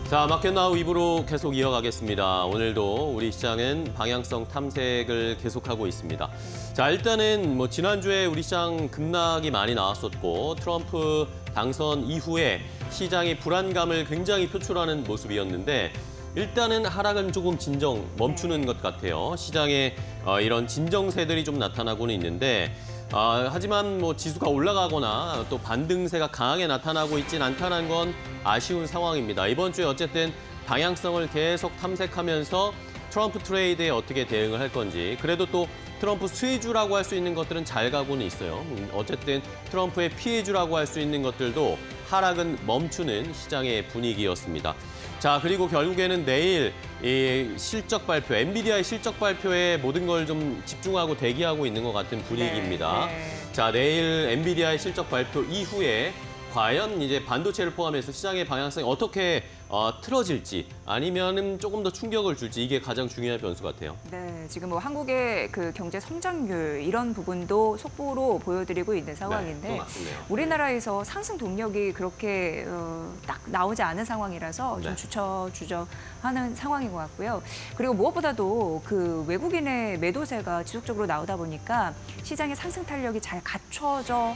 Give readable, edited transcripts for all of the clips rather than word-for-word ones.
자, 마켓나우 2부로 계속 이어가겠습니다. 오늘도 우리 시장은 방향성 탐색을 계속하고 있습니다. 자, 일단은 지난주에 우리 시장 급락이 많이 나왔었고 트럼프 당선 이후에 시장이 불안감을 굉장히 표출하는 모습이었는데 일단은 하락은 조금 멈추는 것 같아요. 시장에 이런 진정세들이 좀 나타나고는 있는데 하지만 지수가 올라가거나 또 반등세가 강하게 나타나고 있진 않다는 건 아쉬운 상황입니다. 이번 주에 어쨌든 방향성을 계속 탐색하면서 트럼프 트레이드에 어떻게 대응을 할 건지, 그래도 또 트럼프 수혜주라고 할 수 있는 것들은 잘 가고는 있어요. 어쨌든 트럼프의 피해주라고 할 수 있는 것들도 하락은 멈추는 시장의 분위기였습니다. 자, 그리고 결국에는 내일 이 실적 발표, 엔비디아의 실적 발표에 모든 걸 좀 집중하고 대기하고 있는 것 같은 분위기입니다. 네. 자, 내일 엔비디아의 실적 발표 이후에 과연 이제 반도체를 포함해서 시장의 방향성이 어떻게 틀어질지 아니면은 조금 더 충격을 줄지, 이게 가장 중요한 변수 같아요. 네, 지금 한국의 그 경제 성장률 이런 부분도 속보로 보여드리고 있는 상황인데 네, 또 나쁘네요. 우리나라에서 상승 동력이 그렇게 딱 나오지 않은 상황이라서 좀 네. 주저하는 상황인 것 같고요. 그리고 무엇보다도 그 외국인의 매도세가 지속적으로 나오다 보니까 시장의 상승 탄력이 잘 갖춰져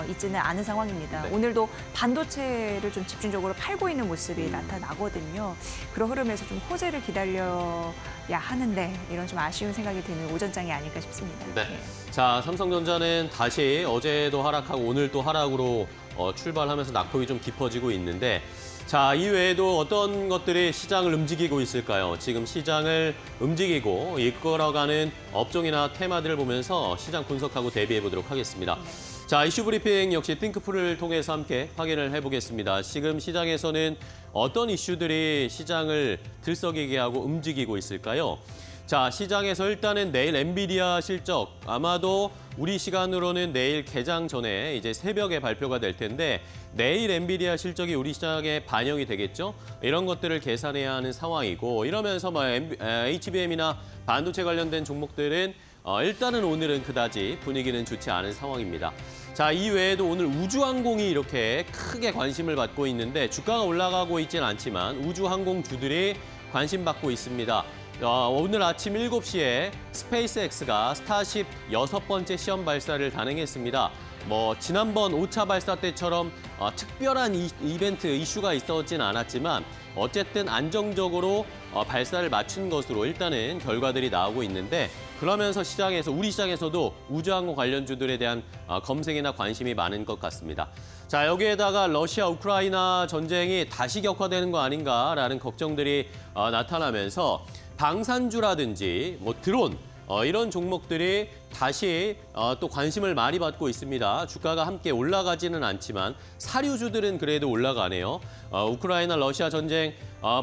있지는 않은 상황입니다. 네. 오늘도 반도체를 좀 집중적으로 팔고 있는 모습이 나타나거든요. 그런 흐름에서 좀 호재를 기다려야 하는데 이런 좀 아쉬운 생각이 드는 오전장이 아닐까 싶습니다. 네. 자, 삼성전자는 다시 어제도 하락하고 오늘 또 하락으로 출발하면서 낙폭이 좀 깊어지고 있는데, 자, 이 외에도 어떤 것들이 시장을 움직이고 있을까요? 지금 시장을 움직이고 이끌어가는 업종이나 테마들을 보면서 시장 분석하고 대비해 보도록 하겠습니다. 자, 이슈 브리핑 역시 띵크풀을 통해서 함께 확인을 해보겠습니다. 지금 시장에서는 어떤 이슈들이 시장을 들썩이게 하고 움직이고 있을까요? 자, 시장에서 일단은 내일 엔비디아 실적, 아마도 우리 시간으로는 내일 개장 전에 이제 새벽에 발표가 될 텐데 내일 엔비디아 실적이 우리 시장에 반영이 되겠죠? 이런 것들을 계산해야 하는 상황이고, 이러면서 HBM이나 반도체 관련된 종목들은 일단은 오늘은 그다지 분위기는 좋지 않은 상황입니다. 자, 이 외에도 오늘 우주항공이 이렇게 크게 관심을 받고 있는데 주가가 올라가고 있지는 않지만 우주항공주들이 관심받고 있습니다. 오늘 아침 7시에 스페이스X가 스타쉽 6번째 시험 발사를 단행했습니다. 지난번 5차 발사 때처럼 특별한 이벤트 이슈가 있었진 않았지만 어쨌든 안정적으로 발사를 마친 것으로 일단은 결과들이 나오고 있는데, 그러면서 우리 시장에서도 우주항공 관련주들에 대한 검색이나 관심이 많은 것 같습니다. 자, 여기에다가 러시아 우크라이나 전쟁이 다시 격화되는 거 아닌가라는 걱정들이 나타나면서 방산주라든지 드론 이런 종목들이 다시 또 관심을 많이 받고 있습니다. 주가가 함께 올라가지는 않지만 사료주들은 그래도 올라가네요. 우크라이나 러시아 전쟁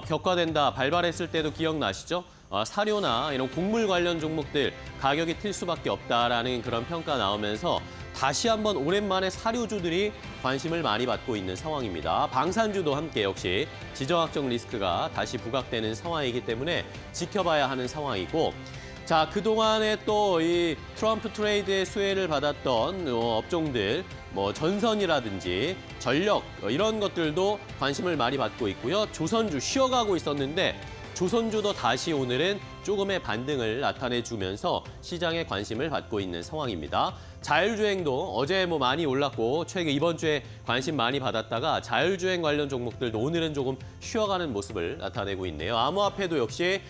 격화된다 발발했을 때도 기억나시죠? 사료나 이런 곡물 관련 종목들 가격이 틀 수밖에 없다라는 그런 평가 나오면서 다시 한번 오랜만에 사료주들이 관심을 많이 받고 있는 상황입니다. 방산주도 함께 역시 지정학적 리스크가 다시 부각되는 상황이기 때문에 지켜봐야 하는 상황이고, 자, 그동안에 또 이 트럼프 트레이드의 수혜를 받았던 업종들, 전선이라든지 전력 이런 것들도 관심을 많이 받고 있고요. 조선주 쉬어가고 있었는데 조선주도 다시 오늘은 조금의 반등을 나타내주면서 시장에 관심을 받고 있는 상황입니다. 자율주행도 어제 많이 올랐고 최근 이번 주에 관심 많이 받았다가 자율주행 관련 종목들도 오늘은 조금 쉬어가는 모습을 나타내고 있네요. 암호화폐도 역시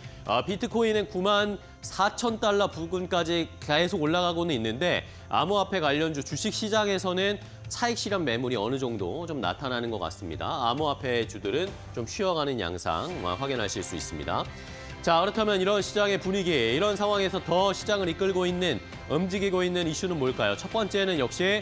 비트코인은 94,000달러 부근까지 계속 올라가고는 있는데 암호화폐 관련주 주식 시장에서는 차익 실현 매물이 어느 정도 좀 나타나는 것 같습니다. 암호화폐 주들은 좀 쉬어가는 양상 확인하실 수 있습니다. 자, 그렇다면 이런 시장의 분위기, 이런 상황에서 더 시장을 이끌고 있는, 움직이고 있는 이슈는 뭘까요? 첫 번째는 역시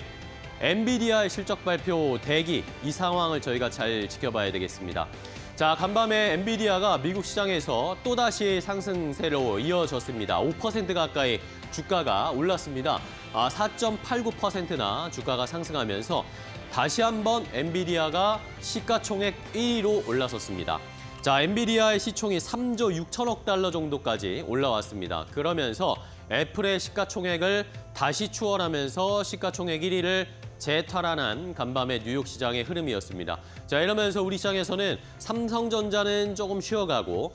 엔비디아의 실적 발표 대기, 이 상황을 저희가 잘 지켜봐야 되겠습니다. 자, 간밤에 엔비디아가 미국 시장에서 또다시 상승세로 이어졌습니다. 5% 가까이 주가가 올랐습니다. 4.89%나 주가가 상승하면서 다시 한번 엔비디아가 시가총액 1위로 올라섰습니다. 자, 엔비디아의 시총이 3조 6천억 달러 정도까지 올라왔습니다. 그러면서 애플의 시가총액을 다시 추월하면서 시가총액 1위를 재탈환한 간밤의 뉴욕 시장의 흐름이었습니다. 자, 이러면서 우리 시장에서는 삼성전자는 조금 쉬어가고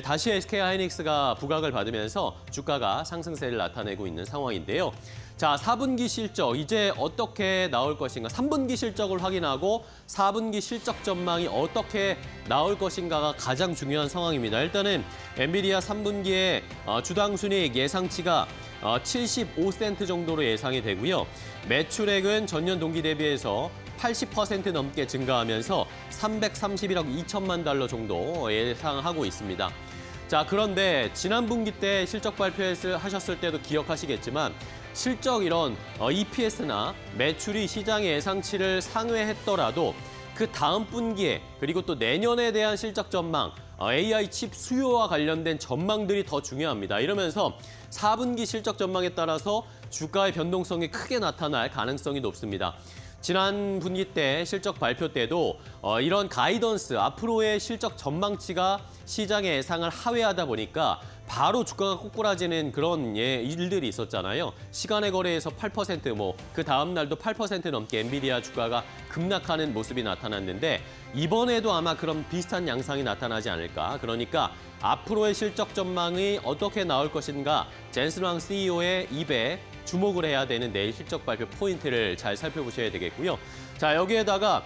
다시 SK하이닉스가 부각을 받으면서 주가가 상승세를 나타내고 있는 상황인데요. 자, 4분기 실적 이제 어떻게 나올 것인가, 3분기 실적을 확인하고 4분기 실적 전망이 어떻게 나올 것인가가 가장 중요한 상황입니다. 일단은 엔비디아 3분기에 주당 순이익 예상치가 75센트 정도로 예상이 되고요. 매출액은 전년 동기 대비해서 80% 넘게 증가하면서 331억 2천만 달러 정도 예상하고 있습니다. 자, 그런데 지난 분기 때 실적 발표하셨을 때도 기억하시겠지만 실적 이런 EPS나 매출이 시장의 예상치를 상회했더라도 그 다음 분기에 그리고 또 내년에 대한 실적 전망, AI 칩 수요와 관련된 전망들이 더 중요합니다. 이러면서 4분기 실적 전망에 따라서 주가의 변동성이 크게 나타날 가능성이 높습니다. 지난 분기 때 실적 발표 때도 이런 가이던스, 앞으로의 실적 전망치가 시장의 예상을 하회하다 보니까 바로 주가가 꼬꾸라지는 그런 일들이 있었잖아요. 시간의 거래에서 8%, 그 다음 날도 8% 넘게 엔비디아 주가가 급락하는 모습이 나타났는데 이번에도 아마 그런 비슷한 양상이 나타나지 않을까. 그러니까 앞으로의 실적 전망이 어떻게 나올 것인가 젠슨 황 CEO의 입에 주목을 해야 되는 내일 실적 발표 포인트를 잘 살펴보셔야 되겠고요. 자, 여기에다가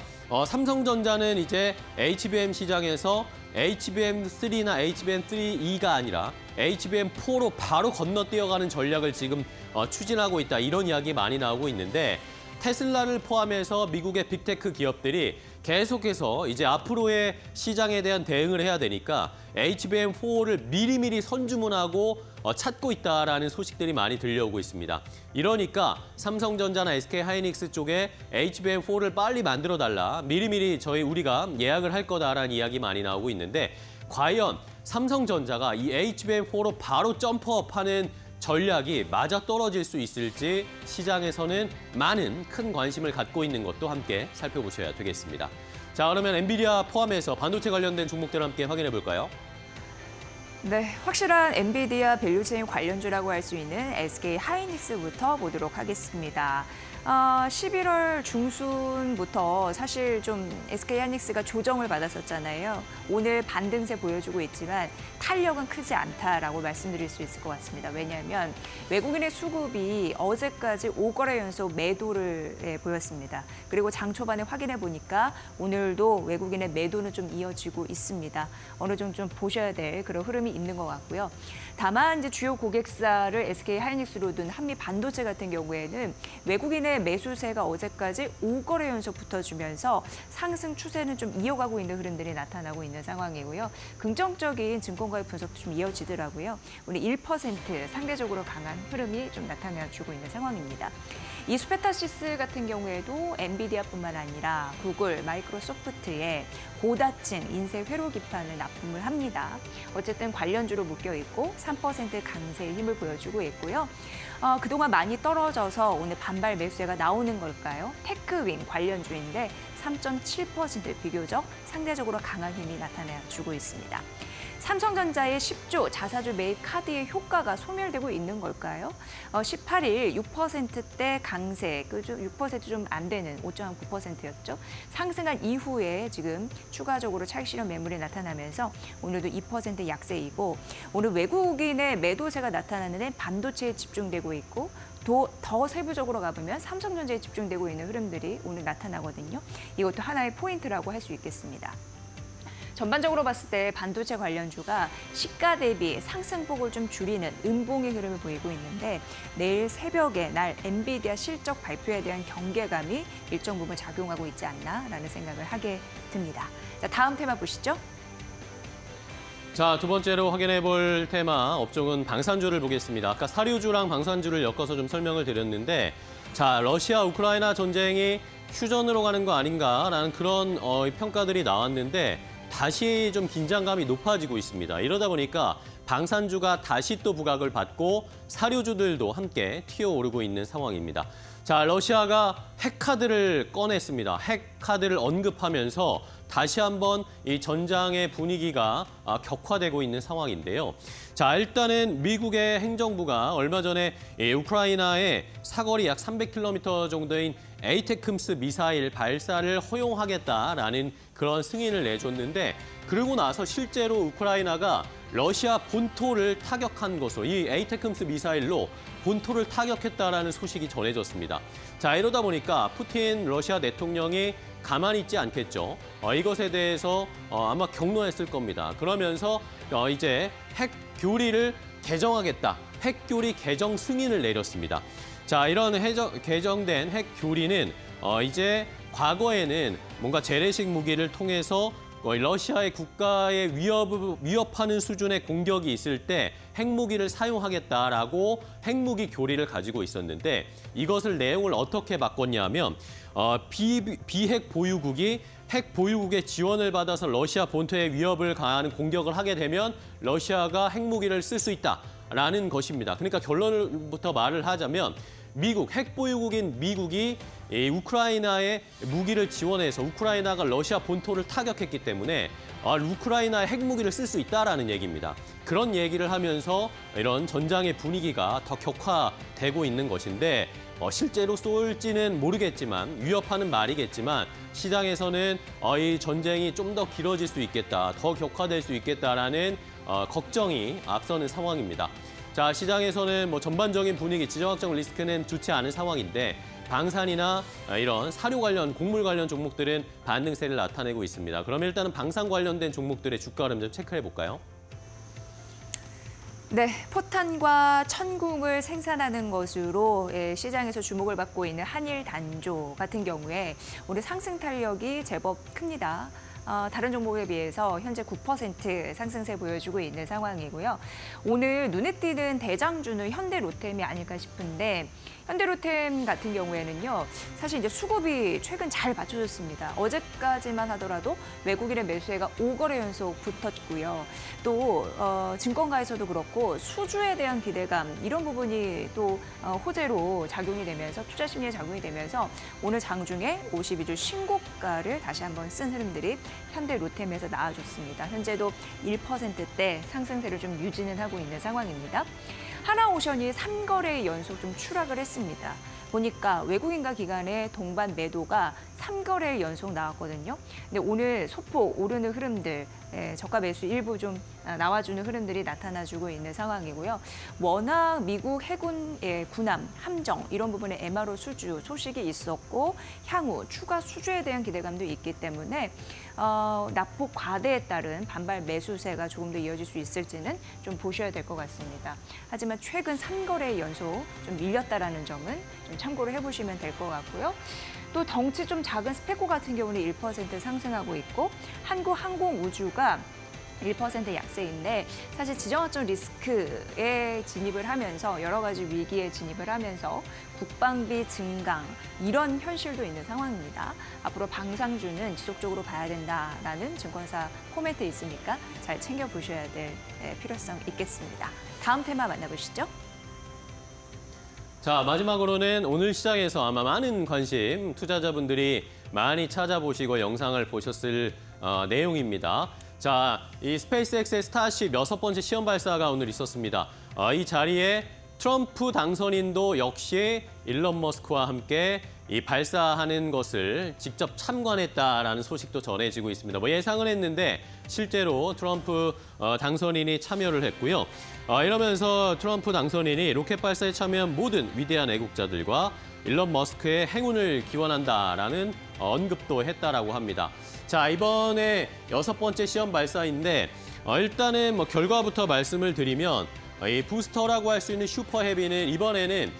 삼성전자는 이제 HBM 시장에서 HBM3나 HBM3E가 아니라 HBM4로 바로 건너뛰어가는 전략을 지금 추진하고 있다. 이런 이야기 많이 나오고 있는데 테슬라를 포함해서 미국의 빅테크 기업들이 계속해서 이제 앞으로의 시장에 대한 대응을 해야 되니까 HBM4를 미리미리 선주문하고 찾고 있다라는 소식들이 많이 들려오고 있습니다. 이러니까 삼성전자나 SK하이닉스 쪽에 HBM4를 빨리 만들어달라. 미리미리 우리가 예약을 할 거다라는 이야기 많이 나오고 있는데 과연 삼성전자가 이 HBM4로 바로 점프업하는 전략이 맞아떨어질 수 있을지 시장에서는 많은 큰 관심을 갖고 있는 것도 함께 살펴보셔야 되겠습니다. 자, 그러면 엔비디아 포함해서 반도체 관련된 종목들 함께 확인해 볼까요? 네, 확실한 엔비디아 밸류체인 관련주라고 할 수 있는 SK하이닉스부터 보도록 하겠습니다. 11월 중순부터 사실 좀 SK하이닉스가 조정을 받았었잖아요. 오늘 반등세 보여주고 있지만 탄력은 크지 않다라고 말씀드릴 수 있을 것 같습니다. 왜냐하면 외국인의 수급이 어제까지 5거래 연속 매도를 보였습니다. 그리고 장 초반에 확인해 보니까 오늘도 외국인의 매도는 좀 이어지고 있습니다. 어느 정도 좀 보셔야 될 그런 흐름이 있는 것 같고요. 다만 이제 주요 고객사를 SK하이닉스로 둔 한미 반도체 같은 경우에는 외국인의 매수세가 어제까지 5거래 연속 붙어주면서 상승 추세는 좀 이어가고 있는 흐름들이 나타나고 있는 상황이고요. 긍정적인 증권가의 분석도 좀 이어지더라고요. 오늘 1% 상대적으로 강한 흐름이 좀 나타나주고 있는 상황입니다. 이 스페타시스 같은 경우에도 엔비디아뿐만 아니라 구글, 마이크로소프트에 고다층 인쇄 회로 기판을 납품을 합니다. 어쨌든 관련주로 묶여 있고 3% 강세의 힘을 보여주고 있고요. 그동안 많이 떨어져서 오늘 반발 매수세가 나오는 걸까요? 테크윙 관련주인데 3.7% 비교적 상대적으로 강한 힘이 나타나주고 있습니다. 삼성전자의 10조 자사주 매입 카드의 효과가 소멸되고 있는 걸까요? 18일 6%대 강세, 6% 좀 안 되는 5.9%였죠. 상승한 이후에 지금 추가적으로 차익 실현 매물이 나타나면서 오늘도 2% 약세이고 오늘 외국인의 매도세가 나타나는 반도체에 집중되고 있고 더 세부적으로 가보면 삼성전자에 집중되고 있는 흐름들이 오늘 나타나거든요. 이것도 하나의 포인트라고 할 수 있겠습니다. 전반적으로 봤을 때 반도체 관련주가 시가 대비 상승폭을 좀 줄이는 음봉의 흐름을 보이고 있는데 내일 새벽에 날 엔비디아 실적 발표에 대한 경계감이 일정 부분 작용하고 있지 않나라는 생각을 하게 듭니다. 자, 다음 테마 보시죠. 자, 두 번째로 확인해 볼 테마 업종은 방산주를 보겠습니다. 아까 사료주랑 방산주를 엮어서 좀 설명을 드렸는데 자, 러시아 우크라이나 전쟁이 휴전으로 가는 거 아닌가라는 그런 평가들이 나왔는데 다시 좀 긴장감이 높아지고 있습니다. 이러다 보니까 방산주가 다시 또 부각을 받고 사료주들도 함께 튀어오르고 있는 상황입니다. 자, 러시아가 핵카드를 꺼냈습니다. 핵카드를 언급하면서 다시 한번 이 전장의 분위기가 격화되고 있는 상황인데요. 자, 일단은 미국의 행정부가 얼마 전에 이 우크라이나의 사거리 약 300km 정도인 에이테크임스 미사일 발사를 허용하겠다라는 그런 승인을 내줬는데, 그러고 나서 실제로 우크라이나가 러시아 본토를 타격한 것으로, 이 에이테크임스 미사일로 본토를 타격했다라는 소식이 전해졌습니다. 자, 이러다 보니까 푸틴 러시아 대통령이 가만히 있지 않겠죠. 이것에 대해서 아마 경로했을 겁니다. 그러면서 이제 핵 교리를 개정하겠다, 핵 교리 개정 승인을 내렸습니다. 자, 이런 개정된 핵 교리는 이제 과거에는 뭔가 재래식 무기를 통해서 러시아의 국가에 위협하는 수준의 공격이 있을 때 핵무기를 사용하겠다라고 핵무기 교리를 가지고 있었는데, 이것을 내용을 어떻게 바꿨냐면 비핵 보유국이 핵 보유국의 지원을 받아서 러시아 본토에 위협을 가하는 공격을 하게 되면 러시아가 핵무기를 쓸 수 있다라는 것입니다. 그러니까 결론부터 말을 하자면 미국, 핵 보유국인 미국이 이 우크라이나에 무기를 지원해서 우크라이나가 러시아 본토를 타격했기 때문에 우크라이나의 핵무기를 쓸 수 있다라는 얘기입니다. 그런 얘기를 하면서 이런 전장의 분위기가 더 격화되고 있는 것인데, 실제로 쏠지는 모르겠지만, 위협하는 말이겠지만 시장에서는 이 전쟁이 좀 더 길어질 수 있겠다, 더 격화될 수 있겠다라는 걱정이 앞서는 상황입니다. 자, 시장에서는 뭐 전반적인 분위기, 지정학적 리스크는 좋지 않은 상황인데, 방산이나 이런 사료 관련, 곡물 관련 종목들은 반등세를 나타내고 있습니다. 그럼 일단은 방산 관련된 종목들의 주가 흐름 좀 체크해 볼까요? 네, 포탄과 천궁을 생산하는 것으로 시장에서 주목을 받고 있는 한일 단조 같은 경우에 오늘 상승 탄력이 제법 큽니다. 다른 종목에 비해서 현재 9% 상승세 보여주고 있는 상황이고요. 오늘 눈에 띄는 대장주는 현대로템이 아닐까 싶은데, 현대로템 같은 경우에는요, 사실 이제 수급이 최근 잘 맞춰졌습니다. 어제까지만 하더라도 외국인의 매수세가 5거래 연속 붙었고요. 또 증권가에서도 그렇고 수주에 대한 기대감, 이런 부분이 또 호재로 작용이 되면서, 투자 심리에 작용이 되면서 오늘 장중에 52주 신고가를 다시 한번 쓴 흐름들이 현대로템에서 나와줬습니다. 현재도 1%대 상승세를 좀 유지는 하고 있는 상황입니다. 하나오션이 3거래 연속 좀 추락을 했습니다. 보니까 외국인과 기관의 동반 매도가 3거래 연속 나왔거든요. 근데 오늘 소폭 오르는 흐름들, 저가 매수 일부 좀 나와주는 흐름들이 나타나주고 있는 상황이고요. 워낙 미국 해군의 군함, 함정 이런 부분에 MRO 수주 소식이 있었고, 향후 추가 수주에 대한 기대감도 있기 때문에 납폭 과대에 따른 반발 매수세가 조금 더 이어질 수 있을지는 좀 보셔야 될 것 같습니다. 하지만 최근 3거래 연속 좀 밀렸다라는 점은 좀 참고를 해보시면 될 것 같고요. 또 덩치 좀 작은 스페코 같은 경우는 1% 상승하고 있고, 한국항공우주가 1% 약세인데, 사실 지정학적 리스크에 진입을 하면서, 여러 가지 위기에 진입을 하면서 국방비 증강, 이런 현실도 있는 상황입니다. 앞으로 방산주는 지속적으로 봐야 된다라는 증권사 코멘트 있으니까 잘 챙겨보셔야 될 필요성 있겠습니다. 다음 테마 만나보시죠. 자, 마지막으로는 오늘 시장에서 아마 많은 관심, 투자자분들이 많이 찾아보시고 영상을 보셨을 내용입니다. 자, 이 스페이스X의 스타쉽 6번째 시험 발사가 오늘 있었습니다. 이 자리에 트럼프 당선인도 역시 일론 머스크와 함께 이 발사하는 것을 직접 참관했다라는 소식도 전해지고 있습니다. 뭐 예상은 했는데 실제로 트럼프 당선인이 참여를 했고요. 이러면서 트럼프 당선인이 로켓 발사에 참여한 모든 위대한 애국자들과 일론 머스크의 행운을 기원한다라는 언급도 했다라고 합니다. 자, 이번에 6번째 시험 발사인데 일단은 뭐 결과부터 말씀을 드리면, 이 부스터라고 할 수 있는 슈퍼 헤비는 이번에는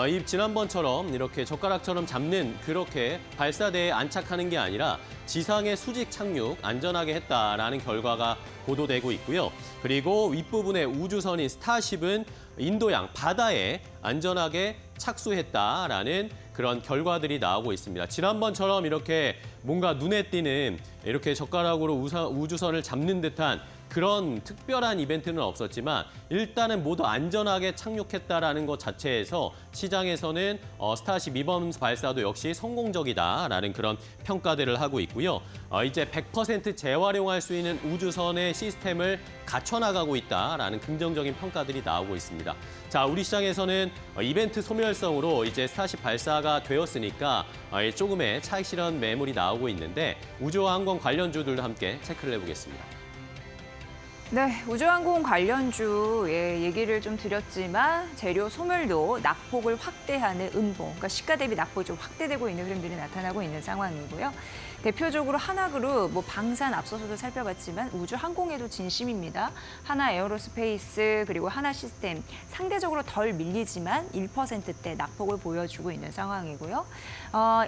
이 지난번처럼 이렇게 젓가락처럼 잡는, 그렇게 발사대에 안착하는 게 아니라 지상에 수직 착륙 안전하게 했다라는 결과가 보도되고 있고요. 그리고 윗부분의 우주선인 스타쉽은 인도양 바다에 안전하게 착수했다라는 그런 결과들이 나오고 있습니다. 지난번처럼 이렇게 뭔가 눈에 띄는 이렇게 젓가락으로 우주선을 잡는 듯한 그런 특별한 이벤트는 없었지만 일단은 모두 안전하게 착륙했다라는 것 자체에서 시장에서는 스타쉽 2번 발사도 역시 성공적이다라는 그런 평가들을 하고 있고요. 이제 100% 재활용할 수 있는 우주선의 시스템을 갖춰나가고 있다라는 긍정적인 평가들이 나오고 있습니다. 자, 우리 시장에서는 이벤트 소멸성으로 이제 스타쉽 발사가 되었으니까 조금의 차익 실현 매물이 나오고 있는데 우주항공 관련주들도 함께 체크를 해보겠습니다. 네, 우주항공 관련주 얘기를 좀 드렸지만 재료 소멸도 낙폭을 확대하는 음봉, 그러니까 시가 대비 낙폭이 좀 확대되고 있는 흐름들이 나타나고 있는 상황이고요. 대표적으로 하나그룹, 방산 앞서서도 살펴봤지만 우주항공에도 진심입니다. 하나 에어로스페이스 그리고 하나 시스템 상대적으로 덜 밀리지만 1%대 낙폭을 보여주고 있는 상황이고요.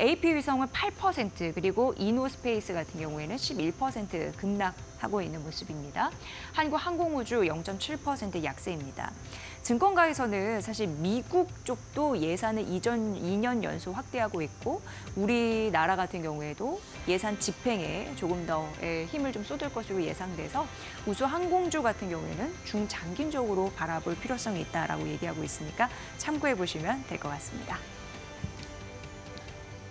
AP 위성은 8% 그리고 이노스페이스 같은 경우에는 11% 급락하고 있는 모습입니다. 한국항공우주 0.7% 약세입니다. 증권가에서는 사실 미국 쪽도 예산을 2년 연속 확대하고 있고 우리나라 같은 경우에도 예산 집행에 조금 더 힘을 좀 쏟을 것으로 예상돼서 우주항공주 같은 경우에는 중장기적으로 바라볼 필요성이 있다라고 얘기하고 있으니까 참고해 보시면 될 것 같습니다.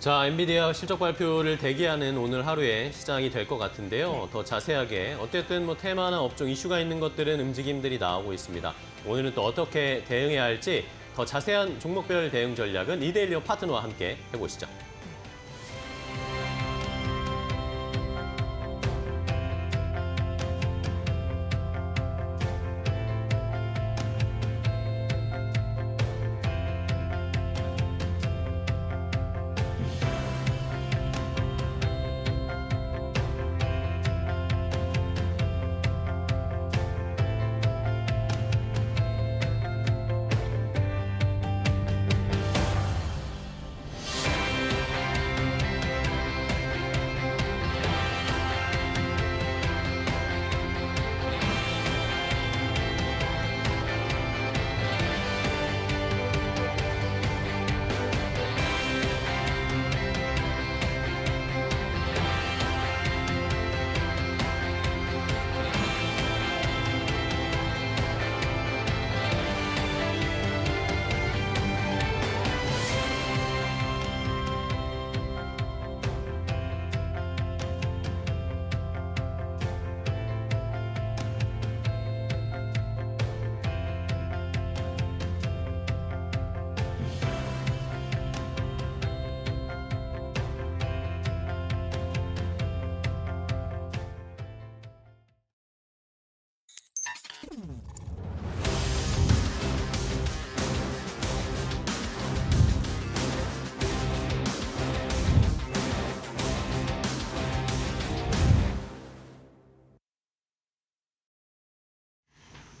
자, 엔비디아 실적 발표를 대기하는 오늘 하루의 시장이 될 것 같은데요. 더 자세하게 어쨌든 테마나 업종 이슈가 있는 것들은 움직임들이 나오고 있습니다. 오늘은 또 어떻게 대응해야 할지 더 자세한 종목별 대응 전략은 이데일리온 파트너와 함께 해보시죠.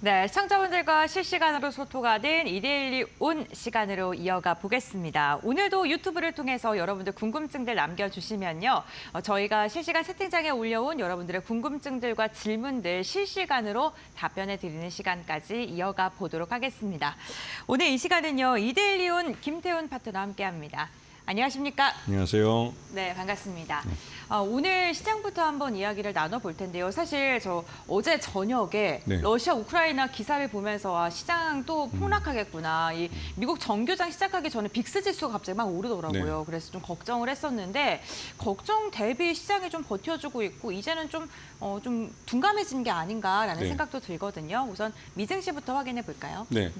네, 시청자분들과 실시간으로 소통하는 이데일리 온 시간으로 이어가 보겠습니다. 오늘도 유튜브를 통해서 여러분들 궁금증들 남겨주시면요. 저희가 실시간 채팅창에 올려온 여러분들의 궁금증들과 질문들 실시간으로 답변해 드리는 시간까지 이어가 보도록 하겠습니다. 오늘 이 시간은요. 이데일리 온 김태훈 파트너와 함께합니다. 안녕하십니까? 안녕하세요. 네, 반갑습니다. 오늘 시장부터 한번 이야기를 나눠볼 텐데요. 사실 저 어제 저녁에 네. 러시아, 우크라이나 기사를 보면서 시장 또 폭락하겠구나. 이 미국 정규장 시작하기 전에 빅스 지수가 갑자기 막 오르더라고요. 네. 그래서 좀 걱정을 했었는데 걱정 대비 시장이 좀 버텨주고 있고 이제는 좀 둔감해진 게 아닌가라는 네. 생각도 들거든요. 우선 미증시부터 확인해 볼까요? 네.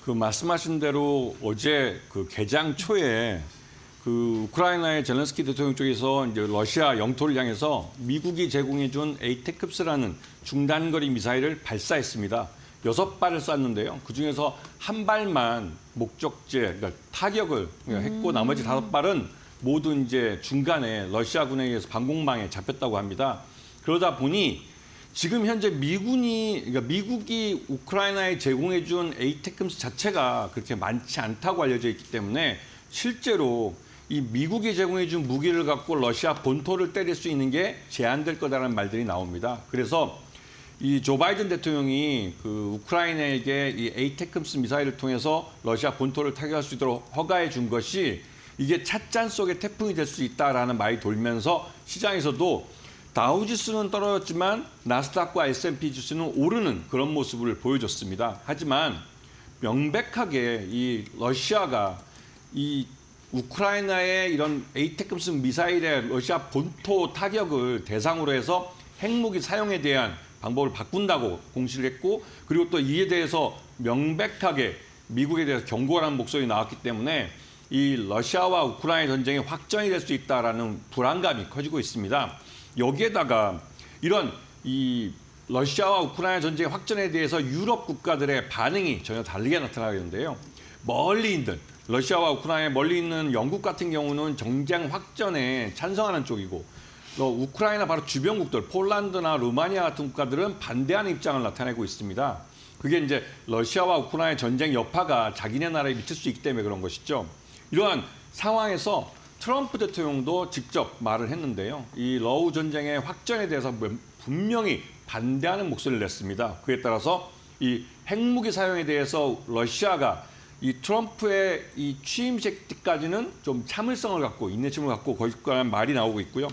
그 말씀하신 대로 어제 그 개장 초에 그 우크라이나의 젤렌스키 대통령 쪽에서 이제 러시아 영토를 향해서 미국이 제공해준 에이테크스라는 중단거리 미사일을 발사했습니다. 6발을 쐈는데요. 그중에서 한 발만 목적지, 그러니까 타격을 했고 나머지 5발은 모두 이제 중간에 러시아군에 의해서 방공망에 잡혔다고 합니다. 그러다 보니 지금 현재 미국이 우크라이나에 제공해준 에이테크스 자체가 그렇게 많지 않다고 알려져 있기 때문에 실제로 이 미국이 제공해준 무기를 갖고 러시아 본토를 때릴 수 있는 게 제한될 거다라는 말들이 나옵니다. 그래서 이 조 바이든 대통령이 그 우크라이나에게 이 에이테크스 미사일을 통해서 러시아 본토를 타격할 수 있도록 허가해 준 것이 이게 찻잔 속의 태풍이 될 수 있다라는 말이 돌면서 시장에서도 다우지수는 떨어졌지만 나스닥과 S&P 지수는 오르는 그런 모습을 보여줬습니다. 하지만 명백하게 이 러시아가 이 우크라이나의 이런 에이테크스 미사일의 러시아 본토 타격을 대상으로 해서 핵무기 사용에 대한 방법을 바꾼다고 공시를 했고, 그리고 또 이에 대해서 명백하게 미국에 대해서 경고라는 목소리 나왔기 때문에 이 러시아와 우크라이나 전쟁이 확전이 될 수 있다라는 불안감이 커지고 있습니다. 여기에다가 이런 이 러시아와 우크라이나 전쟁의 확전에 대해서 유럽 국가들의 반응이 전혀 다르게 나타나겠는데요. 멀리 있는 러시아와 우크라이나에 멀리 있는 영국 같은 경우는 정장 확전에 찬성하는 쪽이고, 또 우크라이나 바로 주변국들 폴란드나 루마니아 같은 국가들은 반대하는 입장을 나타내고 있습니다. 그게 이제 러시아와 우크라이나 전쟁 여파가 자기네 나라에 미칠 수 있기 때문에 그런 것이죠. 이러한 상황에서 트럼프 대통령도 직접 말을 했는데요. 이 러우 전쟁의 확전에 대해서 분명히 반대하는 목소리를 냈습니다. 그에 따라서 이 핵무기 사용에 대해서 러시아가 이 트럼프의 이 취임식 때까지는 좀 참을성을 갖고 인내심을 갖고 거기까지 말이 나오고 있고요.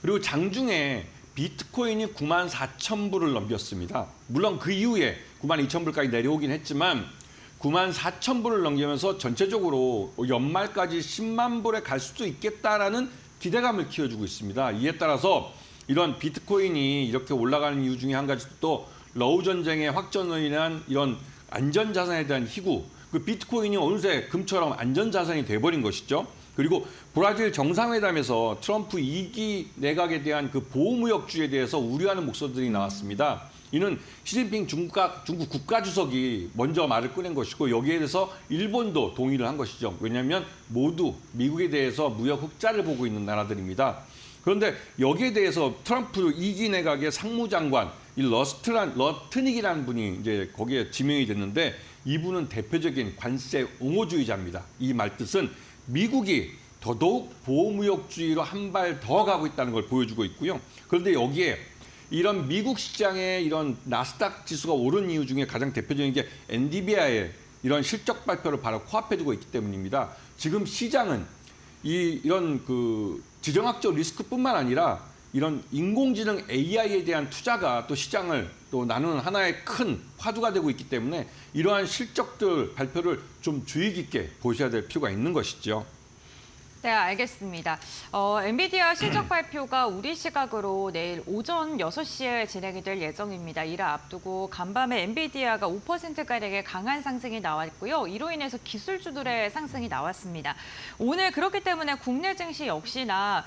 그리고 장중에 비트코인이 94,000불을 넘겼습니다. 물론 그 이후에 92,000불까지 내려오긴 했지만 94,000불을 넘기면서 전체적으로 연말까지 10만 불에 갈 수도 있겠다라는 기대감을 키워주고 있습니다. 이에 따라서 이런 비트코인이 이렇게 올라가는 이유 중에 한 가지 또 러우 전쟁의 확전으로 인한 이런 안전자산에 대한 희구, 그 비트코인이 어느새 금처럼 안전자산이 돼버린 것이죠. 그리고 브라질 정상회담에서 트럼프 2기 내각에 대한 그 보호무역주의에 대해서 우려하는 목소리들이 나왔습니다. 이는 시진핑 중국 국가주석이 먼저 말을 꺼낸 것이고, 여기에 대해서 일본도 동의를 한 것이죠. 왜냐하면 모두 미국에 대해서 무역 흑자를 보고 있는 나라들입니다. 그런데 여기에 대해서 트럼프 2기 내각의 상무장관 이 러트닉이라는 분이 이제 거기에 지명이 됐는데, 이분은 대표적인 관세 옹호주의자입니다. 이 말뜻은 미국이 더더욱 보호무역주의로 한 발 더 가고 있다는 걸 보여주고 있고요. 그런데 여기에 이런 미국 시장의 이런 나스닥 지수가 오른 이유 중에 가장 대표적인 게 엔비디아의 이런 실적 발표를 바로 코앞에 두고 있기 때문입니다. 지금 시장은 이런 그 지정학적 리스크뿐만 아니라 이런 인공지능 AI에 대한 투자가 또 시장을 또 나누는 하나의 큰 화두가 되고 있기 때문에 이러한 실적들 발표를 좀 주의 깊게 보셔야 될 필요가 있는 것이죠. 네, 알겠습니다. 엔비디아 실적 발표가 우리 시각으로 내일 오전 6시에 진행이 될 예정입니다. 이를 앞두고 간밤에 엔비디아가 5%가량의 강한 상승이 나왔고요. 이로 인해서 기술주들의 상승이 나왔습니다. 오늘 그렇기 때문에 국내 증시 역시나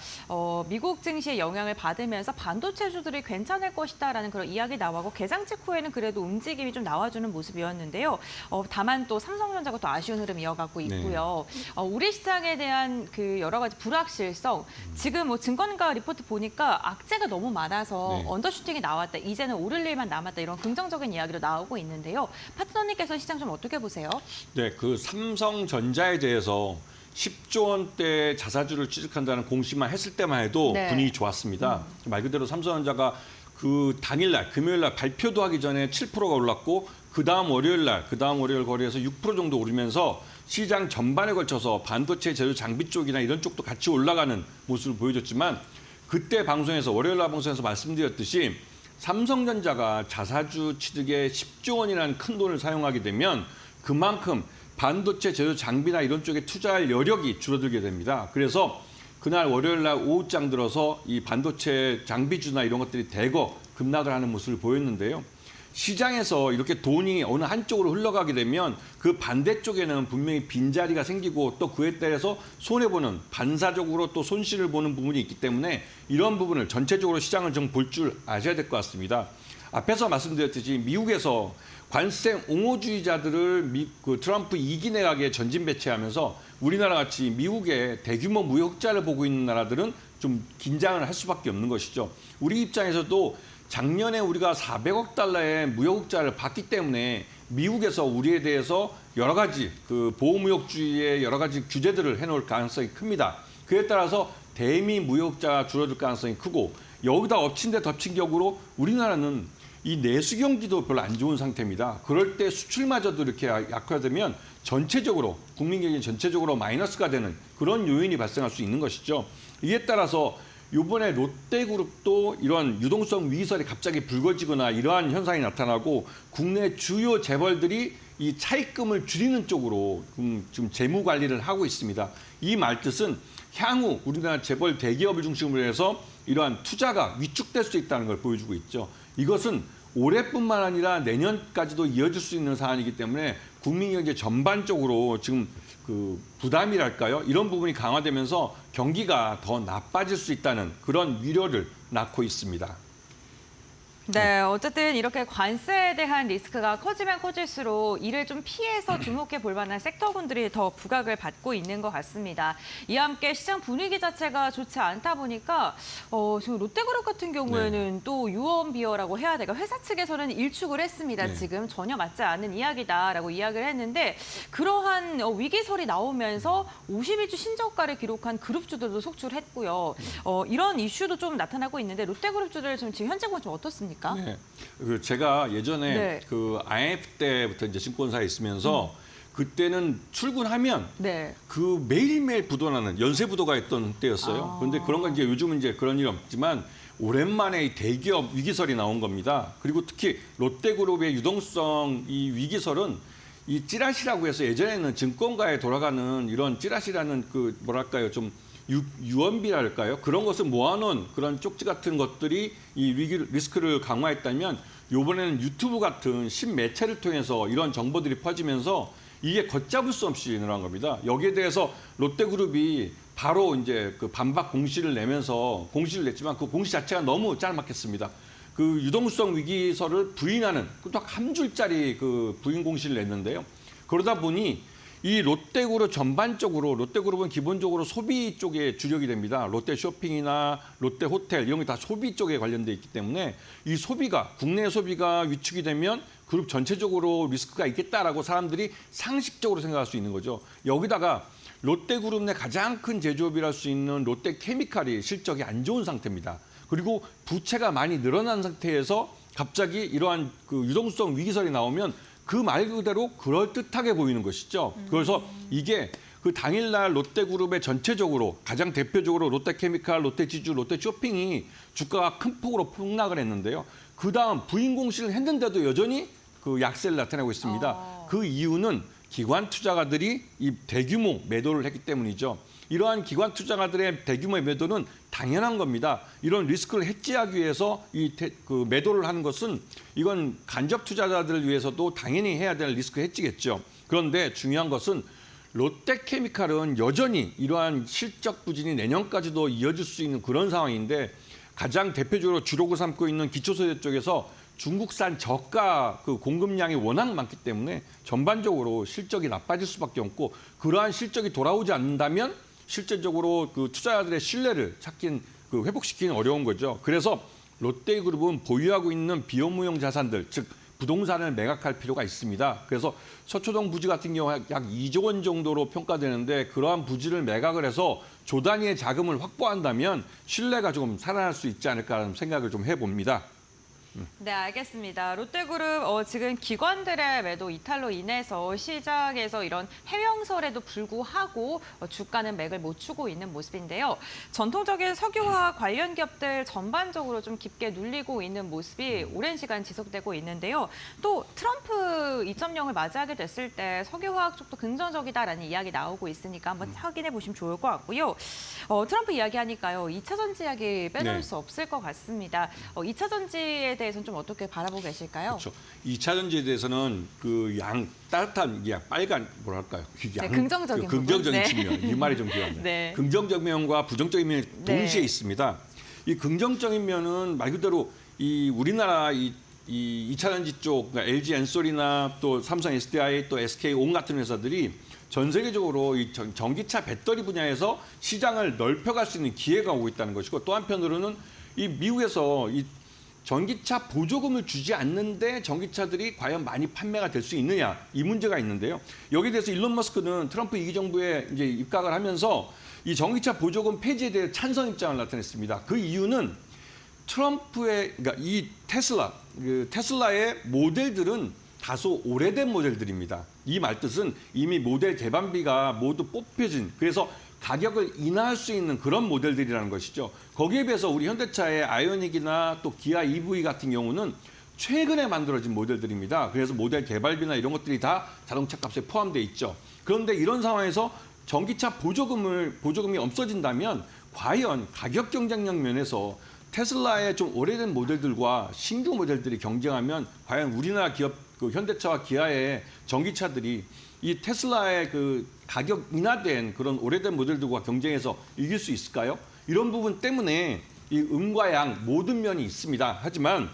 미국 증시의 영향을 받으면서 반도체주들이 괜찮을 것이다라는 그런 이야기 나오고, 개장 직후에는 그래도 움직임이 좀 나와주는 모습이었는데요. 다만 또 삼성전자가 또 아쉬운 흐름 이어가고 있고요. 우리 시장에 대한 그 여러 가지 불확실성, 지금 뭐 증권가 리포트 보니까 악재가 너무 많아서 언더슈팅이 나왔다, 이제는 오를 일만 남았다, 이런 긍정적인 이야기로 나오고 있는데요. 파트너님께서 시장 좀 어떻게 보세요? 네, 그 삼성전자에 대해서 10조 원대 자사주를 취득한다는 공시만 했을 때만 해도 분위기 좋았습니다. 말 그대로 삼성전자가 그 당일날 금요일날 발표도 하기 전에 7%가 올랐고, 그 다음 월요일 거래에서 6% 정도 오르면서 시장 전반에 걸쳐서 반도체 제조 장비 쪽이나 이런 쪽도 같이 올라가는 모습을 보여줬지만, 그때 방송에서 월요일 날 방송에서 말씀드렸듯이 삼성전자가 자사주 취득에 10조 원이라는 큰 돈을 사용하게 되면 그만큼 반도체 제조 장비나 이런 쪽에 투자할 여력이 줄어들게 됩니다. 그래서 그날 월요일 날 오후장 들어서 이 반도체 장비주나 이런 것들이 대거 급락을 하는 모습을 보였는데요. 시장에서 이렇게 돈이 어느 한쪽으로 흘러가게 되면 그 반대쪽에는 분명히 빈자리가 생기고, 또 그에 따라서 손해보는, 반사적으로 또 손실을 보는 부분이 있기 때문에 이런 부분을 전체적으로 시장을 좀 볼 줄 아셔야 될 것 같습니다. 앞에서 말씀드렸듯이 미국에서 관세 옹호주의자들을 그 트럼프 2기 내각에 전진 배치하면서 우리나라 같이 미국의 대규모 무역 흑자를 보고 있는 나라들은 좀 긴장을 할 수밖에 없는 것이죠. 우리 입장에서도 작년에 우리가 400억 달러의 무역 흑자를 봤기 때문에 미국에서 우리에 대해서 여러 가지 그 보호무역주의의 여러 가지 규제들을 해놓을 가능성이 큽니다. 그에 따라서 대미 무역 흑자가 줄어들 가능성이 크고, 여기다 엎친 데 덮친 격으로 우리나라는 이 내수 경기도 별로 안 좋은 상태입니다. 그럴 때 수출마저도 이렇게 약화되면 전체적으로 국민 경제 전체적으로 마이너스가 되는 그런 요인이 발생할 수 있는 것이죠. 이에 따라서 이번에 롯데그룹도 이러한 유동성 위기설이 갑자기 불거지거나 이러한 현상이 나타나고 국내 주요 재벌들이 이 차입금을 줄이는 쪽으로 지금 재무 관리를 하고 있습니다. 이 말뜻은 향후 우리나라 재벌 대기업을 중심으로 해서 이러한 투자가 위축될 수 있다는 걸 보여주고 있죠. 이것은 올해뿐만 아니라 내년까지도 이어질 수 있는 사안이기 때문에 국민 경제 전반적으로 지금 그 부담이랄까요? 이런 부분이 강화되면서 경기가 더 나빠질 수 있다는 그런 우려를 낳고 있습니다. 네, 어쨌든 이렇게 관세에 대한 리스크가 커지면 커질수록 이를 좀 피해서 주목해 볼 만한 섹터군들이 더 부각을 받고 있는 것 같습니다. 이와 함께 시장 분위기 자체가 좋지 않다 보니까 지금 롯데그룹 같은 경우에는 또 유언비어라고 해야 될까? 회사 측에서는 일축을 했습니다. 네. 지금 전혀 맞지 않는 이야기다라고 이야기를 했는데 그러한 위기설이 나오면서 52주 신저가를 기록한 그룹주들도 속출했고요. 이런 이슈도 좀 나타나고 있는데 롯데그룹주들 지금 현재는 좀 어떻습니까? 네. 그 제가 예전에 네. 그 IMF 때부터 이제 증권사에 있으면서 그때는 출근하면 네. 그 매일매일 부도나는 연쇄 부도가 있던 때였어요. 그런데 그런 건 이제 요즘은 이제 그런 일이 없지만 오랜만에 이 대기업 위기설이 나온 겁니다. 그리고 특히 롯데그룹의 유동성 이 위기설은 이 찌라시라고 해서 예전에는 증권가에 돌아가는 이런 찌라시라는 그 뭐랄까요 좀 유언비랄까요? 그런 것을 모아놓은 그런 쪽지 같은 것들이 이 위기 리스크를 강화했다면 이번에는 유튜브 같은 신매체를 통해서 이런 정보들이 퍼지면서 이게 걷잡을 수 없이 늘어난 겁니다. 여기에 대해서 롯데그룹이 바로 이제 그 반박 공시를 내면서 공시를 냈지만 그 공시 자체가 너무 짤막했습니다. 그 유동성 위기설을 부인하는 딱 한 줄짜리 그 부인 공시를 냈는데요. 그러다 보니 이 롯데그룹 전반적으로 롯데그룹은 기본적으로 소비 쪽에 주력이 됩니다. 롯데쇼핑이나 롯데호텔 이런 게 다 소비 쪽에 관련돼 있기 때문에 이 소비가 국내 소비가 위축이 되면 그룹 전체적으로 리스크가 있겠다라고 사람들이 상식적으로 생각할 수 있는 거죠. 여기다가 롯데그룹 내 가장 큰 제조업이랄 수 있는 롯데케미칼이 실적이 안 좋은 상태입니다. 그리고 부채가 많이 늘어난 상태에서 갑자기 이러한 그 유동성 위기설이 나오면 그 말 그대로 그럴듯하게 보이는 것이죠. 그래서 이게 그 당일날 롯데그룹의 전체적으로 가장 대표적으로 롯데케미칼, 롯데지주, 롯데쇼핑이 주가가 큰 폭으로 폭락을 했는데요. 그다음 부인 공시를 했는데도 여전히 그 약세를 나타내고 있습니다. 그 이유는 기관 투자가들이 이 대규모 매도를 했기 때문이죠. 이러한 기관 투자가들의 대규모의 매도는 당연한 겁니다. 이런 리스크를 해지하기 위해서 그 매도를 하는 것은 이건 간접 투자자들을 위해서도 당연히 해야 될 리스크 해지겠죠. 그런데 중요한 것은 롯데케미칼은 여전히 이러한 실적 부진이 내년까지도 이어질 수 있는 그런 상황인데 가장 대표적으로 주력을 삼고 있는 기초소재 쪽에서 중국산 저가 그 공급량이 워낙 많기 때문에 전반적으로 실적이 나빠질 수밖에 없고 그러한 실적이 돌아오지 않는다면 실질적으로 그 투자자들의 신뢰를 회복시키는 어려운 거죠. 그래서 롯데그룹은 보유하고 있는 비업무용 자산들, 즉 부동산을 매각할 필요가 있습니다. 그래서 서초동 부지 같은 경우 약 2조 원 정도로 평가되는데 그러한 부지를 매각을 해서 조 단위의 자금을 확보한다면 신뢰가 조금 살아날 수 있지 않을까라는 생각을 좀 해봅니다. 네, 알겠습니다. 롯데그룹 지금 기관들의 매도 이탈로 인해서 시장에서 이런 해명설에도 불구하고 주가는 맥을 못 추고 있는 모습인데요. 전통적인 석유화학 관련 기업들 전반적으로 좀 깊게 눌리고 있는 모습이 오랜 시간 지속되고 있는데요. 또 트럼프 2.0을 맞이하게 됐을 때 석유화학 쪽도 긍정적이다라는 이야기 나오고 있으니까 한번 확인해 보시면 좋을 것 같고요. 트럼프 이야기하니까요. 2차 전지 이야기 빼놓을 네. 수 없을 것 같습니다. 2차 전지에 대해서는 좀 어떻게 바라보고 계실까요? 그렇죠. 2차 전지에 대해서는 그 따뜻한 빨간 뭐랄까요? 네, 긍정적인 그 긍정적인 부분. 네. 측면. 이 말이 좀 필요합니다. 네. 긍정적인 면과 부정적인 면이 동시에 네. 있습니다. 이 긍정적인 면은 말 그대로 이 우리나라 이 2차 전지 쪽 그러니까 LG 엔솔이나 또 삼성 SDI 또 SK온 같은 회사들이 전 세계적으로 이 전기차 배터리 분야에서 시장을 넓혀갈 수 있는 기회가 오고 있다는 것이고 또 한편으로는 이 미국에서 이 전기차 보조금을 주지 않는데 전기차들이 과연 많이 판매가 될 수 있느냐 이 문제가 있는데요. 여기에 대해서 일론 머스크는 트럼프 2기 정부에 이제 입각을 하면서 이 전기차 보조금 폐지에 대해 찬성 입장을 나타냈습니다. 그 이유는 트럼프의 그러니까 이 테슬라 그 테슬라의 모델들은 다소 오래된 모델들입니다. 이 말뜻은 이미 모델 개발비가 모두 뽑혀진, 그래서 가격을 인하할 수 있는 그런 모델들이라는 것이죠. 거기에 비해서 우리 현대차의 아이오닉이나 또 기아 EV 같은 경우는 최근에 만들어진 모델들입니다. 그래서 모델 개발비나 이런 것들이 다 자동차 값에 포함되어 있죠. 그런데 이런 상황에서 전기차 보조금이 없어진다면 과연 가격 경쟁력 면에서 테슬라의 좀 오래된 모델들과 신규 모델들이 경쟁하면 과연 우리나라 기업, 그 현대차와 기아의 전기차들이 이 테슬라의 그 가격 인하된 그런 오래된 모델들과 경쟁해서 이길 수 있을까요? 이런 부분 때문에 이 음과 양 모든 면이 있습니다. 하지만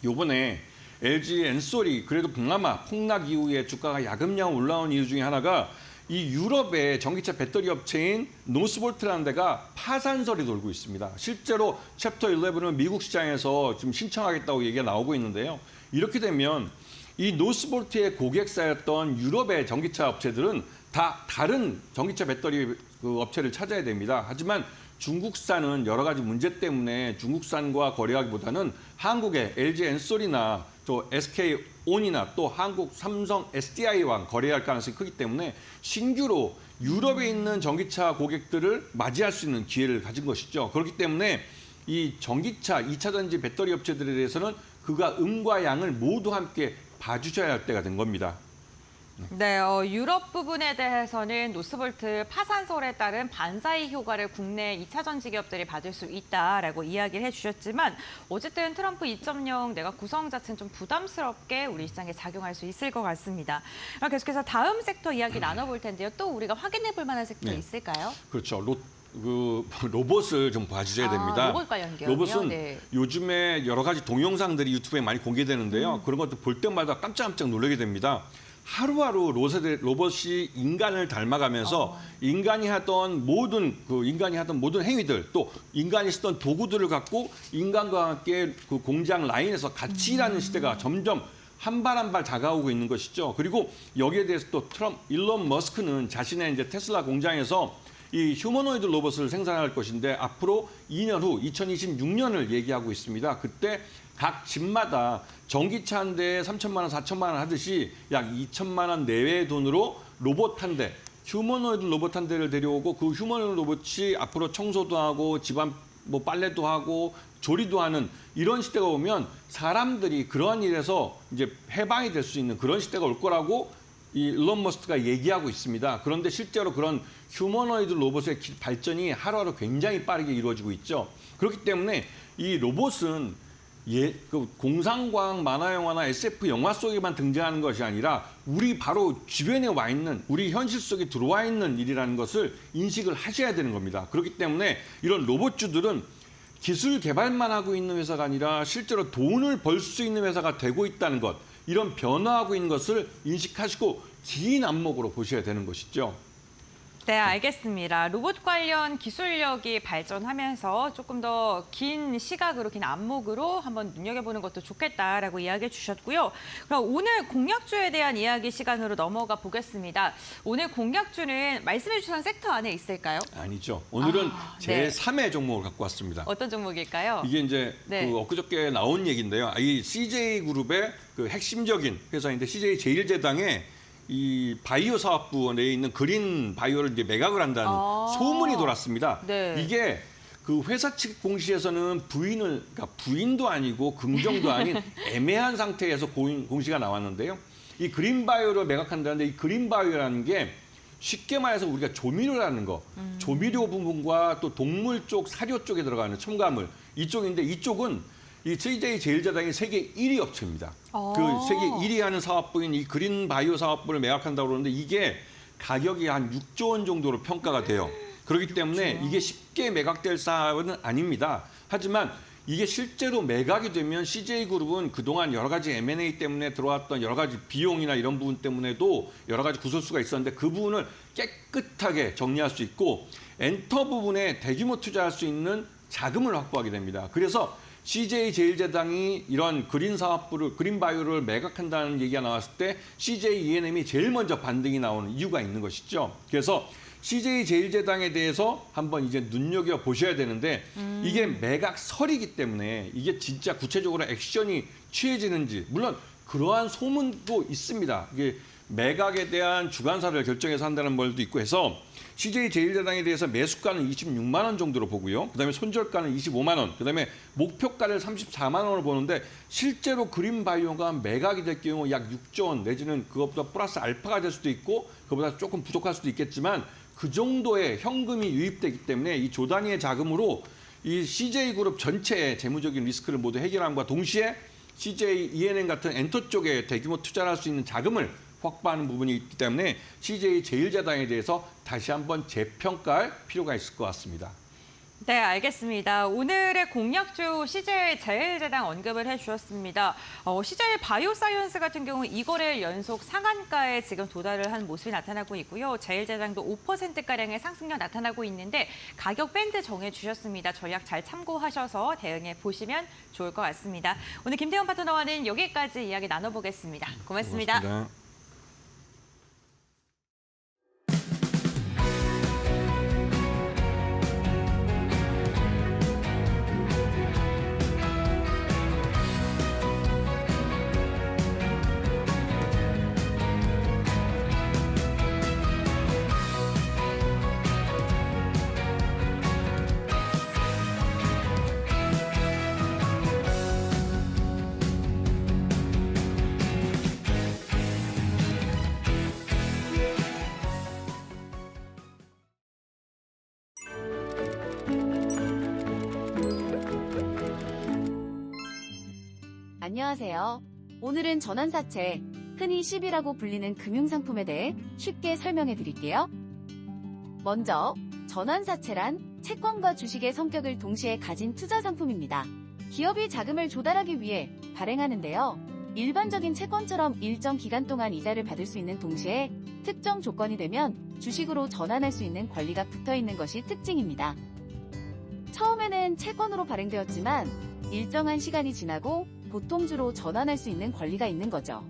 요번에 LG 엔솔이 그래도 그나마 폭락 이후에 주가가 야금야금 올라온 이유 중에 하나가 이 유럽의 전기차 배터리 업체인 노스볼트라는 데가 파산설이 돌고 있습니다. 실제로 챕터 11은 미국 시장에서 지금 신청하겠다고 얘기가 나오고 있는데요. 이렇게 되면 이 노스볼트의 고객사였던 유럽의 전기차 업체들은 다 다른 전기차 배터리 그 업체를 찾아야 됩니다. 하지만 중국산은 여러 가지 문제 때문에 중국산과 거래하기보다는 한국의 LG 엔솔이나 또 SK 온이나 또 한국 삼성 SDI와 거래할 가능성이 크기 때문에 신규로 유럽에 있는 전기차 고객들을 맞이할 수 있는 기회를 가진 것이죠. 그렇기 때문에 이 전기차 2차 전지 배터리 업체들에 대해서는 그가 음과 양을 모두 함께 봐주셔야 할 때가 된 겁니다. 네, 유럽 부분에 대해서는 노스볼트 파산설에 따른 반사이 효과를 국내 2차 전지 기업들이 받을 수 있다라고 이야기를 해주셨지만 어쨌든 트럼프 2.0 내각 구성 자체는 좀 부담스럽게 우리 시장에 작용할 수 있을 것 같습니다. 그럼 계속해서 다음 섹터 이야기 나눠볼 텐데요. 또 우리가 확인해 볼 만한 섹터 네. 있을까요? 그렇죠. 로봇을 좀 봐주셔야 됩니다. 로봇 관련 기업이요? 로봇은 네. 요즘에 여러 가지 동영상들이 유튜브에 많이 공개되는데요. 그런 것도 볼 때마다 깜짝깜짝 놀라게 됩니다. 하루하루 로봇이 인간을 닮아가면서 인간이 하던 모든 행위들, 또 인간이 쓰던 도구들을 갖고 인간과 함께 그 공장 라인에서 같이 일하는 시대가 점점 한 발 한 발 다가오고 있는 것이죠. 그리고 여기에 대해서 또 일론 머스크는 자신의 이제 테슬라 공장에서 이 휴머노이드 로봇을 생산할 것인데 앞으로 2년 후 2026년을 얘기하고 있습니다. 그때 각 집마다 전기차 한 대에 3천만 원, 4천만 원 하듯이 약 2천만 원 내외의 돈으로 로봇 한 대, 휴머노이드 로봇 한 대를 데려오고 그 휴머노이드 로봇이 앞으로 청소도 하고 집안 뭐 빨래도 하고 조리도 하는 이런 시대가 오면 사람들이 그러한 일에서 이제 해방이 될 수 있는 그런 시대가 올 거라고 이 일론 머스크가 얘기하고 있습니다. 그런데 실제로 그런 휴머노이드 로봇의 발전이 하루하루 굉장히 빠르게 이루어지고 있죠. 그렇기 때문에 이 로봇은 그 공상과학 만화 영화나 SF 영화 속에만 등장하는 것이 아니라 우리 바로 주변에 와 있는 우리 현실 속에 들어와 있는 일이라는 것을 인식을 하셔야 되는 겁니다. 그렇기 때문에 이런 로봇주들은 기술 개발만 하고 있는 회사가 아니라 실제로 돈을 벌 수 있는 회사가 되고 있다는 것, 이런 변화하고 있는 것을 인식하시고 긴 안목으로 보셔야 되는 것이죠. 네, 알겠습니다. 로봇 관련 기술력이 발전하면서 조금 더 긴 시각으로, 긴 안목으로 한번 눈여겨보는 것도 좋겠다라고 이야기해 주셨고요. 그럼 오늘 공약주에 대한 이야기 시간으로 넘어가 보겠습니다. 오늘 공약주는 말씀해 주신 섹터 안에 있을까요? 아니죠. 오늘은 네. 제3의 종목을 갖고 왔습니다. 어떤 종목일까요? 이게 이제 네. 그 엊그저께 나온 얘기인데요. 이 CJ그룹의 그 핵심적인 회사인데 CJ 제일제당에 이 바이오 사업부 내에 있는 그린 바이오를 이제 매각을 한다는 소문이 돌았습니다. 네. 이게 그 회사 측 공시에서는 그러니까 부인도 아니고 긍정도 아닌 애매한 상태에서 공시가 나왔는데요. 이 그린 바이오를 매각한다는데 이 그린 바이오라는 게 쉽게 말해서 우리가 조미료라는 거, 조미료 부분과 또 동물 쪽, 사료 쪽에 들어가는 첨가물 이쪽인데 이쪽은 이 CJ 제일제당이 세계 1위 업체입니다. 그 세계 1위 하는 사업부인 이 그린 바이오 사업부를 매각한다고 그러는데 이게 가격이 한 6조 원 정도로 평가가 돼요. 그렇기 때문에 이게 쉽게 매각될 사업은 아닙니다. 하지만 이게 실제로 매각이 되면 CJ그룹은 그동안 여러 가지 M&A 때문에 들어왔던 여러 가지 비용이나 이런 부분 때문에도 여러 가지 구설수가 있었는데 그 부분을 깨끗하게 정리할 수 있고 엔터 부분에 대규모 투자할 수 있는 자금을 확보하게 됩니다. 그래서 CJ 제일제당이 이런 그린 사업부를, 그린 바이오를 매각한다는 얘기가 나왔을 때 CJ E&M이 제일 먼저 반등이 나오는 이유가 있는 것이죠. 그래서 CJ제일제당에 대해서 한번 이제 눈여겨 보셔야 되는데 이게 매각설이기 때문에 이게 진짜 구체적으로 액션이 취해지는지 물론 그러한 소문도 있습니다. 이게 매각에 대한 주관사를 결정해서 한다는 말도 있고 해서 CJ제일제당에 대해서 매수가는 26만 원 정도로 보고요. 그다음에 손절가는 25만 원, 그다음에 목표가를 34만 원을 보는데 실제로 그린바이오가 매각이 될 경우 약 6조 원 내지는 그것보다 플러스 알파가 될 수도 있고 그보다 조금 부족할 수도 있겠지만 그 정도의 현금이 유입되기 때문에 이 조 단위의 자금으로 이 CJ그룹 전체의 재무적인 리스크를 모두 해결함과 동시에 CJ ENM 같은 엔터 쪽에 대규모 투자를 할 수 있는 자금을 확보하는 부분이 있기 때문에 CJ제일제당에 대해서 다시 한번 재평가할 필요가 있을 것 같습니다. 네, 알겠습니다. 오늘의 공약주 CJ제일제당 언급을 해주셨습니다. CJ 바이오사이언스 같은 경우 2거래일 연속 상한가에 지금 도달을 한 모습이 나타나고 있고요. 제일제당도 5%가량의 상승력 나타나고 있는데 가격 밴드 정해주셨습니다. 전략 잘 참고하셔서 대응해 보시면 좋을 것 같습니다. 오늘 김태원 파트너와는 여기까지 이야기 나눠보겠습니다. 고맙습니다. 고맙습니다. 안녕하세요. 오늘은 전환사채, 흔히 CB라고 불리는 금융상품에 대해 쉽게 설명해 드릴게요. 먼저, 전환사채란 채권과 주식의 성격을 동시에 가진 투자 상품입니다. 기업이 자금을 조달하기 위해 발행하는데요. 일반적인 채권처럼 일정 기간 동안 이자를 받을 수 있는 동시에 특정 조건이 되면 주식으로 전환할 수 있는 권리가 붙어 있는 것이 특징입니다. 처음에는 채권으로 발행되었지만 일정한 시간이 지나고 보통주로 전환할 수 있는 권리가 있는 거죠.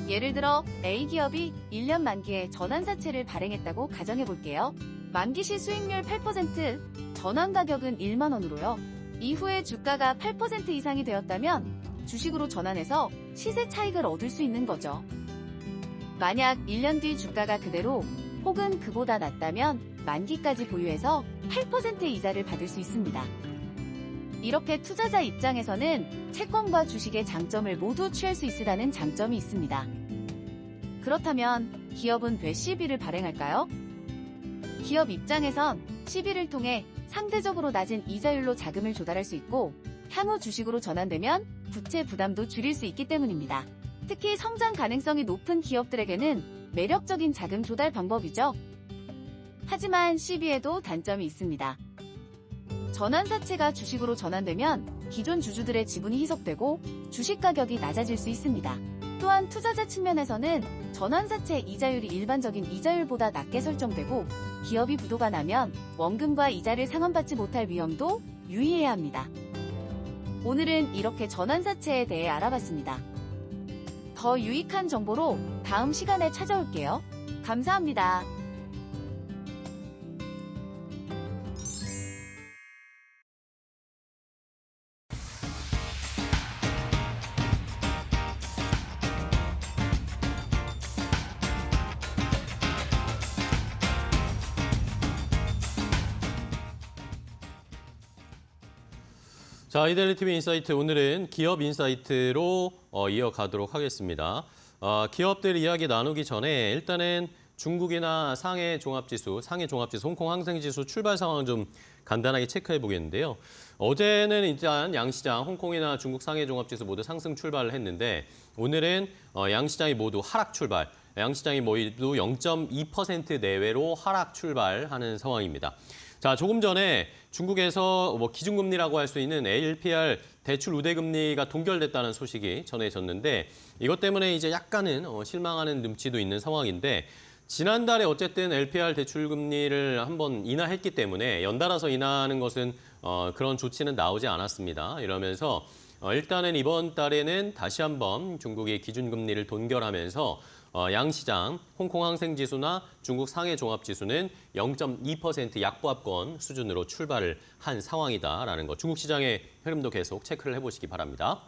예를 들어 A기업이 1년 만기에 전환사채를 발행했다고 가정해 볼게요. 만기 시 수익률 8%, 전환 가격은 1만 원으로요. 이후에 주가가 8% 이상이 되었다면 주식으로 전환해서 시세 차익을 얻을 수 있는 거죠. 만약 1년 뒤 주가가 그대로 혹은 그보다 낮다면 만기까지 보유해서 8%의 이자를 받을 수 있습니다. 이렇게 투자자 입장에서는 채권과 주식의 장점을 모두 취할 수 있다는 장점이 있습니다. 그렇다면 기업은 왜 CB를 발행할까요? 기업 입장에선 CB를 통해 상대적으로 낮은 이자율로 자금을 조달할 수 있고 향후 주식으로 전환되면 부채 부담도 줄일 수 있기 때문입니다. 특히 성장 가능성이 높은 기업들에게는 매력적인 자금 조달 방법이죠. 하지만 CB에도 단점이 있습니다. 전환사채가 주식으로 전환되면 기존 주주들의 지분이 희석되고 주식 가격이 낮아질 수 있습니다. 또한 투자자 측면에서는 전환사채 이자율이 일반적인 이자율보다 낮게 설정되고 기업이 부도가 나면 원금과 이자를 상환받지 못할 위험도 유의해야 합니다. 오늘은 이렇게 전환사채에 대해 알아봤습니다. 더 유익한 정보로 다음 시간에 찾아올게요. 감사합니다. 자, 이데일리TV 인사이트 오늘은 기업 인사이트로 이어가도록 하겠습니다. 기업들 이야기 나누기 전에 일단은 중국이나 상해 종합지수, 홍콩 항생지수 출발 상황 좀 간단하게 체크해 보겠는데요. 어제는 일단 양시장, 홍콩이나 중국 상해 종합지수 모두 상승 출발을 했는데 오늘은 양시장이 모두 하락 출발, 양시장이 모두 0.2% 내외로 하락 출발하는 상황입니다. 자, 조금 전에 중국에서 기준금리라고 할 수 있는 LPR 대출 우대금리가 동결됐다는 소식이 전해졌는데 이것 때문에 이제 약간은 실망하는 눈치도 있는 상황인데 지난달에 어쨌든 LPR 대출금리를 한번 인하했기 때문에 연달아서 인하하는 것은 그런 조치는 나오지 않았습니다. 이러면서 일단은 이번 달에는 다시 한번 중국이 기준금리를 동결하면서 양시장, 홍콩 항생지수나 중국 상해 종합지수는 0.2% 약보합권 수준으로 출발을 한 상황이다라는 거. 중국 시장의 흐름도 계속 체크를 해보시기 바랍니다.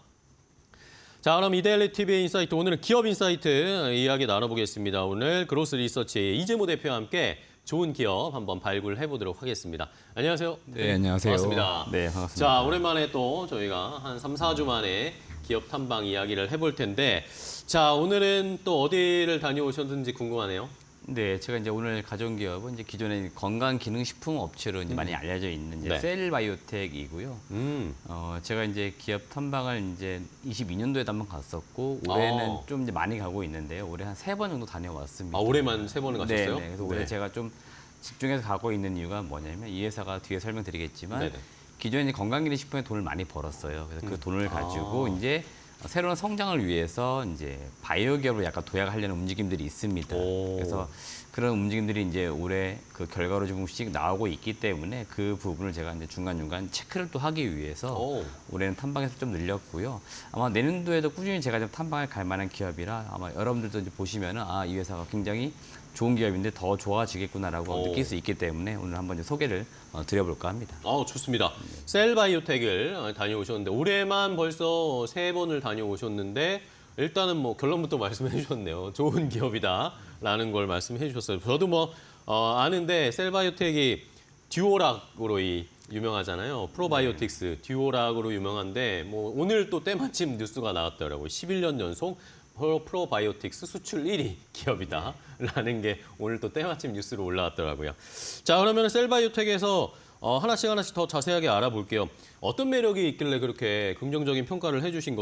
자, 그럼 이데일리 TV 인사이트, 오늘은 기업 인사이트 이야기 나눠보겠습니다. 오늘 그로스 리서치의 이재모 대표와 함께 좋은 기업 한번 발굴해 보도록 하겠습니다. 안녕하세요. 네, 안녕하세요. 반갑습니다. 네, 반갑습니다. 자, 오랜만에 또 저희가 한 3, 4주 만에 기업 탐방 이야기를 해볼 텐데, 자, 오늘은 또 어디를 다녀오셨는지 궁금하네요. 네, 제가 이제 오늘 가져온 기업은 이제 기존의 건강기능식품 업체로 이제 많이 알려져 있는 이제 네. 셀바이오텍이고요. 음. 제가 이제 기업 탐방을 이제 22년도에도 한번 갔었고 올해는 아. 좀 이제 많이 가고 있는데요. 올해 한 3번 정도 다녀왔습니다. 아, 올해만 3번을 가셨어요? 네, 그래서 올해 제가 좀 집중해서 가고 있는 이유가 뭐냐면 이 회사가 뒤에 설명드리겠지만 네네. 기존에 이제 건강기능식품에 돈을 많이 벌었어요. 그래서 그 돈을 가지고 아. 이제 새로운 성장을 위해서 이제 바이오 기업으로 약간 도약하려는 움직임들이 있습니다. 오. 그래서 그런 움직임들이 이제 올해 그 결과로 조금씩 나오고 있기 때문에 그 부분을 제가 이제 중간중간 체크를 또 하기 위해서 오. 올해는 탐방에서 좀 늘렸고요. 아마 내년도에도 꾸준히 제가 좀 탐방을 갈 만한 기업이라 아마 여러분들도 이제 보시면은 아, 이 회사가 굉장히 좋은 기업인데 더 좋아지겠구나라고 오. 느낄 수 있기 때문에 오늘 한번 이제 소개를 드려볼까 합니다. 좋습니다. 셀바이오텍을 다녀오셨는데 올해만 벌써 3번을 다녀오셨는데 일단은 뭐 결론부터 말씀해 주셨네요. 좋은 기업이다라는 걸 말씀해 주셨어요. 저도 뭐 아는데 셀바이오텍이 듀오락으로 유명하잖아요. 프로바이오틱스 듀오락으로 유명한데 뭐 오늘 또 때마침 뉴스가 나왔더라고요. 11년 연속 프로바이오틱스 수출 1위 기업이다라는 게 오늘 또 때마침 뉴스로 올라왔더라고요. 자, 그러면 셀바이오텍에서 하나씩 더 자세하게 알아볼게요. 어떤 매력이 있길래 그렇게 긍정적인 평가를 해주실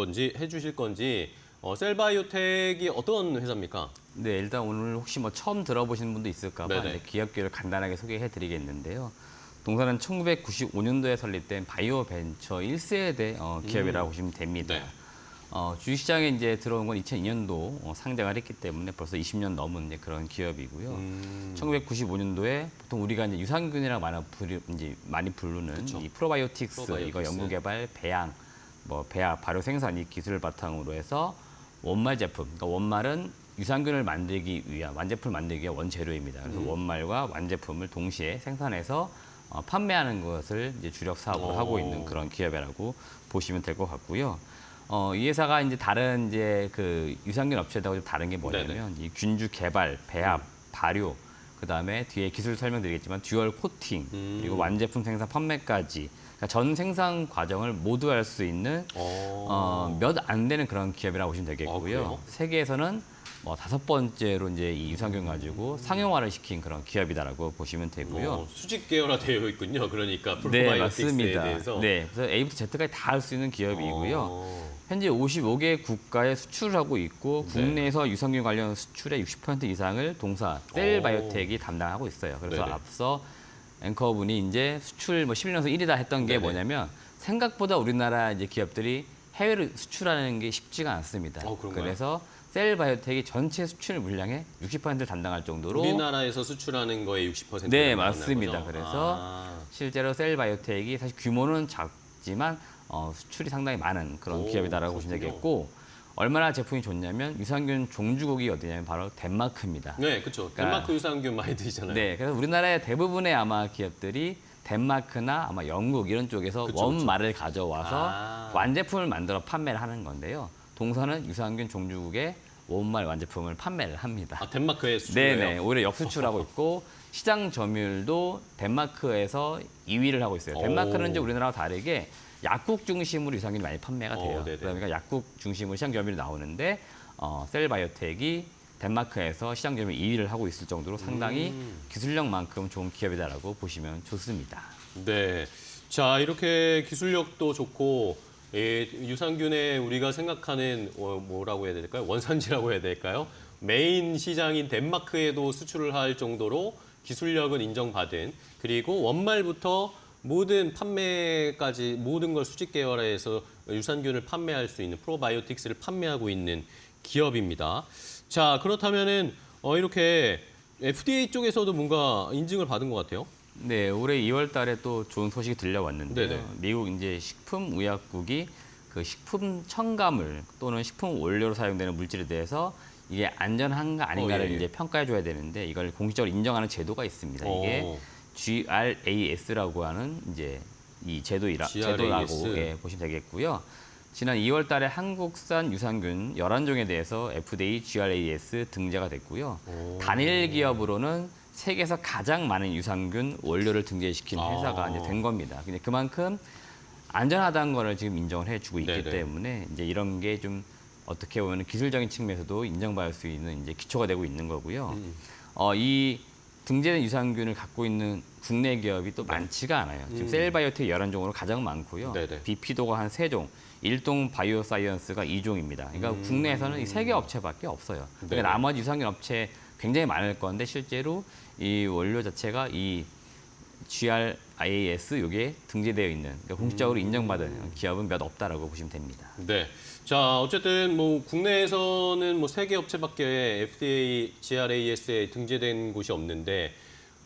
건지 셀바이오텍이 어떤 회사입니까? 네, 일단 오늘 혹시 뭐 처음 들어보시는 분도 있을까 봐 네네. 이제 기업계를 간단하게 소개해 드리겠는데요. 동사는 1995년도에 설립된 바이오 벤처 1세대 기업이라고 보시면 됩니다. 네. 주식시장에 이제 들어온 건 2002년도 상장을 했기 때문에 벌써 20년 넘은 이제 그런 기업이고요. 1995년도에 보통 우리가 이제 유산균이라고 많이 부르는 그쵸. 이 프로바이오틱스, 프로바이오틱스. 이거 연구개발, 배양, 배합, 발효 생산 이 기술을 바탕으로 해서 원말 제품, 그러니까 원말은 유산균을 만들기 위한 완제품을 만들기 위한 원재료입니다. 그래서 원말과 완제품을 동시에 생산해서 판매하는 것을 이제 주력 사업으로 하고 있는 그런 기업이라고 보시면 될 것 같고요. 이 회사가 이제 다른 이제 그 유산균 업체들하고 좀 다른 게 뭐냐면 이 균주 개발, 배합, 발효, 그 다음에 뒤에 기술 설명드리겠지만 듀얼 코팅, 그리고 완제품 생산 판매까지 그러니까 전 생산 과정을 모두 할 수 있는 몇 안 되는 그런 기업이라고 보시면 그래요? 되겠고요. 세계에서는 5번째로 이제 이 유산균 가지고 상용화를 시킨 그런 기업이다라고 보시면 되고요. 수직 계열화 되어 있군요. 그러니까 네, 프로바이오틱스에 맞습니다. 대해서. 네, 그래서 A부터 Z까지 다 할 수 있는 기업이고요. 현재 55개 국가에 수출을 하고 있고 네. 국내에서 유산균 관련 수출의 60% 이상을 동사 셀바이오텍이 담당하고 있어요. 그래서 네네. 앞서 앵커분이 이제 수출 11년에서 1위다 했던 게 네네. 뭐냐면 생각보다 우리나라 이제 기업들이 해외로 수출하는 게 쉽지가 않습니다. 그런가요? 그래서 셀바이오텍이 전체 수출 물량의 60%를 담당할 정도로 우리나라에서 수출하는 거의 60%가 네, 나가는 맞습니다. 거죠? 그래서 실제로 셀바이오텍이 사실 규모는 작지만 수출이 상당히 많은 그런 오, 기업이다라고 보시면 그렇군요. 되겠고 얼마나 제품이 좋냐면 유산균 종주국이 어디냐면 바로 덴마크입니다. 네, 그렇죠. 덴마크 유산균 많이 드시잖아요. 네, 그래서 우리나라의 대부분의 아마 기업들이 덴마크나 아마 영국 이런 쪽에서 그쵸, 원말을 가져와서 아. 완제품을 만들어 판매를 하는 건데요. 동사는 유산균 종주국의 원말 완제품을 판매를 합니다. 덴마크에 수출해요? 네네, 올해 역수출하고 있고 시장 점유율도 덴마크에서 2위를 하고 있어요. 덴마크는 이제 우리나라와 다르게 약국 중심으로 유산균이 많이 판매가 돼요. 네네. 그러니까 약국 중심으로 시장 점유율이 나오는데 셀바이오텍이 덴마크에서 시장 점유율 2위를 하고 있을 정도로 상당히 기술력만큼 좋은 기업이다라고 보시면 좋습니다. 네. 자, 이렇게 기술력도 좋고 유산균의 우리가 생각하는 뭐라고 해야 될까요? 원산지라고 해야 될까요? 메인 시장인 덴마크에도 수출을 할 정도로 기술력은 인정받은 그리고 원말부터 모든 판매까지 모든 걸 수직 계열화해서 유산균을 판매할 수 있는 프로바이오틱스를 판매하고 있는 기업입니다. 자, 그렇다면은 이렇게 FDA 쪽에서도 뭔가 인증을 받은 것 같아요. 네, 올해 2월 달에 또 좋은 소식이 들려왔는데요. 네네. 미국 이제 식품의약국이 그 식품 첨가물 또는 식품 원료로 사용되는 물질에 대해서 이게 안전한가 아닌가를 예. 이제 평가해 줘야 되는데 이걸 공식적으로 인정하는 제도가 있습니다. 이게 GRAS라고 하는 이제 이 제도라고 예, 보시면 되겠고요. 지난 2월 달에 한국산 유산균 11종에 대해서 FDA GRAS 등재가 됐고요. 단일 기업으로는 세계에서 가장 많은 유산균 원료를 등재시킨 회사가 이제 된 겁니다. 근데 그만큼 안전하다는 거를 지금 인정을 해주고 있기 네네. 때문에 이제 이런 게 좀 어떻게 보면 기술적인 측면에서도 인정받을 수 있는 이제 기초가 되고 있는 거고요. 이 등재된 유산균을 갖고 있는 국내 기업이 또 많지가 않아요. 지금 셀바이오텍 11종으로 가장 많고요. 네네. 비피도가 한 3종, 일동 바이오사이언스가 2종입니다. 그러니까 국내에서는 이 3개 업체밖에 없어요. 그러니까 네네. 나머지 유산균 업체 굉장히 많을 건데 실제로 이 원료 자체가 이 GRAS 요게 등재되어 있는 그러니까 공식적으로 인정받은 기업은 몇 없다라고 보시면 됩니다. 네. 자, 어쨌든 뭐 국내에서는 뭐 3개 업체밖에 FDA, GRAS에 등재된 곳이 없는데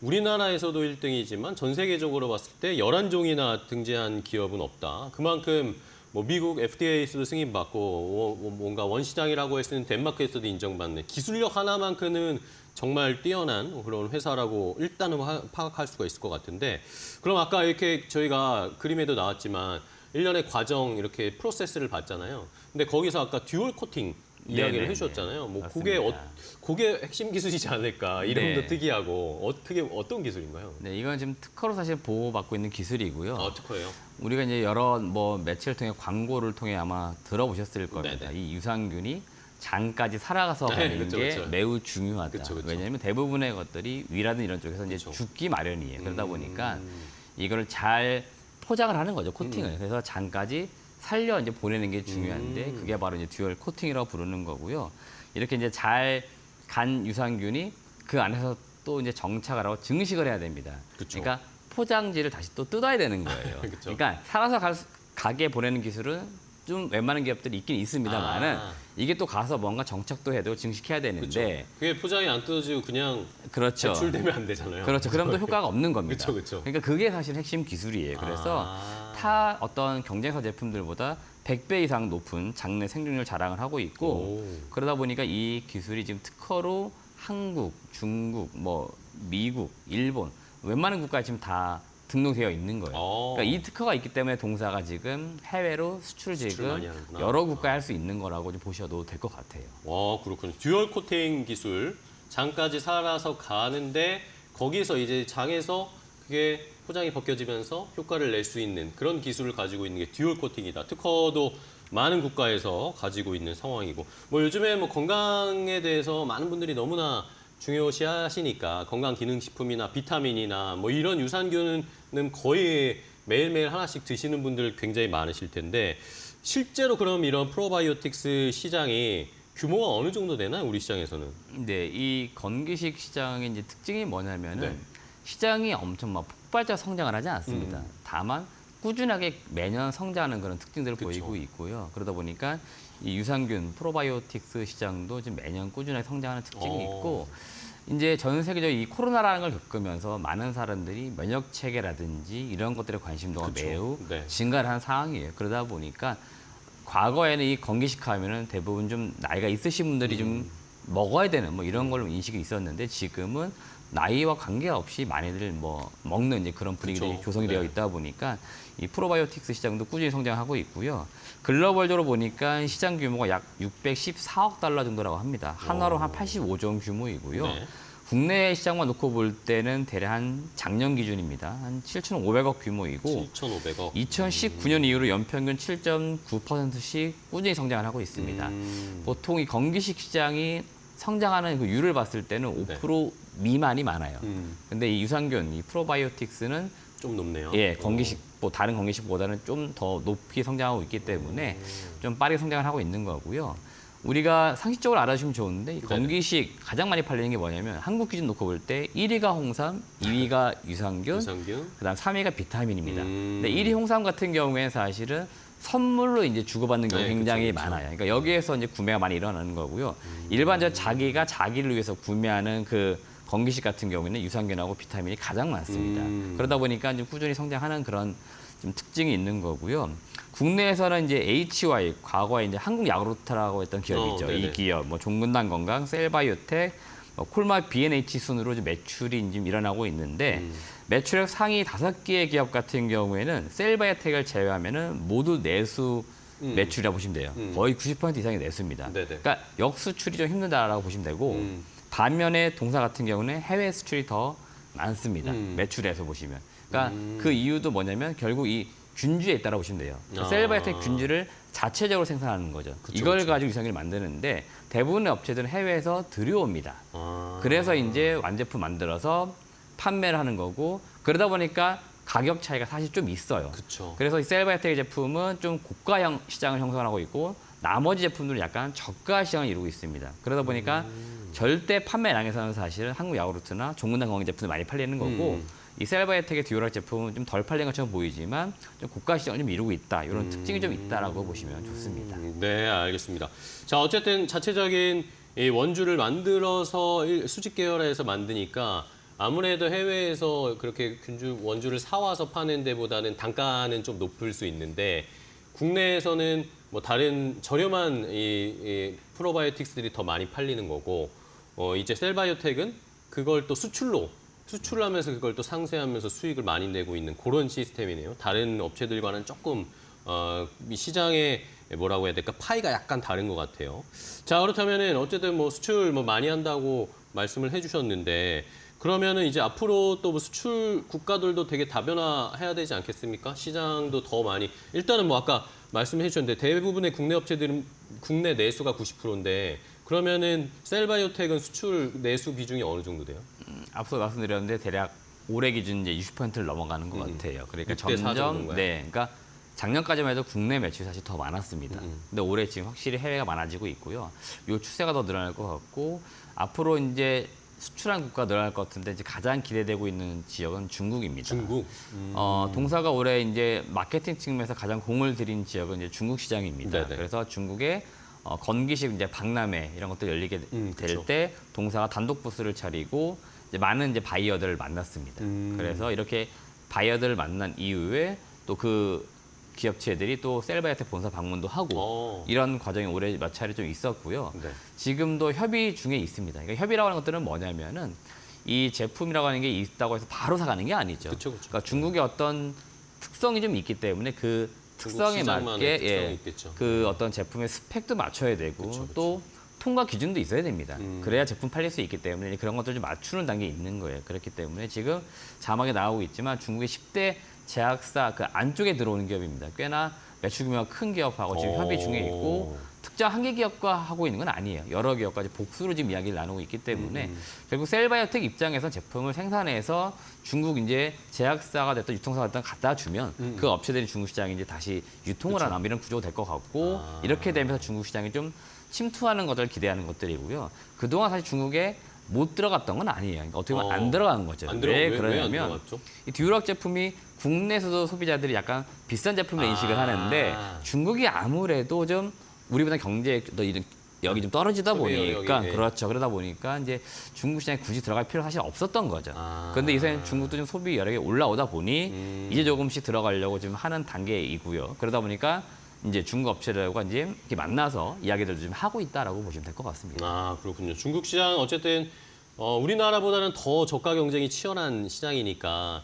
우리나라에서도 1등이지만 전 세계적으로 봤을 때 11종이나 등재한 기업은 없다. 그만큼 뭐 미국 FDA에서도 승인받고 뭔가 원시장이라고 했을 때 덴마크에서도 인정받는 기술력 하나만큼은 정말 뛰어난 그런 회사라고 일단은 파악할 수가 있을 것 같은데 그럼 아까 이렇게 저희가 그림에도 나왔지만 1년의 과정 이렇게 프로세스를 봤잖아요. 근데 거기서 아까 듀얼 코팅 이야기를 네네네. 해주셨잖아요. 뭐 맞습니다. 그게 핵심 기술이지 않을까. 이름도 네. 특이하고 어떤 기술인가요? 네, 이건 지금 특허로 사실 보호받고 있는 기술이고요. 특허예요? 우리가 이제 여러 뭐 매체를 통해 광고를 통해 아마 들어보셨을 겁니다. 네네. 이 유산균이 장까지 살아가서 네, 가는 그쵸, 게 그쵸. 매우 중요하다. 그쵸. 왜냐하면 대부분의 것들이 위라든 이런 쪽에서 이제 그쵸. 죽기 마련이에요. 그러다 보니까 이거를 잘 포장을 하는 거죠, 코팅을. 그래서 장까지 살려 이제 보내는 게 중요한데 그게 바로 이제 듀얼 코팅이라고 부르는 거고요. 이렇게 이제 잘 간 유산균이 그 안에서 또 이제 정착을 하고 증식을 해야 됩니다. 그쵸. 그러니까 포장지를 다시 또 뜯어야 되는 거예요. 그쵸. 그러니까 살아서 가게 보내는 기술은 좀 웬만한 기업들이 있긴 있습니다만은 이게 또 가서 뭔가 정착도 해야 되고 증식해야 되는데 그게 포장이 안 뜯어지고 그냥 그렇죠. 배출되면 안 되잖아요. 그렇죠. 그럼 또 효과가 없는 겁니다. 그쵸. 그러니까 그게 사실 핵심 기술이에요. 그래서 타 어떤 경쟁사 제품들보다 100배 이상 높은 장내 생존율 자랑을 하고 있고 그러다 보니까 이 기술이 지금 특허로 한국, 중국, 뭐 미국, 일본 웬만한 국가에 지금 다 등록되어 있는 거예요. 그러니까 이 특허가 있기 때문에 동사가 지금 해외로 수출을 지금 많이 하는구나. 여러 국가에 할 수 있는 거라고 좀 보셔도 될 것 같아요. 와, 그렇군요. 듀얼 코팅 기술. 장까지 살아서 가는데 거기서 이제 장에서 그게 포장이 벗겨지면서 효과를 낼 수 있는 그런 기술을 가지고 있는 게 듀얼 코팅이다. 특허도 많은 국가에서 가지고 있는 상황이고 뭐 요즘에 뭐 건강에 대해서 많은 분들이 너무나 중요시하시니까 건강기능식품이나 비타민이나 뭐 이런 유산균은 거의 매일매일 하나씩 드시는 분들 굉장히 많으실 텐데 실제로 그럼 이런 프로바이오틱스 시장이 규모가 어느 정도 되나요? 우리 시장에서는? 네, 이 건기식 시장의 이제 특징이 뭐냐면은 네. 시장이 엄청 막 폭발적 성장을 하지 않습니다. 다만 꾸준하게 매년 성장하는 그런 특징들을 그쵸. 보이고 있고요. 그러다 보니까 이 유산균 프로바이오틱스 시장도 지금 매년 꾸준하게 성장하는 특징이 있고 이제 전 세계적으로 이 코로나라는 걸 겪으면서 많은 사람들이 면역 체계라든지 이런 것들에 관심도가 그쵸. 매우 네. 증가를 한 상황이에요. 그러다 보니까 과거에는 이 건기식 하면은 대부분 좀 나이가 있으신 분들이 좀 먹어야 되는 뭐 이런 걸로 인식이 있었는데 지금은 나이와 관계없이 많이들 뭐 먹는 이제 그런 분위기들이 그쵸. 조성이 네. 되어 있다 보니까 이 프로바이오틱스 시장도 꾸준히 성장하고 있고요. 글로벌적으로 보니까 시장 규모가 약 614억 달러 정도라고 합니다. 한화로 한 85조 규모이고요. 네. 국내 시장만 놓고 볼 때는 대략 한 작년 기준입니다. 한 7,500억 규모이고 7,500억. 2019년 이후로 연평균 7.9%씩 꾸준히 성장을 하고 있습니다. 보통 이 건기식 시장이 성장하는 그 율을 봤을 때는 5% 미만이 많아요. 근데 이 유산균, 이 프로바이오틱스는 좀 높네요. 예, 건기식, 뭐 다른 건기식보다는 좀 더 높이 성장하고 있기 때문에 좀 빠르게 성장을 하고 있는 거고요. 우리가 상식적으로 알아주시면 좋은데 이 건기식 가장 많이 팔리는 게 뭐냐면 한국 기준 놓고 볼 때 1위가 홍삼, 2위가 유산균, 유산균. 그다음 3위가 비타민입니다. 음. 근데 1위 홍삼 같은 경우에는 사실은 선물로 이제 주고받는 경우 네, 굉장히 그쵸. 많아요. 그러니까 여기에서 이제 구매가 많이 일어나는 거고요. 일반적으로 자기가 자기를 위해서 구매하는 그 건기식 같은 경우에는 유산균하고 비타민이 가장 많습니다. 그러다 보니까 이제 꾸준히 성장하는 그런 좀 특징이 있는 거고요. 국내에서는 이제 HY, 과거에 이제 한국야구르트라고 했던 기업이죠. 네네. 이 기업, 뭐 종근당 건강, 셀바이오텍, 콜마 B&H 순으로 이제 매출이 지금 일어나고 있는데 매출액 상위 5개의 기업 같은 경우에는 셀바이오텍을 제외하면은 모두 내수 매출이라고 보시면 돼요. 거의 90% 이상이 내수입니다. 네네. 그러니까 역수출이 좀 힘들다라고 보시면 되고 반면에 동사 같은 경우는 해외 수출이 더 많습니다. 매출에서 보시면. 그러니까 그 이유도 뭐냐면 결국 이 균주에 있다라고 보시면 돼요. 셀바이오텍 균주를 자체적으로 생산하는 거죠. 이걸 가지고 유산균을 만드는데 대부분의 업체들은 해외에서 들여옵니다. 그래서 이제 완제품 만들어서 판매를 하는 거고 그러다 보니까 가격 차이가 사실 좀 있어요. 그쵸. 그래서 이 셀바이오텍 제품은 좀 고가형 시장을 형성하고 있고 나머지 제품들은 약간 저가 시장을 이루고 있습니다. 그러다 보니까 절대 판매량에서는 사실은 한국 야구르트나 종근당 건강 제품이 많이 팔리는 거고 이 셀바이오텍의 듀오락 제품은 좀 덜 팔린 것처럼 보이지만 좀 고가 시장을 좀 이루고 있다. 이런 특징이 좀 있다라고 보시면 좋습니다. 네, 알겠습니다. 자, 어쨌든 자체적인 이 원주를 만들어서 수직 계열에서 만드니까 아무래도 해외에서 그렇게 원주를 사와서 파는 데보다는 단가는 좀 높을 수 있는데 국내에서는 뭐 다른 저렴한 이 프로바이오틱스들이 더 많이 팔리는 거고 이제 셀바이오텍은 그걸 또 수출을 하면서 그걸 또 상쇄하면서 수익을 많이 내고 있는 그런 시스템이네요. 다른 업체들과는 조금 이 시장의 뭐라고 해야 될까 파이가 약간 다른 것 같아요. 자, 그렇다면은 어쨌든 뭐 수출 뭐 많이 한다고 말씀을 해주셨는데 그러면은 이제 앞으로 또 뭐 수출 국가들도 되게 다변화해야 되지 않겠습니까? 시장도 더 많이 일단은 뭐 아까 말씀해 주셨는데 대부분의 국내 업체들은 국내 내수가 90%인데 그러면은 셀바이오텍은 수출 내수 비중이 어느 정도 돼요? 앞서 말씀드렸는데 대략 올해 기준 이제 60%를 넘어가는 것 같아요. 그러니까 6대 4 점점 정도인가요? 네, 그러니까 작년까지만 해도 국내 매출이 사실 더 많았습니다. 근데 올해 지금 확실히 해외가 많아지고 있고요. 이 추세가 더 늘어날 것 같고 앞으로 이제 수출한 국가 늘어날 것 같은데 이제 가장 기대되고 있는 지역은 중국입니다. 중국. 동사가 올해 이제 마케팅 측면에서 가장 공을 들인 지역은 이제 중국 시장입니다. 네네. 그래서 중국의 건기식 이제 박람회 이런 것들 열리게 그쵸. 될 때 동사가 단독 부스를 차리고 이제 많은 이제 바이어들을 만났습니다. 그래서 이렇게 바이어들을 만난 이후에 또 그 기업체들이 또 셀바이오텍 본사 방문도 하고 이런 과정이 올해 몇 차례 좀 있었고요. 네. 지금도 협의 중에 있습니다. 그러니까 협의라고 하는 것들은 뭐냐면은 이 제품이라고 하는 게 있다고 해서 바로 사가는 게 아니죠. 그쵸. 그러니까 중국의 어떤 특성이 좀 있기 때문에 그 특성에 시장만의 맞게 특성이 있겠죠. 그 어떤 제품의 스펙도 맞춰야 되고 그쵸. 또 통과 기준도 있어야 됩니다. 그래야 제품 팔릴 수 있기 때문에 그런 것들을 좀 맞추는 단계에 있는 거예요. 그렇기 때문에 지금 자막에 나오고 있지만 중국의 10대 제약사 그 안쪽에 들어오는 기업입니다. 꽤나 매출 규모가 큰 기업하고 지금 협의 중에 있고 특정 한 개 기업과 하고 있는 건 아니에요. 여러 기업까지 복수로 지금 이야기를 나누고 있기 때문에 결국 셀바이오텍 입장에서 제품을 생산해서 중국 이제 제약사가 됐든 유통사가 됐든 갖다 주면 그 업체들이 중국 시장에 이제 다시 유통을 하는 이런 구조가 될 것 같고 이렇게 되면서 중국 시장이 좀 침투하는 것을 기대하는 것들이고요. 그동안 사실 중국에 못 들어갔던 건 아니에요. 그러니까 어떻게 보면 안 들어가는 거죠. 왜 안 그러냐면 들어갔죠? 이 듀오락 제품이 국내에서도 소비자들이 약간 비싼 제품으로 인식을 하는데 중국이 아무래도 좀 우리보다 경제 여기 좀 떨어지다 소비 보니까 여력이, 네. 그렇죠. 그러다 보니까 이제 중국 시장에 굳이 들어갈 필요가 사실 없었던 거죠. 그런데 이제 중국도 좀 소비 여력이 올라오다 보니 이제 조금씩 들어가려고 지금 하는 단계이고요. 그러다 보니까 이제 중국 업체들과 이제 이렇게 만나서 이야기들도 좀 하고 있다라고 보시면 될 것 같습니다. 아, 그렇군요. 중국 시장 어쨌든 우리나라보다는 더 저가 경쟁이 치열한 시장이니까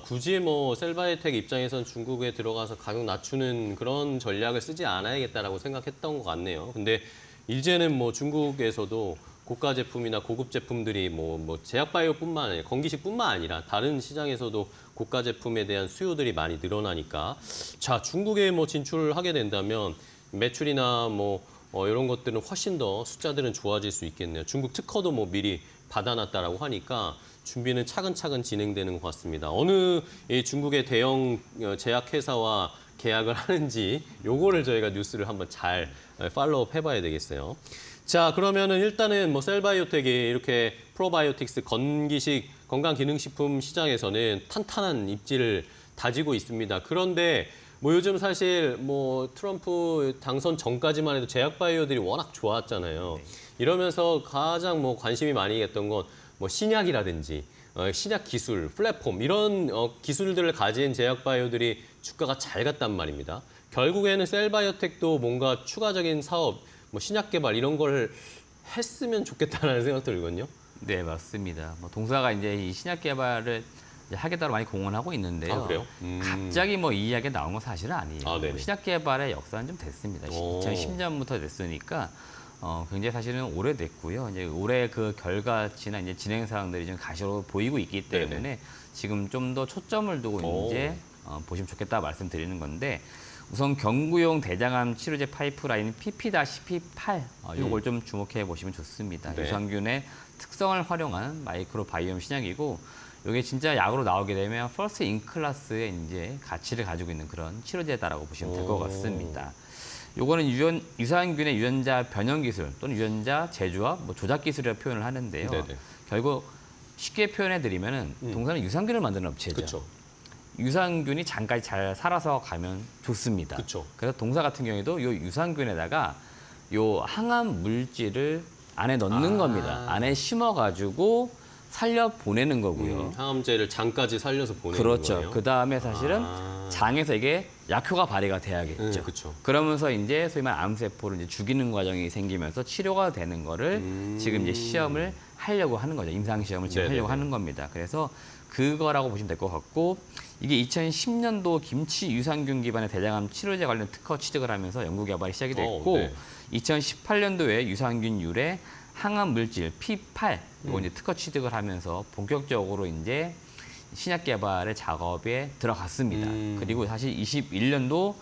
굳이 뭐 셀바이오텍 입장에선 중국에 들어가서 가격 낮추는 그런 전략을 쓰지 않아야겠다라고 생각했던 것 같네요. 근데 이제는 뭐 중국에서도 고가 제품이나 고급 제품들이 뭐 제약바이오뿐만 아니라 건기식뿐만 아니라 다른 시장에서도 고가 제품에 대한 수요들이 많이 늘어나니까 자, 중국에 뭐 진출을 하게 된다면 매출이나 뭐 이런 것들은 훨씬 더 숫자들은 좋아질 수 있겠네요. 중국 특허도 뭐 미리 받아놨다라고 하니까 준비는 차근차근 진행되는 것 같습니다. 어느 이 중국의 대형 제약회사와 계약을 하는지 요거를 저희가 뉴스를 한번 잘 팔로우업 해봐야 되겠어요. 자, 그러면은 일단은 뭐 셀바이오텍이 이렇게 프로바이오틱스 건기식 건강기능식품 시장에서는 탄탄한 입지를 다지고 있습니다. 그런데 뭐 요즘 사실 뭐 트럼프 당선 전까지만 해도 제약바이오들이 워낙 좋았잖아요. 이러면서 가장 뭐 관심이 많이 했던 건 뭐 신약이라든지 신약 기술, 플랫폼 이런 기술들을 가진 제약바이오들이 주가가 잘 갔단 말입니다. 결국에는 셀바이오텍도 뭔가 추가적인 사업, 뭐 신약 개발 이런 걸 했으면 좋겠다는 생각도 들거든요. 네, 맞습니다. 뭐 동사가 이제 이 신약 개발을 이제 하겠다고 많이 공언하고 있는데요. 아, 그래요? 갑자기 뭐 이 이야기가 나온 건 사실은 아니에요. 아, 네네. 신약 개발의 역사는 좀 됐습니다. 오. 2010년부터 됐으니까 굉장히 사실은 오래됐고요. 이제 올해 그 결과치나 이제 진행 사항들이 좀 가시로 보이고 있기 때문에 네네. 지금 좀 더 초점을 두고 오. 이제 보시면 좋겠다 말씀드리는 건데 우선 경구용 대장암 치료제 파이프라인 PP-P8 요걸 좀 주목해 보시면 좋습니다. 네. 유산균의 특성을 활용한 마이크로 바이옴 신약이고 이게 진짜 약으로 나오게 되면 퍼스트 인 클래스의 이제 가치를 가지고 있는 그런 치료제다라고 보시면 될 것 같습니다. 요거는 유산균의 유전자 변형 기술 또는 유전자 제조와 뭐 조작 기술이라고 표현을 하는데요. 네네. 결국 쉽게 표현해 드리면은 동사는 유산균을 만드는 업체죠. 그렇죠. 유산균이 장까지 잘 살아서 가면 좋습니다. 그쵸. 그래서 동사 같은 경우에도 요 유산균에다가 요 항암 물질을 안에 넣는 겁니다. 안에 심어가지고 살려 보내는 거고요. 항암제를 장까지 살려서 보내는 그렇죠. 거예요. 그 다음에 사실은 장에서 이게 약효가 발휘가 돼야겠죠. 그렇죠. 그러면서 이제 소위 말하는 암세포를 이제 죽이는 과정이 생기면서 치료가 되는 거를 지금 이제 시험을 하려고 하는 거죠. 임상 시험을 지금 네네네. 하려고 하는 겁니다. 그래서 그거라고 보시면 될 것 같고 이게 2010년도 김치 유산균 기반의 대장암 치료제 관련 특허 취득을 하면서 연구 개발이 시작이 됐고 네. 2018년도에 유산균 유래 항암 물질 P8 이거 이제 특허 취득을 하면서 본격적으로 이제 신약 개발의 작업에 들어갔습니다. 그리고 사실 21년도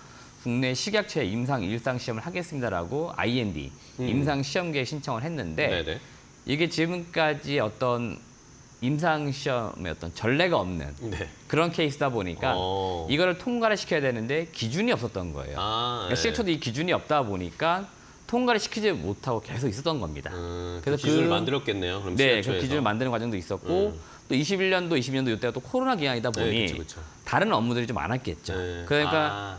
국내 식약처에 임상 일상 시험을 하겠습니다라고 IND 임상 시험계획 신청을 했는데 네네. 이게 지금까지 어떤 임상 시험의 어떤 전례가 없는 네. 그런 케이스다 보니까 이거를 통과를 시켜야 되는데 기준이 없었던 거예요. 그러니까 식약처도 이 기준이 없다 보니까 통과를 시키지 못하고 계속 있었던 겁니다. 그 기준을 만들었겠네요. 그럼 네, 식약처에서. 그 기준을 만드는 과정도 있었고 또 21년도, 22년도 이때가 또 코로나 기간이다 보니 네, 그쵸. 다른 업무들이 좀 많았겠죠. 네. 그러니까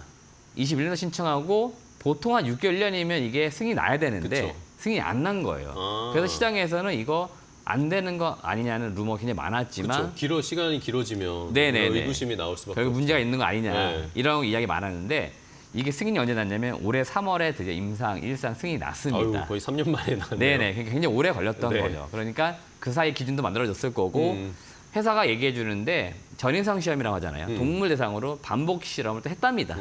21년도 신청하고 보통 한 6개월, 1년이면 이게 승인이 나야 되는데 그쵸. 승인이 안 난 거예요. 그래서 시장에서는 이거 안 되는 거 아니냐는 루머가 굉장히 많았지만 그렇죠. 시간이 길어지면 네네네. 의구심이 나올 수밖에 결국 없죠. 문제가 있는 거 아니냐 네. 이런 이야기 많았는데 이게 승인이 언제 났냐면 올해 3월에 드디어 임상 일상 승인이 났습니다. 아유, 거의 3년 만에 나왔네요. 네네, 그러니까 굉장히 오래 걸렸던 네. 거죠. 그러니까 그 사이 기준도 만들어졌을 거고 회사가 얘기해 주는데 전임상 시험이라고 하잖아요. 동물 대상으로 반복 실험을 또 했답니다.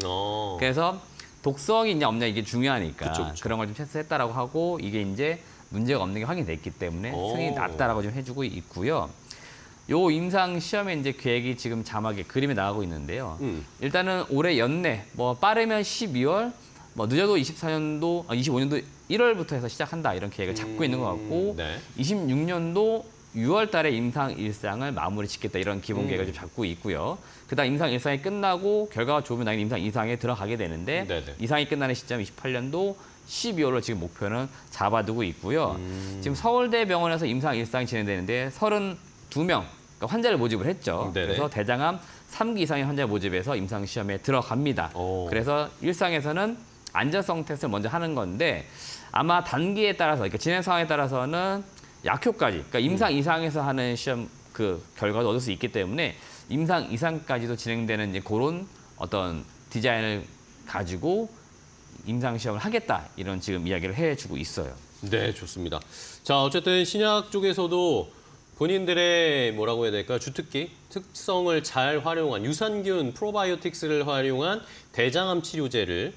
그래서 독성이 있냐 없냐 이게 중요하니까 그쵸, 그쵸. 그런 걸 좀 테스트했다라고 하고 이게 이제 문제가 없는 게 확인됐기 때문에 승인이 났다라고 좀 해주고 있고요. 요 임상 시험의 이제 계획이 지금 자막에 그림에 나가고 있는데요. 일단은 올해 연내, 뭐 빠르면 12월, 뭐 늦어도 25년도 1월부터 해서 시작한다 이런 계획을 잡고 있는 것 같고, 네. 26년도 6월 달에 임상 일상을 마무리 짓겠다 이런 기본 계획을 좀 잡고 있고요. 그다음 임상 일상이 끝나고 결과가 좋으면 당연히 임상 2상에 들어가게 되는데 네네. 이상이 끝나는 시점 28년도 12월로 지금 목표는 잡아두고 있고요. 지금 서울대 병원에서 임상 일상이 진행되는데 32명 그러니까 환자를 모집을 했죠. 네네. 그래서 대장암 3기 이상의 환자 모집에서 임상 시험에 들어갑니다. 그래서 일상에서는 안전성 테스트를 먼저 하는 건데 아마 단계에 따라서 그러니까 진행 상황에 따라서는 약효까지 그러니까 임상 이상에서 하는 시험 그 결과도 얻을 수 있기 때문에 임상 이상까지도 진행되는 이제 그런 어떤 디자인을 가지고 임상 시험을 하겠다 이런 지금 이야기를 해주고 있어요. 네, 좋습니다. 자, 어쨌든 신약 쪽에서도 본인들의 뭐라고 해야 될까 주특기, 특성을 잘 활용한 유산균 프로바이오틱스를 활용한 대장암 치료제를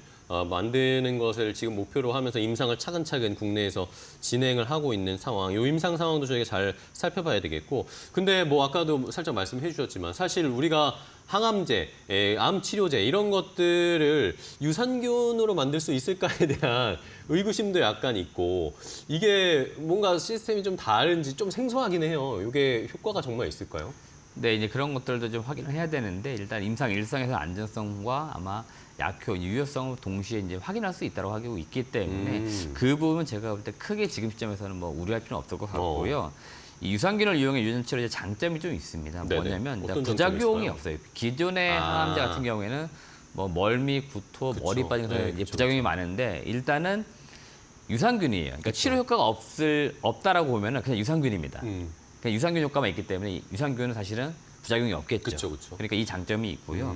만드는 것을 지금 목표로 하면서 임상을 차근차근 국내에서 진행을 하고 있는 상황. 이 임상 상황도 저희가 잘 살펴봐야 되겠고. 근데 뭐 아까도 살짝 말씀해 주셨지만 사실 우리가 항암제, 암 치료제 이런 것들을 유산균으로 만들 수 있을까에 대한 의구심도 약간 있고 이게 뭔가 시스템이 좀 다른지 좀 생소하긴 해요. 이게 효과가 정말 있을까요? 네, 이제 그런 것들도 좀 확인을 해야 되는데 일단 임상 일상에서 안전성과 아마 약효, 유효성을 동시에 이제 확인할 수 있다고 하고 있기 때문에 그 부분은 제가 볼 때 크게 지금 시점에서는 뭐 우려할 필요는 없을 것 같고요. 이 유산균을 이용해 유전 치료제 장점이 좀 있습니다. 네네. 뭐냐면 일단 어떤 부작용이 장점이 없어요. 기존의 항암제 같은 경우에는 뭐 멀미, 구토, 그쵸. 머리 빠진 네, 이제 그쵸, 부작용이 많은데 일단은 유산균이에요. 그러니까 치료 효과가 없다라고 보면은 그냥 유산균입니다. 그냥 유산균 효과만 있기 때문에 이 유산균은 사실은 부작용이 없겠죠. 그쵸, 그쵸. 그러니까 이 장점이 있고요.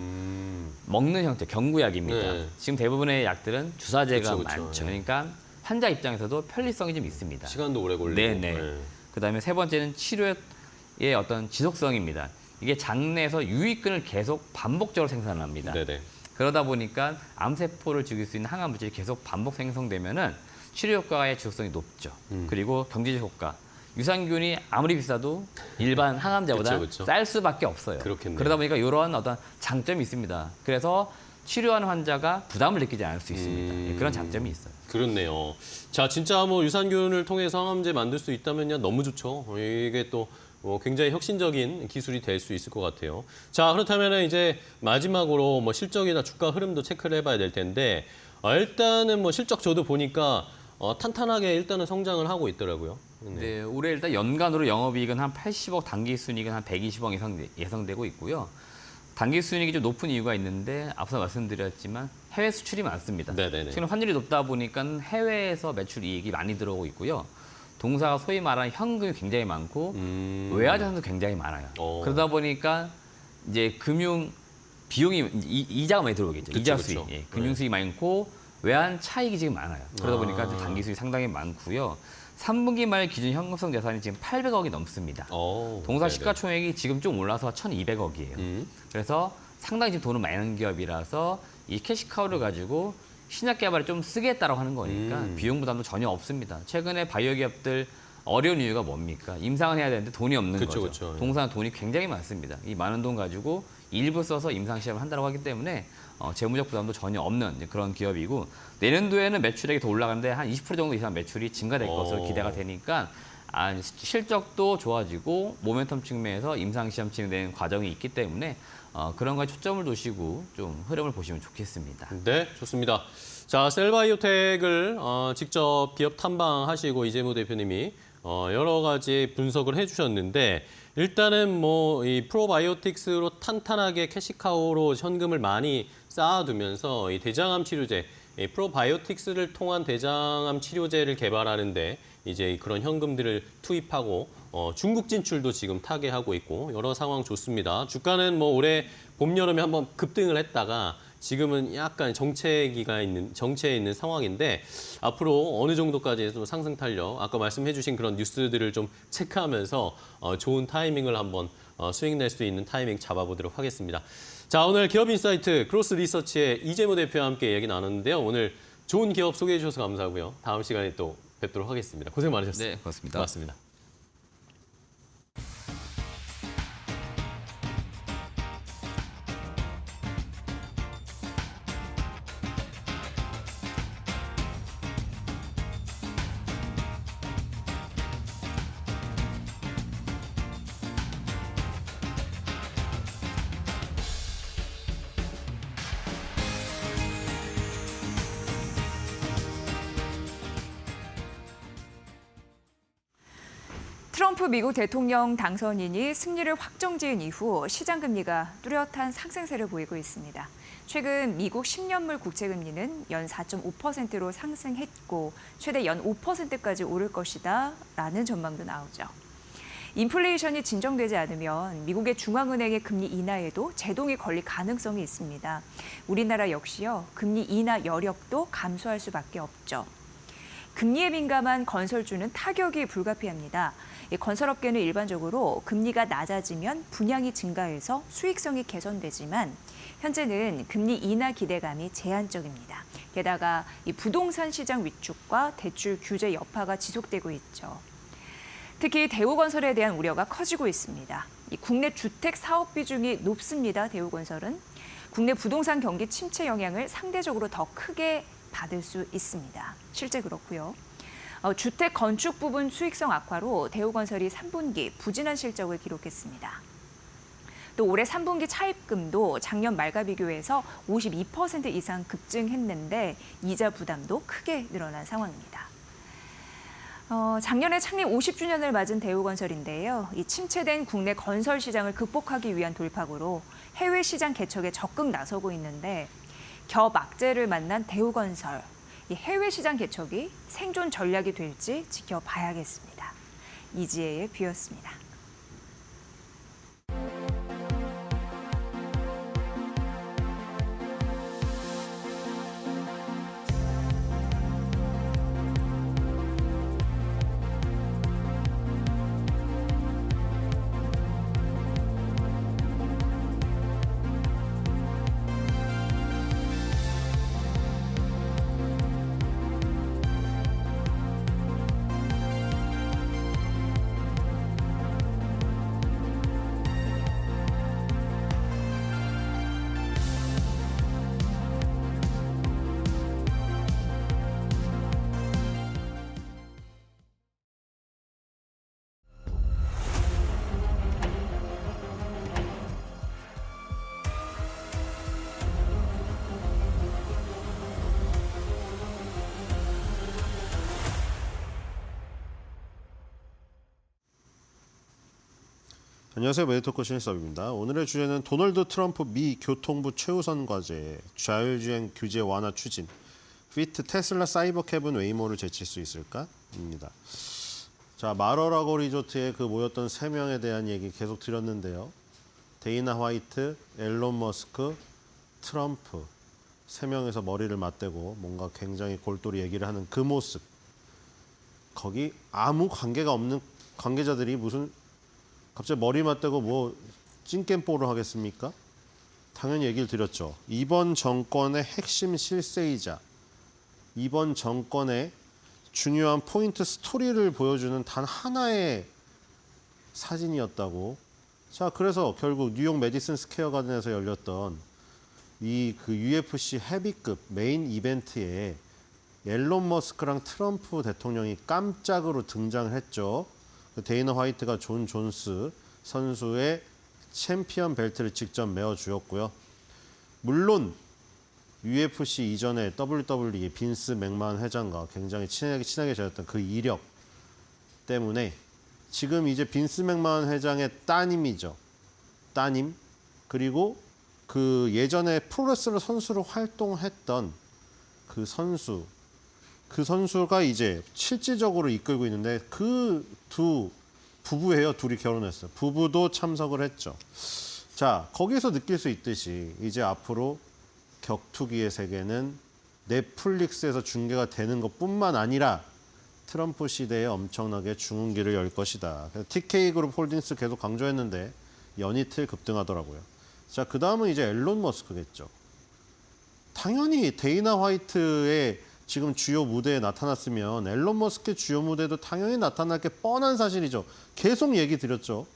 먹는 형태, 경구약입니다. 네. 지금 대부분의 약들은 주사제가 그쵸, 그쵸. 많죠. 네. 그러니까 환자 입장에서도 편리성이 좀 있습니다. 시간도 오래 걸리고. 네네. 그다음에 세 번째는 치료의 어떤 지속성입니다. 이게 장내에서 유익균을 계속 반복적으로 생산합니다. 네네. 그러다 보니까 암세포를 죽일 수 있는 항암 물질이 계속 반복 생성되면은 치료 효과의 지속성이 높죠. 그리고 경제적 효과. 유산균이 아무리 비싸도 일반 항암제보다 그쵸, 그쵸. 쌀 수밖에 없어요. 그렇겠네요. 그러다 보니까 이러한 어떤 장점이 있습니다. 그래서 치료하는 환자가 부담을 느끼지 않을 수 있습니다. 예, 그런 장점이 있어요. 그렇네요. 자, 진짜 뭐 유산균을 통해서 항암제 만들 수 있다면요, 너무 좋죠. 이게 또 굉장히 혁신적인 기술이 될 수 있을 것 같아요. 자, 그렇다면 이제 마지막으로 뭐 실적이나 주가 흐름도 체크를 해봐야 될 텐데, 일단은 뭐 실적 저도 보니까 탄탄하게 일단은 성장을 하고 있더라고요. 네, 올해 일단 연간으로 영업이익은 한 80억, 단기순이익은 한 120억 예상되고 있고요. 단기순이익이 좀 높은 이유가 있는데 앞서 말씀드렸지만 해외 수출이 많습니다. 네네네. 지금 환율이 높다 보니까 해외에서 매출 이익이 많이 들어오고 있고요. 동사가 소위 말하는 현금이 굉장히 많고 외화자산도 굉장히 많아요. 그러다 보니까 이제 금융 비용이 이자가 많이 들어오겠죠. 그쵸, 이자 그쵸. 수익, 예, 금융 수익이 많고 외환 차익이 지금 많아요. 그러다 보니까 단기 수익이 상당히 많고요. 3분기 말 기준 현금성 자산이 지금 800억이 넘습니다. 동사 네네. 시가총액이 지금 좀 올라서 1,200억이에요. 그래서 상당히 지금 돈을 많이 는 기업이라서 이 캐시카우를 가지고 신약 개발에 좀 쓰겠다라고 하는 거니까 비용 부담도 전혀 없습니다. 최근에 바이오 기업들 어려운 이유가 뭡니까? 임상을 해야 되는데 돈이 없는 그쵸, 거죠. 그쵸. 동사는 돈이 굉장히 많습니다. 이 많은 돈 가지고 일부 써서 임상 시험을 한다고 하기 때문에 재무적 부담도 전혀 없는 그런 기업이고 내년도에는 매출액이 더 올라가는데 한 20% 정도 이상 매출이 증가될 것으로 기대가 되니까 실적도 좋아지고 모멘텀 측면에서 임상 시험 진행되는 과정이 있기 때문에 그런 거에 초점을 두시고 좀 흐름을 보시면 좋겠습니다. 네, 좋습니다. 자, 셀바이오텍을 직접 기업 탐방하시고 이재모 대표님이 여러 가지 분석을 해주셨는데 일단은 뭐 이 프로바이오틱스로 탄탄하게 캐시카우로 현금을 많이 쌓아두면서 이 대장암 치료제, 이 프로바이오틱스를 통한 대장암 치료제를 개발하는데 이제 그런 현금들을 투입하고 중국 진출도 지금 타개하고 있고 여러 상황 좋습니다. 주가는 뭐 올해 봄 여름에 한번 급등을 했다가 지금은 약간 정체에 있는 상황인데 앞으로 어느 정도까지 좀 상승 탄력, 아까 말씀해주신 그런 뉴스들을 좀 체크하면서 좋은 타이밍을 한번 수익 낼 수 있는 타이밍 잡아보도록 하겠습니다. 자, 오늘 기업인사이트 크로스 리서치의 이재모 대표와 함께 얘기 나눴는데요. 오늘 좋은 기업 소개해 주셔서 감사하고요. 다음 시간에 또 뵙도록 하겠습니다. 고생 많으셨습니다. 네, 고맙습니다. 고맙습니다. 트럼프 미국 대통령 당선인이 승리를 확정지은 이후 시장 금리가 뚜렷한 상승세를 보이고 있습니다. 최근 미국 10년물 국채 금리는 연 4.5%로 상승했고 최대 연 5%까지 오를 것이다 라는 전망도 나오죠. 인플레이션이 진정되지 않으면 미국의 중앙은행의 금리 인하에도 제동이 걸릴 가능성이 있습니다. 우리나라 역시요, 금리 인하 여력도 감소할 수밖에 없죠. 금리에 민감한 건설주는 타격이 불가피합니다. 건설업계는 일반적으로 금리가 낮아지면 분양이 증가해서 수익성이 개선되지만 현재는 금리 인하 기대감이 제한적입니다. 게다가 이 부동산 시장 위축과 대출 규제 여파가 지속되고 있죠. 특히 대우건설에 대한 우려가 커지고 있습니다. 이 국내 주택 사업 비중이 높습니다. 대우건설은 국내 부동산 경기 침체 영향을 상대적으로 더 크게 받을 수 있습니다. 실제 그렇고요. 주택 건축 부분 수익성 악화로 대우건설이 3분기 부진한 실적을 기록했습니다. 또 올해 3분기 차입금도 작년 말과 비교해서 52% 이상 급증했는데 이자 부담도 크게 늘어난 상황입니다. 작년에 창립 50주년을 맞은 대우건설인데요. 이 침체된 국내 건설 시장을 극복하기 위한 돌파구로 해외 시장 개척에 적극 나서고 있는데 겹 악재를 만난 대우건설. 이 해외 시장 개척이 생존 전략이 될지 지켜봐야겠습니다. 이지혜의 뷰였습니다. 안녕하세요. 메디토크 신일섭입니다. 오늘의 주제는 도널드 트럼프 미 교통부 최우선 과제 자율주행 규제 완화 추진 피트 테슬라 사이버캡은 웨이모를 제칠 수 있을까?입니다. 자, 마러라고 리조트에 그 모였던 3명에 대한 얘기 계속 드렸는데요. 데이나 화이트, 앨런 머스크, 트럼프 3명에서 머리를 맞대고 뭔가 굉장히 골똘히 얘기를 하는 그 모습. 거기 아무 관계가 없는 관계자들이 무슨 갑자기 머리 맞대고 뭐 찐겜뽀를 하겠습니까? 당연히 얘기를 드렸죠. 이번 정권의 핵심 실세이자 이번 정권의 중요한 포인트 스토리를 보여주는 단 하나의 사진이었다고. 자, 그래서 결국 뉴욕 메디슨 스퀘어 가든에서 열렸던 이 그 UFC 헤비급 메인 이벤트에 앨런 머스크랑 트럼프 대통령이 깜짝으로 등장을 했죠. 데이너 화이트가 존 존스 선수의 챔피언 벨트를 직접 메어주었고요. 물론 UFC 이전에 WWE 빈스 맥만 회장과 굉장히 친하게 지냈던 그 이력 때문에 지금 이제 빈스 맥만 회장의 따님이죠. 따님 그리고 그 예전에 프로레슬러 선수로 활동했던 그 선수가 이제 실질적으로 이끌고 있는데 그 두 부부예요. 둘이 결혼했어요. 부부도 참석을 했죠. 자, 거기서 느낄 수 있듯이 이제 앞으로 격투기의 세계는 넷플릭스에서 중계가 되는 것뿐만 아니라 트럼프 시대에 엄청나게 중흥기를 열 것이다. TK그룹 홀딩스 계속 강조했는데 연이틀 급등하더라고요. 자, 그 다음은 이제 앨런 머스크겠죠. 당연히 데이나 화이트의 지금 주요 무대에 나타났으면 앨런 머스크의 주요 무대도 당연히 나타날 게 뻔한 사실이죠. 계속 얘기 드렸죠.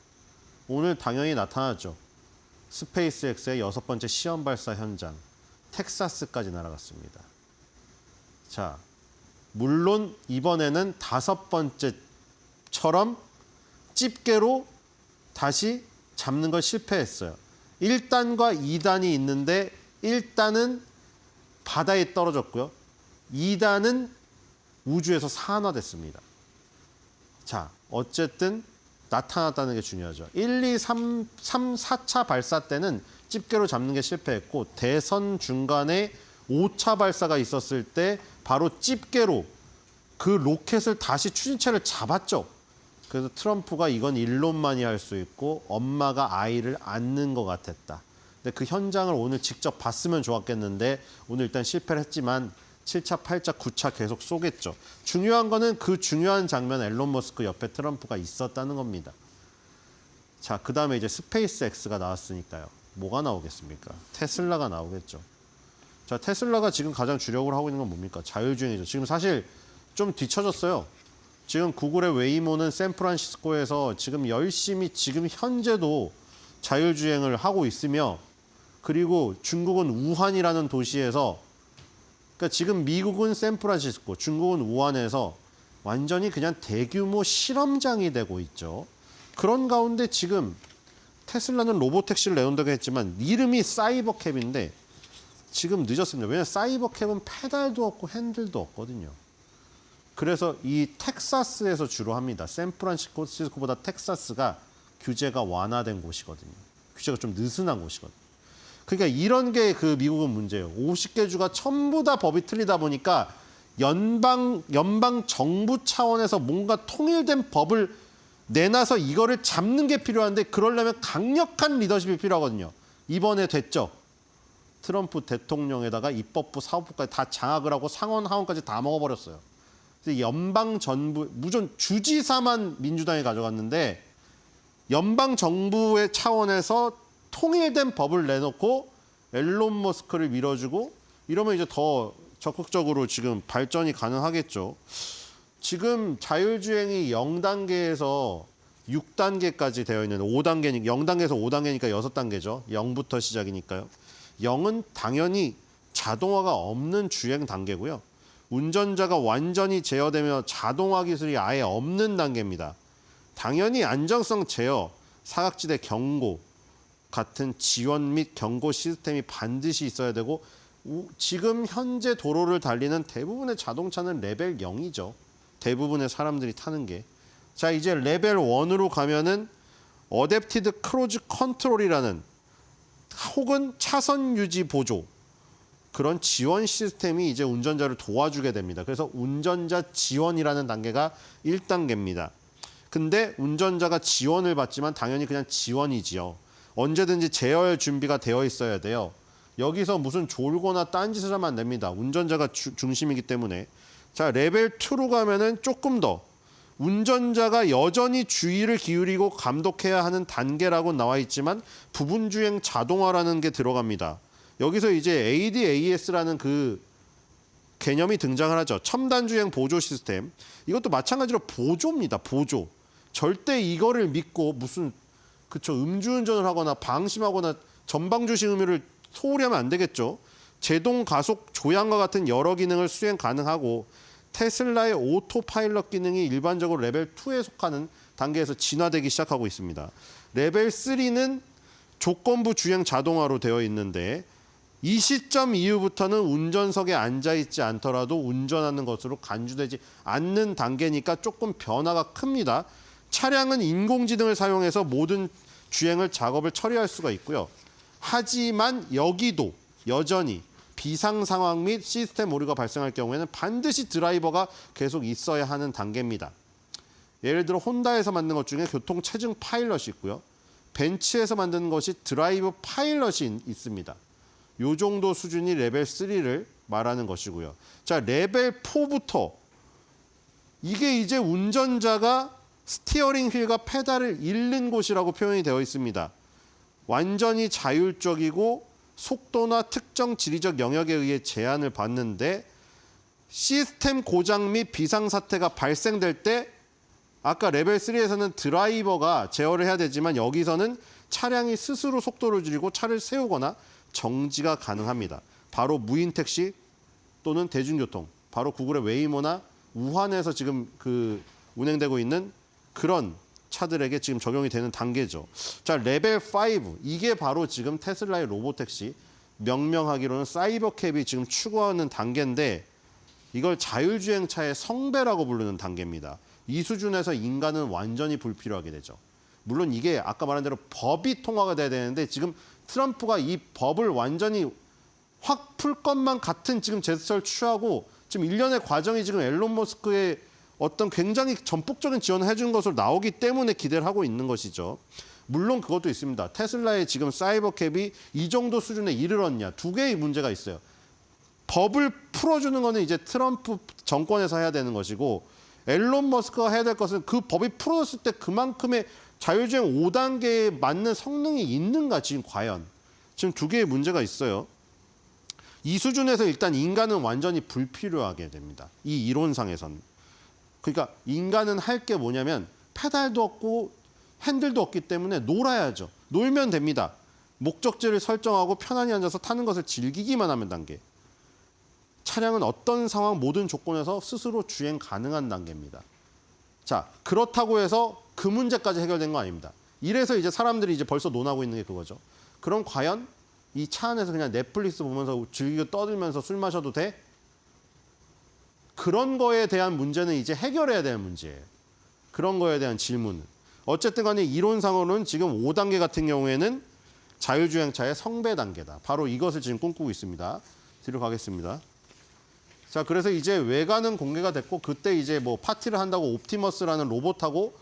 오늘 당연히 나타났죠. 스페이스X의 6번째 시험 발사 현장, 텍사스까지 날아갔습니다. 자, 물론 이번에는 5번째처럼 집게로 다시 잡는 걸 실패했어요. 1단과 2단이 있는데 1단은 바다에 떨어졌고요. 2단은 우주에서 산화됐습니다. 자, 어쨌든 나타났다는 게 중요하죠. 1, 2, 3, 4차 발사 때는 집게로 잡는 게 실패했고 대선 중간에 5차 발사가 있었을 때 바로 집게로 그 로켓을 다시 추진체를 잡았죠. 그래서 트럼프가 이건 일론만이 할 수 있고 엄마가 아이를 안는 것 같았다. 근데 그 현장을 오늘 직접 봤으면 좋았겠는데 오늘 일단 실패를 했지만 7차, 8차, 9차 계속 쏘겠죠. 중요한 거는 그 중요한 장면 앨런 머스크 옆에 트럼프가 있었다는 겁니다. 자, 그 다음에 이제 스페이스 X가 나왔으니까요. 뭐가 나오겠습니까? 테슬라가 나오겠죠. 자, 테슬라가 지금 가장 주력으로 하고 있는 건 뭡니까? 자율주행이죠. 지금 사실 좀 뒤쳐졌어요. 지금 구글의 웨이모는 샌프란시스코에서 지금 열심히 지금 현재도 자율주행을 하고 있으며 그리고 중국은 우한이라는 도시에서 그러니까 지금 미국은 샌프란시스코, 중국은 우한에서 완전히 그냥 대규모 실험장이 되고 있죠. 그런 가운데 지금 테슬라는 로보택시를 내놓는다고 했지만 이름이 사이버캡인데 지금 늦었습니다. 왜냐하면 사이버캡은 페달도 없고 핸들도 없거든요. 그래서 이 텍사스에서 주로 합니다. 샌프란시스코보다 텍사스가 규제가 완화된 곳이거든요. 규제가 좀 느슨한 곳이거든요. 그러니까 이런 게 그 미국은 문제예요. 50개 주가 전부 다 법이 틀리다 보니까 연방 정부 차원에서 뭔가 통일된 법을 내놔서 이거를 잡는 게 필요한데 그러려면 강력한 리더십이 필요하거든요. 이번에 됐죠. 트럼프 대통령에다가 입법부, 사법부까지 다 장악을 하고 상원, 하원까지 다 먹어버렸어요. 그래서 연방 정부, 무전 주지사만 민주당이 가져갔는데 연방 정부의 차원에서 통일된 법을 내놓고 앨런 머스크를 밀어주고 이러면 이제 더 적극적으로 지금 발전이 가능하겠죠. 지금 자율주행이 0단계에서 6단계까지 되어 있는 5단계니까 0단계에서 5단계니까 6단계죠. 0부터 시작이니까요. 0은 당연히 자동화가 없는 주행 단계고요. 운전자가 완전히 제어되며 자동화 기술이 아예 없는 단계입니다. 당연히 안정성 제어, 사각지대 경고 같은 지원 및 경고 시스템이 반드시 있어야 되고 지금 현재 도로를 달리는 대부분의 자동차는 레벨 0이죠. 대부분의 사람들이 타는 게. 자, 이제 레벨 1으로 가면은 어댑티드 크루즈 컨트롤이라는 혹은 차선 유지 보조 그런 지원 시스템이 이제 운전자를 도와주게 됩니다. 그래서 운전자 지원이라는 단계가 1단계입니다. 근데 운전자가 지원을 받지만 당연히 그냥 지원이지요. 언제든지 제어할 준비가 되어 있어야 돼요. 여기서 무슨 졸거나 딴짓을 하면 안 됩니다. 운전자가 중심이기 때문에. 자, 레벨 2로 가면은 조금 더 운전자가 여전히 주의를 기울이고 감독해야 하는 단계라고 나와 있지만 부분 주행 자동화라는 게 들어갑니다. 여기서 이제 ADAS라는 그 개념이 등장을 하죠. 첨단 주행 보조 시스템. 이것도 마찬가지로 보조입니다. 보조. 절대 이거를 믿고 무슨 음주운전을 하거나 방심하거나 전방 주시 의무를 소홀히 하면 안 되겠죠. 제동 가속 조향과 같은 여러 기능을 수행 가능하고 테슬라의 오토 파일럿 기능이 일반적으로 레벨 2에 속하는 단계에서 진화되기 시작하고 있습니다. 레벨 3는 조건부 주행 자동화로 되어 있는데 이 시점 이후부터는 운전석에 앉아있지 않더라도 운전하는 것으로 간주되지 않는 단계니까 조금 변화가 큽니다. 차량은 인공지능을 사용해서 모든 주행을 작업을 처리할 수가 있고요. 하지만 여기도 여전히 비상 상황 및 시스템 오류가 발생할 경우에는 반드시 드라이버가 계속 있어야 하는 단계입니다. 예를 들어 혼다에서 만든 것 중에 교통 체증 파일럿이 있고요. 벤츠에서 만든 것이 드라이브 파일럿이 있습니다. 요 정도 수준이 레벨 3를 말하는 것이고요. 자, 레벨 4부터 이게 이제 운전자가 스티어링 휠과 페달을 잃는 곳이라고 표현이 되어 있습니다. 완전히 자율적이고 속도나 특정 지리적 영역에 의해 제한을 받는데 시스템 고장 및 비상사태가 발생될 때 아까 레벨 3에서는 드라이버가 제어를 해야 되지만 여기서는 차량이 스스로 속도를 줄이고 차를 세우거나 정지가 가능합니다. 바로 무인 택시 또는 대중교통, 바로 구글의 웨이모나 우한에서 지금 운행되고 있는 그런 차들에게 지금 적용이 되는 단계죠. 자, 레벨 5 이게 바로 지금 테슬라의 로보택시 명명하기로는 사이버캡이 지금 추구하는 단계인데 이걸 자율주행차의 성배라고 부르는 단계입니다. 이 수준에서 인간은 완전히 불필요하게 되죠. 물론 이게 아까 말한 대로 법이 통과가 돼야 되는데 지금 트럼프가 이 법을 완전히 확 풀 것만 같은 지금 제스처를 취하고 지금 일련의 과정이 지금 앨런 머스크의 어떤 굉장히 전폭적인 지원을 해준 것으로 나오기 때문에 기대를 하고 있는 것이죠. 물론 그것도 있습니다. 테슬라의 지금 사이버캡이 이 정도 수준에 이르렀냐. 두 개의 문제가 있어요. 법을 풀어주는 거는 이제 트럼프 정권에서 해야 되는 것이고 앨런 머스크가 해야 될 것은 그 법이 풀어졌을 때 그만큼의 자율주행 5단계에 맞는 성능이 있는가 지금 과연. 지금 두 개의 문제가 있어요. 이 수준에서 일단 인간은 완전히 불필요하게 됩니다. 이 이론상에서는. 그러니까 인간은 할 게 뭐냐면 페달도 없고 핸들도 없기 때문에 놀아야죠. 놀면 됩니다. 목적지를 설정하고 편안히 앉아서 타는 것을 즐기기만 하면 단계. 차량은 어떤 상황 모든 조건에서 스스로 주행 가능한 단계입니다. 자, 그렇다고 해서 그 문제까지 해결된 거 아닙니다. 이래서 이제 사람들이 이제 벌써 논하고 있는 게 그거죠. 그럼 과연 이 차 안에서 그냥 넷플릭스 보면서 즐기고 떠들면서 술 마셔도 돼? 그런 거에 대한 문제는 이제 해결해야 되는 문제예요. 그런 거에 대한 질문은. 어쨌든 간에 이론상으로는 지금 5단계 같은 경우에는 자율주행차의 성배 단계다. 바로 이것을 지금 꿈꾸고 있습니다. 뒤로 가겠습니다. 자, 그래서 이제 외관은 공개가 됐고 그때 이제 뭐 파티를 한다고 옵티머스라는 로봇하고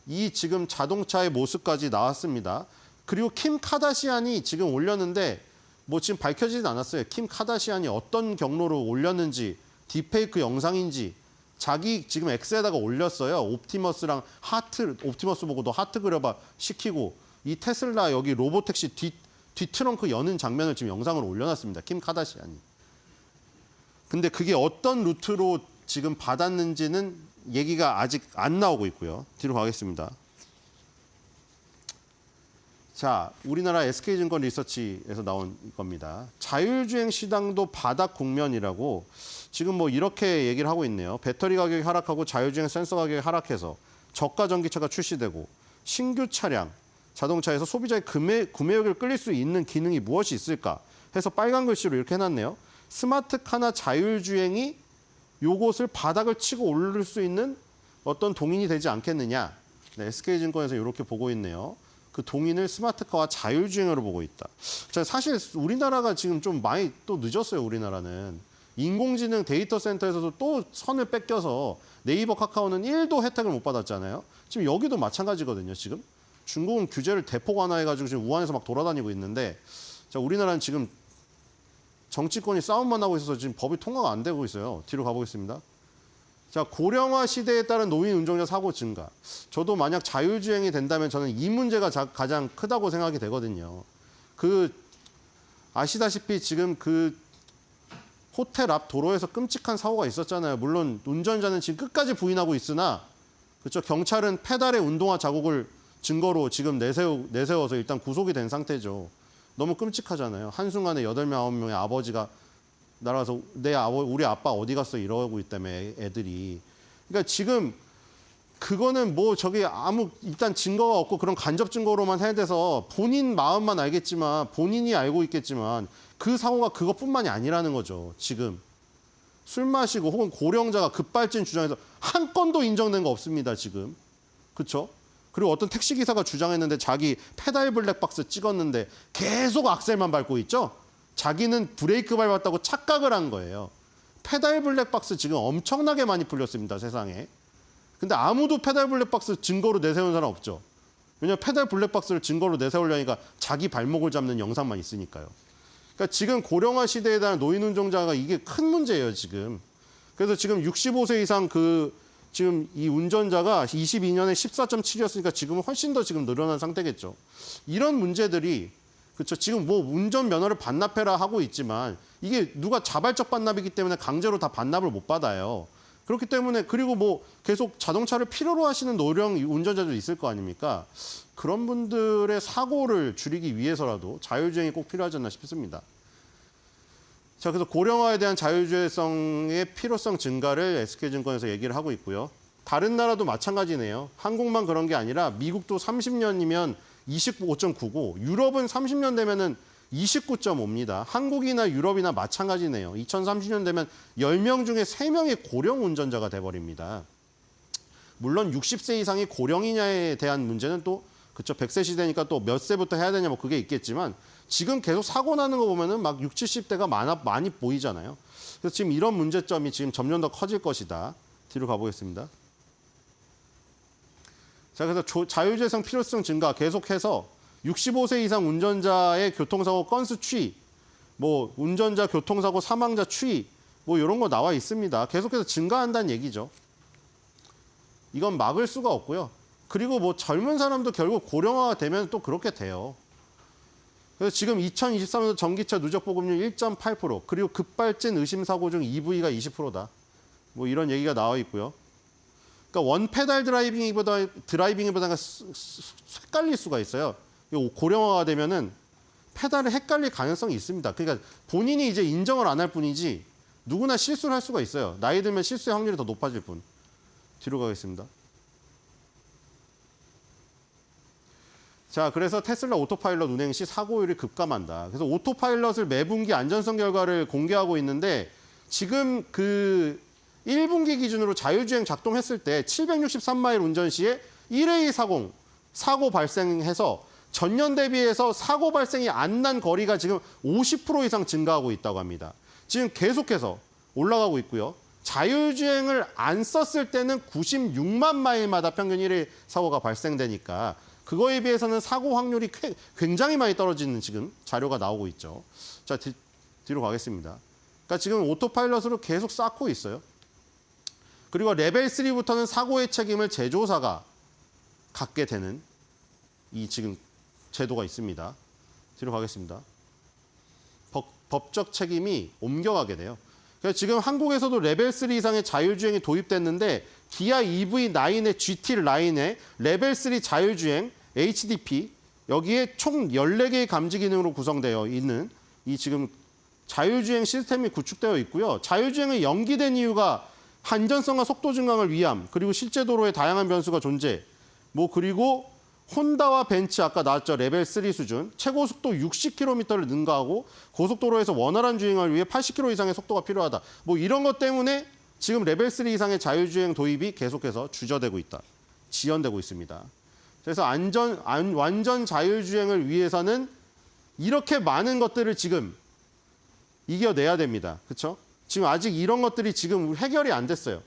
이 지금 자동차의 모습까지 나왔습니다. 그리고 킴 카다시안이 지금 올렸는데 뭐 지금 밝혀지진 않았어요. 킴 카다시안이 어떤 경로로 올렸는지 딥페이크 영상인지 자기 지금 X에다가 올렸어요. 옵티머스랑 하트, 옵티머스 보고 너 하트 그려봐 시키고 이 테슬라 여기 로보택시 뒤 트렁크 여는 장면을 지금 영상으로 올려놨습니다. 킴 카다시안이. 근데 그게 어떤 루트로 지금 받았는지는 얘기가 아직 안 나오고 있고요. 뒤로 가겠습니다. 자, 우리나라 SK증권 리서치에서 나온 겁니다. 자율주행 시장도 바닥 국면이라고 지금 뭐 이렇게 얘기를 하고 있네요. 배터리 가격이 하락하고 자율주행 센서 가격이 하락해서 저가 전기차가 출시되고 신규 차량, 자동차에서 소비자의 구매욕을 끌릴 수 있는 기능이 무엇이 있을까 해서 빨간 글씨로 이렇게 해놨네요. 스마트카나 자율주행이 요것을 바닥을 치고 오를 수 있는 어떤 동인이 되지 않겠느냐. 네, SK증권에서 이렇게 보고 있네요. 그 동인을 스마트카와 자율주행으로 보고 있다. 자, 사실 우리나라가 지금 좀 많이 또 늦었어요. 우리나라는. 인공지능 데이터 센터에서도 또 선을 뺏겨서 네이버 카카오는 1도 혜택을 못 받았잖아요. 지금 여기도 마찬가지거든요. 지금 중국은 규제를 대폭 완화해가지고 지금 우한에서 막 돌아다니고 있는데, 자, 우리나라는 지금 정치권이 싸움만 하고 있어서 지금 법이 통과가 안 되고 있어요. 뒤로 가보겠습니다. 자, 고령화 시대에 따른 노인 운전자 사고 증가. 저도 만약 자율주행이 된다면 저는 이 문제가 가장 크다고 생각이 되거든요. 아시다시피 지금 호텔 앞 도로에서 끔찍한 사고가 있었잖아요. 물론 운전자는 지금 끝까지 부인하고 있으나, 그렇죠. 경찰은 페달의 운동화 자국을 증거로 지금 내세워서 일단 구속이 된 상태죠. 너무 끔찍하잖아요. 한순간에 8명, 9명의 아버지가 날아가서 우리 아빠 어디 갔어 이러고 있다며 애들이. 그러니까 지금 그거는 뭐 일단 증거가 없고 그런 간접 증거로만 해야 돼서 본인 마음만 알겠지만, 본인이 알고 있겠지만 그 사고가 그것뿐만이 아니라는 거죠. 지금 술 마시고 혹은 고령자가 급발진 주장해서 한 건도 인정된 거 없습니다. 지금. 그렇죠? 그리고 어떤 택시기사가 주장했는데 자기 페달 블랙박스 찍었는데 계속 악셀만 밟고 있죠. 자기는 브레이크 밟았다고 착각을 한 거예요. 페달 블랙박스 지금 엄청나게 많이 풀렸습니다. 세상에. 근데 아무도 페달 블랙박스 증거로 내세운 사람 없죠. 왜냐하면 페달 블랙박스를 증거로 내세우려니까 자기 발목을 잡는 영상만 있으니까요. 그러니까 지금 고령화 시대에 대한 노인 운전자가 이게 큰 문제예요. 지금. 그래서 지금 65세 이상 지금 이 운전자가 22년에 14.7이었으니까 지금은 훨씬 더 지금 늘어난 상태겠죠. 이런 문제들이, 그렇죠. 지금 뭐 운전 면허를 반납해라 하고 있지만 이게 누가 자발적 반납이기 때문에 강제로 다 반납을 못 받아요. 그렇기 때문에, 그리고 뭐 계속 자동차를 필요로 하시는 노령 운전자도 있을 거 아닙니까? 그런 분들의 사고를 줄이기 위해서라도 자율주행이 꼭 필요하지 않나 싶습니다. 자, 그래서 고령화에 대한 자율주행성의 필요성 증가를 SK증권에서 얘기를 하고 있고요. 다른 나라도 마찬가지네요. 한국만 그런 게 아니라 미국도 30년이면 25.9고 유럽은 30년 되면은 29.5입니다. 한국이나 유럽이나 마찬가지네요. 2030년 되면 10명 중에 3명이 고령 운전자가 돼버립니다. 물론 60세 이상이 고령이냐에 대한 문제는 또, 그쵸, 100세 시대니까 또 몇 세부터 해야 되냐 뭐 그게 있겠지만, 지금 계속 사고 나는 거 보면은 막 60, 70대가 많이 보이잖아요. 그래서 지금 이런 문제점이 지금 점점 더 커질 것이다. 뒤로 가보겠습니다. 자, 그래서 자율주행성 필요성 증가 계속해서 65세 이상 운전자의 교통사고 건수 추이, 뭐 운전자 교통사고 사망자 추이, 뭐 이런 거 나와 있습니다. 계속해서 증가한다는 얘기죠. 이건 막을 수가 없고요. 그리고 뭐 젊은 사람도 결국 고령화가 되면 또 그렇게 돼요. 그래서 지금 2023년도 전기차 누적 보급률 1.8%, 그리고 급발진 의심사고 중 EV가 20%다. 뭐 이런 얘기가 나와 있고요. 그러니까 원페달 드라이빙보다는 헷갈릴 수가 있어요. 고령화가 되면은 페달을 헷갈릴 가능성이 있습니다. 그러니까 본인이 이제 인정을 안 할 뿐이지 누구나 실수를 할 수가 있어요. 나이 들면 실수의 확률이 더 높아질 뿐. 뒤로 가겠습니다. 자, 그래서 테슬라 오토파일럿 운행 시 사고율이 급감한다. 그래서 오토파일럿을 매분기 안전성 결과를 공개하고 있는데, 지금 1분기 기준으로 자율주행 작동했을 때 763마일 운전 시에 1회 사고 발생해서 전년 대비해서 사고 발생이 안 난 거리가 지금 50% 이상 증가하고 있다고 합니다. 지금 계속해서 올라가고 있고요. 자율주행을 안 썼을 때는 96만 마일마다 평균 1회 사고가 발생되니까 그거에 비해서는 사고 확률이 굉장히 많이 떨어지는 지금 자료가 나오고 있죠. 자, 뒤로 가겠습니다. 그러니까 지금 오토파일럿으로 계속 쌓고 있어요. 그리고 레벨 3부터는 사고의 책임을 제조사가 갖게 되는 이 지금 제도가 있습니다. 뒤로 가겠습니다. 법적 책임이 옮겨가게 돼요. 그래서 지금 한국에서도 레벨 3 이상의 자율주행이 도입됐는데, 기아 EV9의 GT 라인에 레벨 3 자율주행 HDP, 여기에 총 14개의 감지 기능으로 구성되어 있는 이 지금 자율주행 시스템이 구축되어 있고요. 자율주행이 연기된 이유가 안전성과 속도 증강을 위함, 그리고 실제 도로에 다양한 변수가 존재, 뭐 그리고 혼다와 벤츠 아까 나왔죠. 레벨 3 수준, 최고 속도 60km를 능가하고 고속도로에서 원활한 주행을 위해 80km 이상의 속도가 필요하다. 뭐 이런 것 때문에 지금 레벨 3 이상의 자율주행 도입이 계속해서 주저되고 있다. 지연되고 있습니다. 그래서 완전 자율주행을 위해서는 이렇게 많은 것들을 지금 이겨내야 됩니다. 그렇죠? 지금 아직 이런 것들이 지금 해결이 안 됐어요.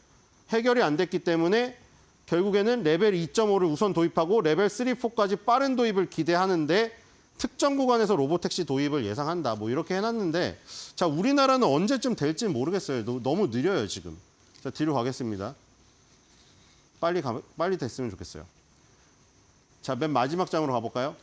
해결이 안 됐기 때문에 결국에는 레벨 2.5를 우선 도입하고 레벨 3, 4까지 빠른 도입을 기대하는데 특정 구간에서 로보택시 도입을 예상한다. 뭐 이렇게 해놨는데 자, 우리나라는 언제쯤 될지 모르겠어요. 너무 느려요, 지금. 자, 뒤로 가겠습니다. 빨리 됐으면 좋겠어요. 자, 맨 마지막 장으로 가볼까요?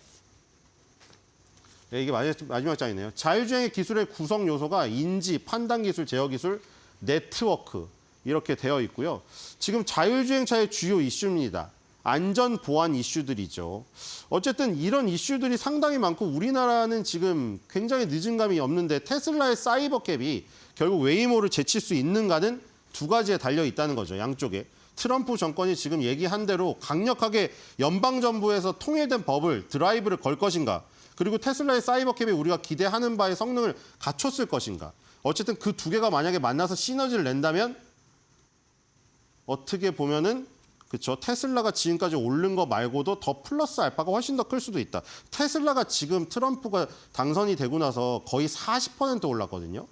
네, 이게 마지막 장이네요. 자율주행의 기술의 구성 요소가 인지, 판단 기술, 제어 기술, 네트워크 이렇게 되어 있고요. 지금 자율주행차의 주요 이슈입니다. 안전 보안 이슈들이죠. 어쨌든 이런 이슈들이 상당히 많고 우리나라는 지금 굉장히 늦은 감이 없는데 테슬라의 사이버 캡이 결국 웨이모를 제칠 수 있는가는 두 가지에 달려 있다는 거죠. 양쪽에. 트럼프 정권이 지금 얘기한 대로 강력하게 연방정부에서 통일된 법을 드라이브를 걸 것인가. 그리고 테슬라의 사이버 캡이 우리가 기대하는 바의 성능을 갖췄을 것인가. 어쨌든 그 두 개가 만약에 만나서 시너지를 낸다면 어떻게 보면은 그렇죠. 테슬라가 지금까지 오른 거 말고도 더 플러스 알파가 훨씬 더 클 수도 있다. 테슬라가 지금 트럼프가 당선이 되고 나서 거의 40% 올랐거든요.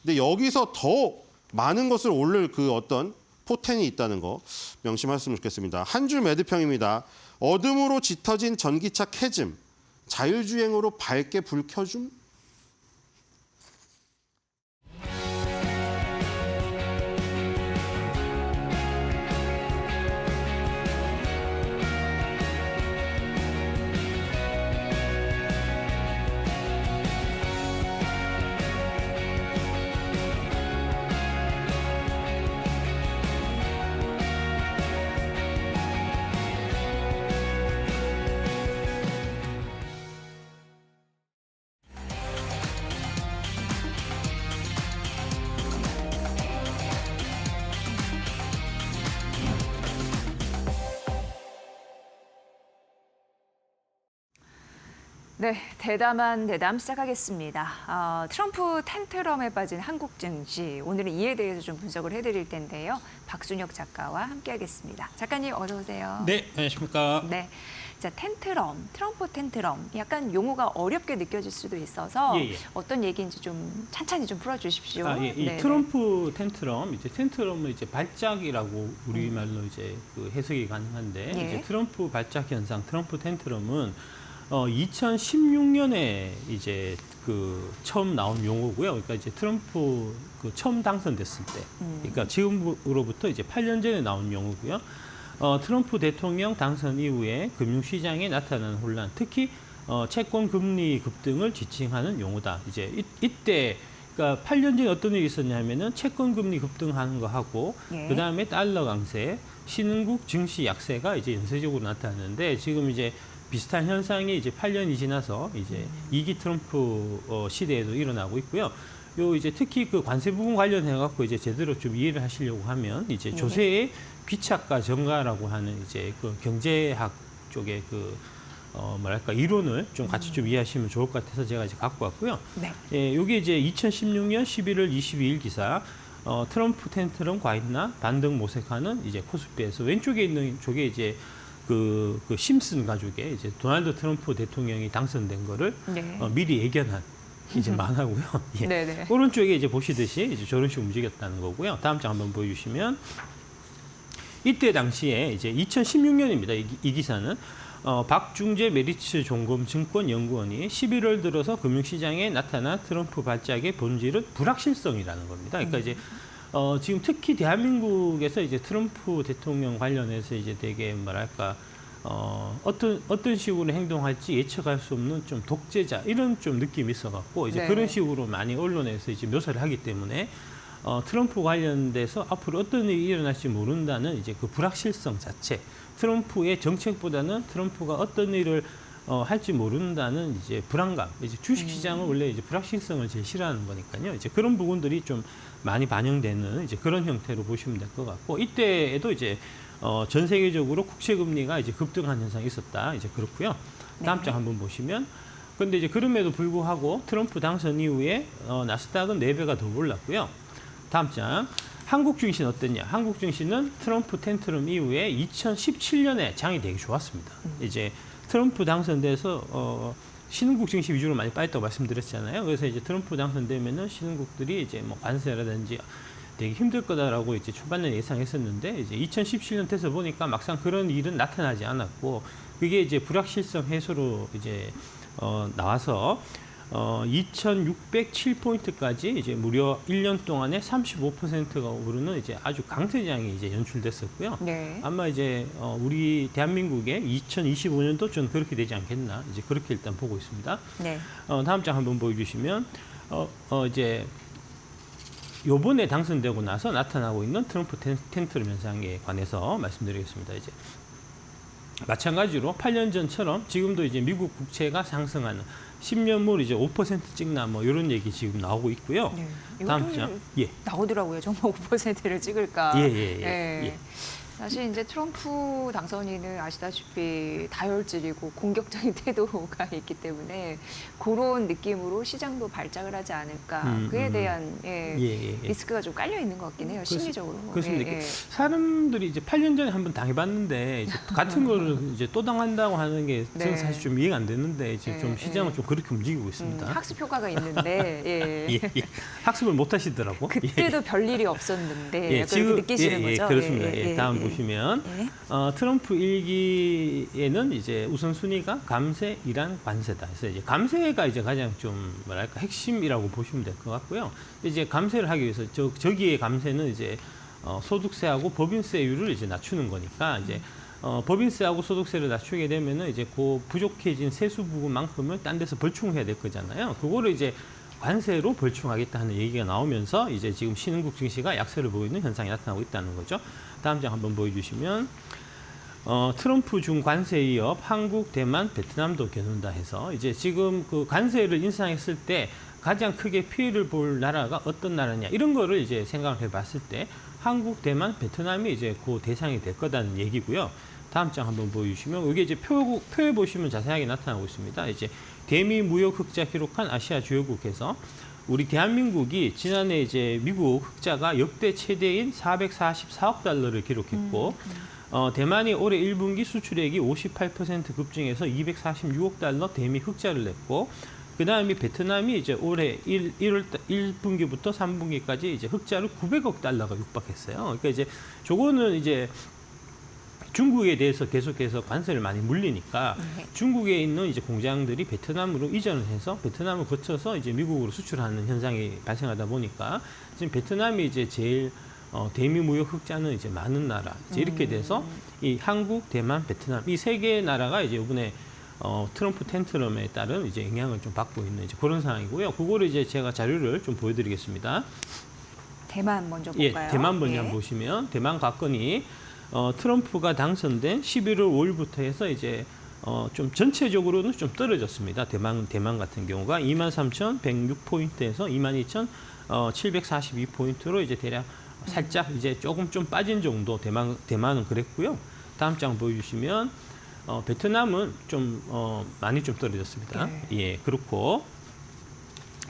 근데 여기서 더 많은 것을 오를 그 어떤 포텐이 있다는 거 명심하셨으면 좋겠습니다. 한 줄 매드평입니다. 어둠으로 짙어진 전기차 캐즘, 자율주행으로 밝게 불 켜줌? 네, 대담한 대담 시작하겠습니다. 트럼프 텐트럼에 빠진 한국 증시. 오늘은 이에 대해서 좀 분석을 해드릴 텐데요. 박순혁 작가와 함께하겠습니다. 작가님 어서 오세요. 네, 안녕하십니까. 네, 자 텐트럼, 트럼프 텐트럼. 약간 용어가 어렵게 느껴질 수도 있어서 예, 예. 어떤 얘기인지 좀 찬찬히 좀 풀어주십시오. 예. 이 네, 트럼프 텐트럼, 이제 텐트럼은 이제 발작이라고 우리말로 이제 그 해석이 가능한데 예. 이제 트럼프 발작 현상, 트럼프 텐트럼은 2016년에 이제 그 처음 나온 용어고요. 그러니까 이제 트럼프 그 처음 당선됐을 때, 그러니까 지금으로부터 이제 8년 전에 나온 용어고요. 트럼프 대통령 당선 이후에 금융시장에 나타난 혼란, 특히 채권 금리 급등을 지칭하는 용어다. 이제 이때 그러니까 8년 전에 어떤 일이 있었냐면은 채권 금리 급등하는 거 하고 예. 그다음에 달러 강세, 신흥국 증시 약세가 이제 연쇄적으로 나타났는데 지금 이제 비슷한 현상이 이제 8년이 지나서 이제 2기 트럼프 시대에도 일어나고 있고요. 요 이제 특히 그 관세 부분 관련해 갖고 이제 제대로 좀 이해를 하시려고 하면 이제 조세의 귀착과 정가라고 하는 이제 그 경제학 쪽의 그 뭐랄까 이론을 좀 같이 좀 이해하시면 좋을 것 같아서 제가 이제 갖고 왔고요. 네. 예, 요게 이제 2016년 11월 22일 기사 트럼프 텐트럼 과있나 반등 모색하는 이제 코스피에서 왼쪽에 있는 쪽에 이제 그 심슨 가족의 이제 도널드 트럼프 대통령이 당선된 거를 네. 미리 예견한 이제 만화고요. 예. 네네. 오른쪽에 이제 보시듯이 이제 저런 식으로 움직였다는 거고요. 다음 장 한번 보여주시면 이때 당시에 이제 2016년입니다. 이 기사는 박중재 메리츠 종검증권 연구원이 11월 들어서 금융시장에 나타난 트럼프 발작의 본질은 불확실성이라는 겁니다. 그러니까 이제 지금 특히 대한민국에서 이제 트럼프 대통령 관련해서 이제 되게 뭐랄까 어떤 식으로 행동할지 예측할 수 없는 좀 독재자 이런 좀 느낌이 있어갖고 이제 네. 그런 식으로 많이 언론에서 이제 묘사를 하기 때문에 트럼프 관련돼서 앞으로 어떤 일이 일어날지 모른다는 이제 그 불확실성 자체, 트럼프의 정책보다는 트럼프가 어떤 일을 할지 모른다는 이제 불안감, 이제 주식시장은 원래 이제 불확실성을 제일 싫어하는 거니까요. 이제 그런 부분들이 좀 많이 반영되는 이제 그런 형태로 보시면 될 것 같고 이때에도 이제 전 세계적으로 국채 금리가 이제 급등한 현상이 있었다. 이제 그렇고요. 다음 장 한번 보시면. 근데 이제 그럼에도 불구하고 트럼프 당선 이후에 나스닥은 4배가 더 올랐고요. 다음 장. 한국 증시는 어땠냐? 한국 증시는 트럼프 텐트럼 이후에 2017년에 장이 되게 좋았습니다. 이제 트럼프 당선돼서 신흥국 증시 위주로 많이 빠졌다고 말씀드렸잖아요. 그래서 이제 트럼프 당선되면은 신흥국들이 이제 뭐 관세라든지 되게 힘들 거다라고 이제 초반에 예상했었는데 이제 2017년 돼서 보니까 막상 그런 일은 나타나지 않았고 그게 이제 불확실성 해소로 이제 나와서 2,607포인트까지 이제 무려 1년 동안에 35%가 오르는 이제 아주 강세장이 이제 연출됐었고요. 네. 아마 이제 우리 대한민국의 2025년도 좀 그렇게 되지 않겠나 이제 그렇게 일단 보고 있습니다. 네. 다음 장 한번 보여주시면 이제 요번에 당선되고 나서 나타나고 있는 트럼프 텐트럼 현상에 관해서 말씀드리겠습니다. 이제 마찬가지로 8년 전처럼 지금도 이제 미국 국채가 상승하는 10년물 이제 5% 찍나 뭐 이런 얘기 지금 나오고 있고요. 네. 다음 이것도 장. 예. 나오더라고요. 정말 5%를 찍을까. 예. 사실 이제 트럼프 당선인은 아시다시피 다혈질이고 공격적인 태도가 있기 때문에 그런 느낌으로 시장도 발작을 하지 않을까. 그에 대한 리스크가 좀 깔려 있는 것 같긴 해요. 심리적으로. 그렇습니다. 사람들이 이제 8년 전에 한번 당해봤는데 이제 같은 거를 이제 또 당한다고 하는 게 저는 사실 좀 이해가 안 되는데 이제 좀 시장은 좀 그렇게 움직이고 있습니다. 학습 효과가 있는데 학습을 못 하시더라고. 그때도 별일이 없었는데 그렇게 느끼시는 거죠? 그렇습니다. 다음 보시면 트럼프 1기에는 이제 우선순위가 감세, 이란, 관세다. 그래서 이제 감세가 이제 가장 좀 뭐랄까 핵심이라고 보시면 될 것 같고요. 이제 감세를 하기 위해서 저기의 감세는 이제 소득세하고 법인세율을 이제 낮추는 거니까 이제 법인세하고 소득세를 낮추게 되면은 이제 그 부족해진 세수 부분만큼을 딴 데서 벌충해야 될 거잖아요. 그거를 이제 관세로 벌충하겠다 하는 얘기가 나오면서 이제 지금 신흥국 증시가 약세를 보이는 현상이 나타나고 있다는 거죠. 다음 장 한번 보여주시면 트럼프 중 관세 이업 한국, 대만, 베트남도 겨눈다 해서 이제 지금 그 관세를 인상했을 때 가장 크게 피해를 볼 나라가 어떤 나라냐 이런 거를 이제 생각을 해봤을 때 한국, 대만, 베트남이 이제 그 대상이 될 거다는 얘기고요. 다음 장 한번 보여주시면 이게 이제 표에 보시면 자세하게 나타나고 있습니다. 이제 대미 무역 흑자 기록한 아시아 주요국에서 우리 대한민국이 지난해 이제 미국 흑자가 역대 최대인 444억 달러를 기록했고 대만이 올해 1분기 수출액이 58% 급증해서 246억 달러 대미 흑자를 냈고 그다음에 베트남이 이제 올해 1분기부터 3분기까지 이제 흑자를 900억 달러가 육박했어요. 그러니까 이제 저거는 이제 중국에 대해서 계속해서 관세를 많이 물리니까 중국에 있는 이제 공장들이 베트남으로 이전을 해서 베트남을 거쳐서 이제 미국으로 수출하는 현상이 발생하다 보니까 지금 베트남이 이제 제일 대미 무역 흑자는 이제 많은 나라 이제 이렇게 돼서 이 한국, 대만, 베트남 이 세 개의 나라가 이제 이번에 트럼프 텐트럼에 따른 이제 영향을 좀 받고 있는 이제 그런 상황이고요. 그거를 이제 제가 자료를 좀 보여드리겠습니다. 대만 먼저 볼까요? 대만 먼저 한번 보시면 대만 과건이 트럼프가 당선된 11월 5일부터 해서 이제 좀 전체적으로는 좀 떨어졌습니다. 대만 같은 경우가 23,106포인트에서 22,742포인트로 이제 대략 살짝 이제 조금 좀 빠진 정도 대만은 그랬고요. 다음 장 보여주시면 베트남은 좀 많이 좀 떨어졌습니다. 예, 그렇고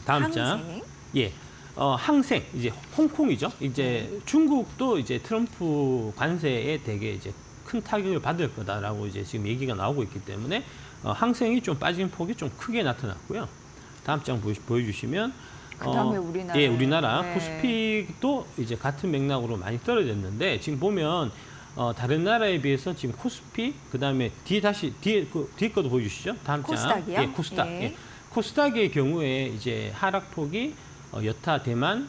다음 장. 예. 항생 이제 홍콩이죠. 이제 중국도 이제 트럼프 관세에 되게 이제 큰 타격을 받을 거다라고 이제 지금 얘기가 나오고 있기 때문에 항생이 좀 빠진 폭이 좀 크게 나타났고요. 다음 장 보여주시면 그다음에 우리나라. 예, 우리나라 코스피도 이제 같은 맥락으로 많이 떨어졌는데 지금 보면 다른 나라에 비해서 지금 코스피 그다음에 뒤에 거도 보여주시죠. 다음 장. 코스닥이요? 예, 코스닥. 예. 코스닥의 경우에 이제 하락폭이 여타 대만,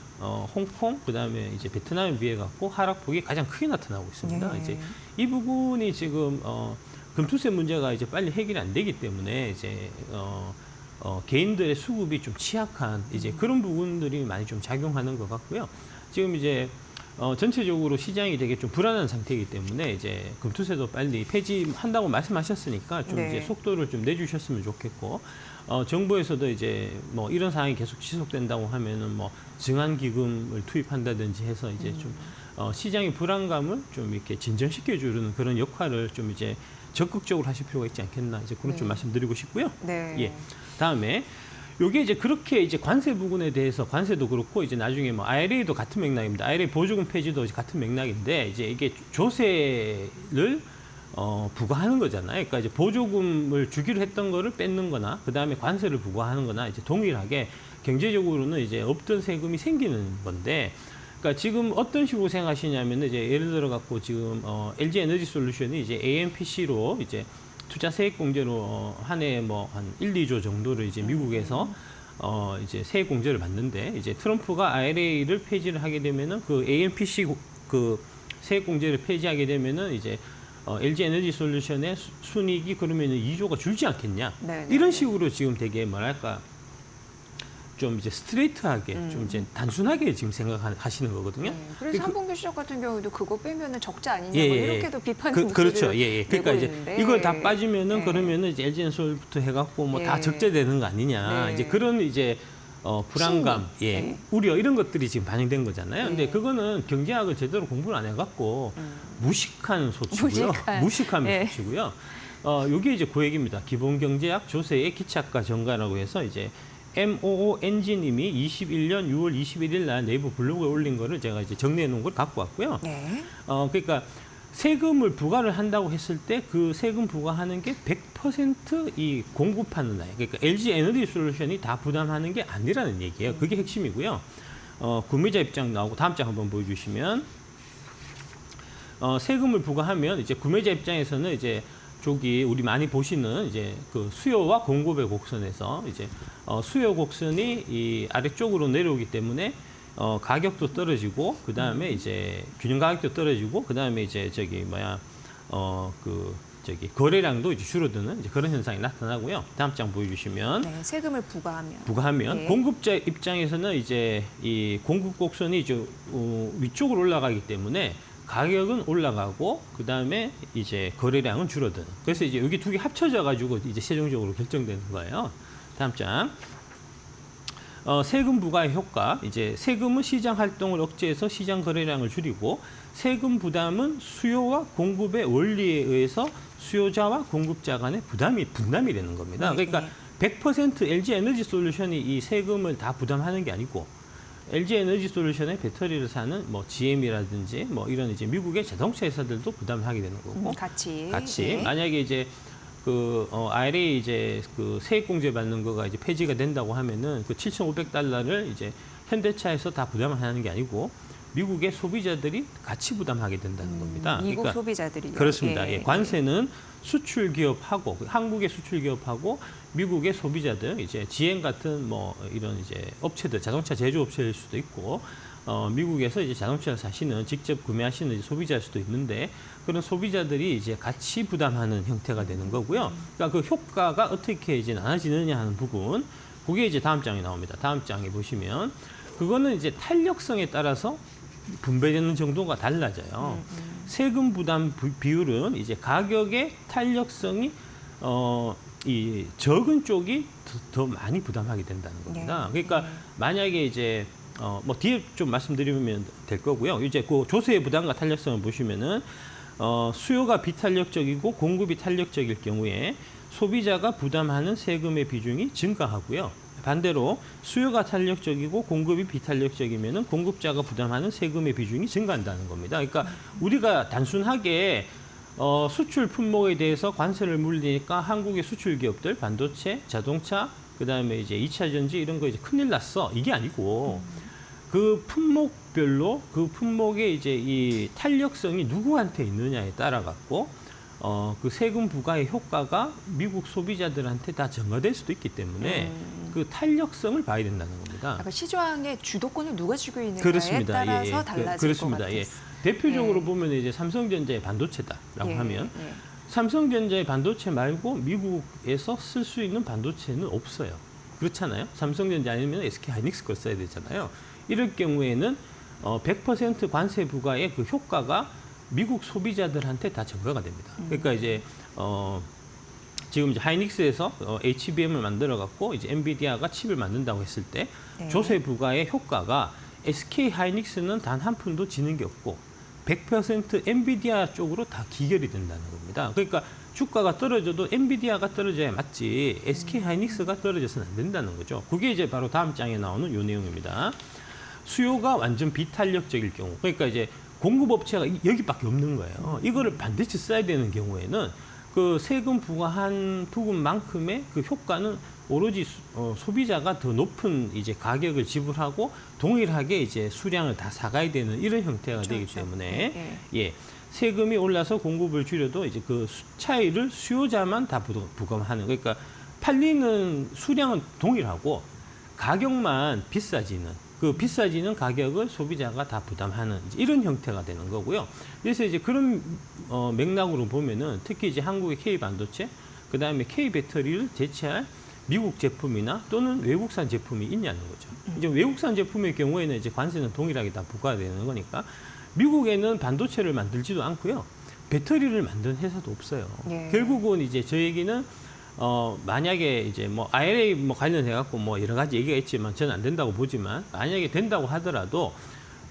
홍콩, 그다음에 이제 베트남에 비해 갖고 하락폭이 가장 크게 나타나고 있습니다. 이제 이 부분이 지금 금투세 문제가 이제 빨리 해결이 안 되기 때문에 이제 개인들의 수급이 좀 취약한 이제 그런 부분들이 많이 좀 작용하는 것 같고요. 지금 이제 전체적으로 시장이 되게 좀 불안한 상태이기 때문에 이제 금투세도 빨리 폐지한다고 말씀하셨으니까 좀 이제 속도를 좀 내주셨으면 좋겠고. 정부에서도 이제 뭐 이런 상황이 계속 지속된다고 하면은 뭐 증한 기금을 투입한다든지 해서 이제 좀 시장의 불안감을 좀 이렇게 진정시켜 주는 그런 역할을 좀 이제 적극적으로 하실 필요가 있지 않겠나 이제 그런 좀 말씀드리고 싶고요. 예. 다음에 요게 이제 그렇게 이제 관세 부분에 대해서 관세도 그렇고 이제 나중에 뭐 IRA도 같은 맥락입니다. IRA 보조금 폐지도 같은 맥락인데 이제 이게 조세를 부과하는 거잖아요. 그러니까 이제 보조금을 주기로 했던 거를 뺏는 거나 그다음에 관세를 부과하는 거나 이제 동일하게 경제적으로는 이제 없던 세금이 생기는 건데 그러니까 지금 어떤 식으로 생각하시냐면은 이제 예를 들어 갖고 지금 LG 에너지 솔루션이 이제 AMPC로 이제 투자 세액 공제로 한 해에 뭐 한 1, 2조 정도를 이제 미국에서 이제 세액 공제를 받는데 이제 트럼프가 IRA를 폐지를 하게 되면은 그 AMPC 그 세액 공제를 폐지하게 되면은 이제 LG 에너지 솔루션의 순이익이 그러면은 2조가 줄지 않겠냐? 네, 네, 이런 식으로 지금 되게 뭐랄까 좀 이제 스트레이트하게 좀 이제 단순하게 지금 생각하시는 거거든요. 네, 그래서 그- 한봉규 시장 같은 경우도 그거 빼면은 적자 아니냐 예, 뭐 예, 예. 이렇게도 비판의 그렇죠. 목소리를 예, 예. 그러니까 내고 이제 있는데. 이걸 다 빠지면은 예. 그러면은 이제 LG엔솔부터 해갖고 뭐 다 예. 적재되는 거 아니냐. 네. 이제 그런 이제 불안감, 심리. 예, 네. 우려 이런 것들이 지금 반영된 거잖아요. 근데 네. 그거는 경제학을 제대로 공부를 안 해갖고 무식한 소치고요. 무식한. 예. 소치고요. 요게 이제 그 얘기입니다. 기본경제학 조세의 기착과 정가라고 해서 이제 MOONG님이 21년 6월 21일 날 네이버 블로그에 올린 거를 제가 이제 정리해 놓은 걸 갖고 왔고요. 네. 그러니까 세금을 부과를 한다고 했을 때 그 세금 부과하는 게 100% 공급하는 나이. 그러니까 LG 에너지 솔루션이 다 부담하는 게 아니라는 얘기예요. 그게 핵심이고요. 구매자 입장 나오고 다음 장 한번 보여주시면 세금을 부과하면 이제 구매자 입장에서는 이제 저기 우리 많이 보시는 이제 그 수요와 공급의 곡선에서 이제 수요 곡선이 이 아래쪽으로 내려오기 때문에 가격도 떨어지고 그 다음에 이제 균형 가격도 떨어지고 그 다음에 이제 저기 거래량도 이제 줄어드는 이제 그런 현상이 나타나고요. 다음 장 보여주시면 네, 세금을 부과하면. 네. 공급자 입장에서는 이제 이 공급 곡선이 이제 위쪽으로 올라가기 때문에 가격은 올라가고 그 다음에 이제 거래량은 줄어드는. 그래서 이제 여기 두 개 합쳐져 가지고 이제 최종적으로 결정되는 거예요. 다음 장. 세금 부과의 효과. 이제 세금은 시장 활동을 억제해서 시장 거래량을 줄이고 세금 부담은 수요와 공급의 원리에 의해서 수요자와 공급자 간의 분담이 되는 겁니다. 네, 그러니까 100% LG 에너지 솔루션이 이 세금을 다 부담하는 게 아니고 LG 에너지 솔루션의 배터리를 사는 뭐 GM이라든지 뭐 이런 이제 미국의 자동차 회사들도 부담을 하게 되는 거고 같이. 네. 만약에 이제 그 IRA 이제 그 세액 공제 받는 거가 이제 폐지가 된다고 하면은 그 $7,500를 이제 현대차에서 다 부담을 하는 게 아니고 미국의 소비자들이 같이 부담하게 된다는 겁니다. 미국 소비자들이요. 그렇습니다. 예, 관세는 수출 기업하고 한국의 수출 기업하고 미국의 소비자들 이제 GM 같은 뭐 이런 이제 업체들 자동차 제조업체일 수도 있고 미국에서 이제 자동차를 사시는 직접 구매하시는 이제 소비자일 수도 있는데 그런 소비자들이 이제 같이 부담하는 형태가 되는 거고요. 그러니까 그 효과가 어떻게 이제 나눠지느냐 하는 부분 그게 이제 다음 장에 나옵니다. 다음 장에 보시면 그거는 이제 탄력성에 따라서 분배되는 정도가 달라져요. 세금 부담 비율은 이제 가격의 탄력성이 이 적은 쪽이 더 많이 부담하게 된다는 겁니다. 그러니까 만약에 이제 뭐 뒤에 좀 말씀드리면 될 거고요. 이제 그 조세의 부담과 탄력성을 보시면은 수요가 비탄력적이고 공급이 탄력적일 경우에 소비자가 부담하는 세금의 비중이 증가하고요. 반대로 수요가 탄력적이고 공급이 비탄력적이면은 공급자가 부담하는 세금의 비중이 증가한다는 겁니다. 그러니까 우리가 단순하게 수출 품목에 대해서 관세를 물리니까 한국의 수출 기업들 반도체, 자동차, 그다음에 이제 2차 전지 이런 거 이제 큰일 났어. 이게 아니고 그 품목별로 그 품목의 이제 이 탄력성이 누구한테 있느냐에 따라 갖고 그 세금 부과의 효과가 미국 소비자들한테 다 전가될 수도 있기 때문에 그 탄력성을 봐야 된다는 겁니다. 약간 시장의 주도권을 누가 쥐고 있는가에 그렇습니다. 따라서 달라질 그렇습니다. 것 같아요. 예. 대표적으로 보면 이제 삼성전자의 반도체다라고 하면 삼성전자의 반도체 말고 미국에서 쓸 수 있는 반도체는 없어요. 그렇잖아요. 삼성전자 아니면 SK 하이닉스 걸 써야 되잖아요. 이럴 경우에는 100% 관세 부과의 그 효과가 미국 소비자들한테 다 전가가 됩니다. 그러니까 이제 지금 이제 하이닉스에서 HBM을 만들어 갖고 이제 엔비디아가 칩을 만든다고 했을 때 조세 부과의 효과가 SK 하이닉스는 단 한 푼도 지는 게 없고 100% 엔비디아 쪽으로 다 기결이 된다는 겁니다. 그러니까 주가가 떨어져도 엔비디아가 떨어져야 맞지 SK 하이닉스가 떨어져서는 안 된다는 거죠. 그게 이제 바로 다음 장에 나오는 요 내용입니다. 수요가 완전 비탄력적일 경우, 그러니까 이제 공급업체가 여기밖에 없는 거예요. 이거를 반드시 써야 되는 경우에는 그 세금 부과한 부분만큼의 그 효과는 오로지 소비자가 더 높은 이제 가격을 지불하고 동일하게 이제 수량을 다 사가야 되는 이런 형태가 되기 때문에 예. 세금이 올라서 공급을 줄여도 이제 그 차이를 수요자만 다 부담하는, 그러니까 팔리는 수량은 동일하고 가격만 비싸지는, 그 비싸지는 가격을 소비자가 다 부담하는 이런 형태가 되는 거고요. 그래서 이제 그런 맥락으로 보면은 특히 이제 한국의 K 반도체, 그 다음에 K 배터리를 대체할 미국 제품이나 또는 외국산 제품이 있냐는 거죠. 이제 외국산 제품의 경우에는 이제 관세는 동일하게 다 부과되는 거니까 미국에는 반도체를 만들지도 않고요. 배터리를 만드는 회사도 없어요. 예. 결국은 이제 저 얘기는 만약에 이제 뭐 IRA 뭐 관련해 갖고 뭐 여러 가지 얘기가 있지만 저는 안 된다고 보지만 만약에 된다고 하더라도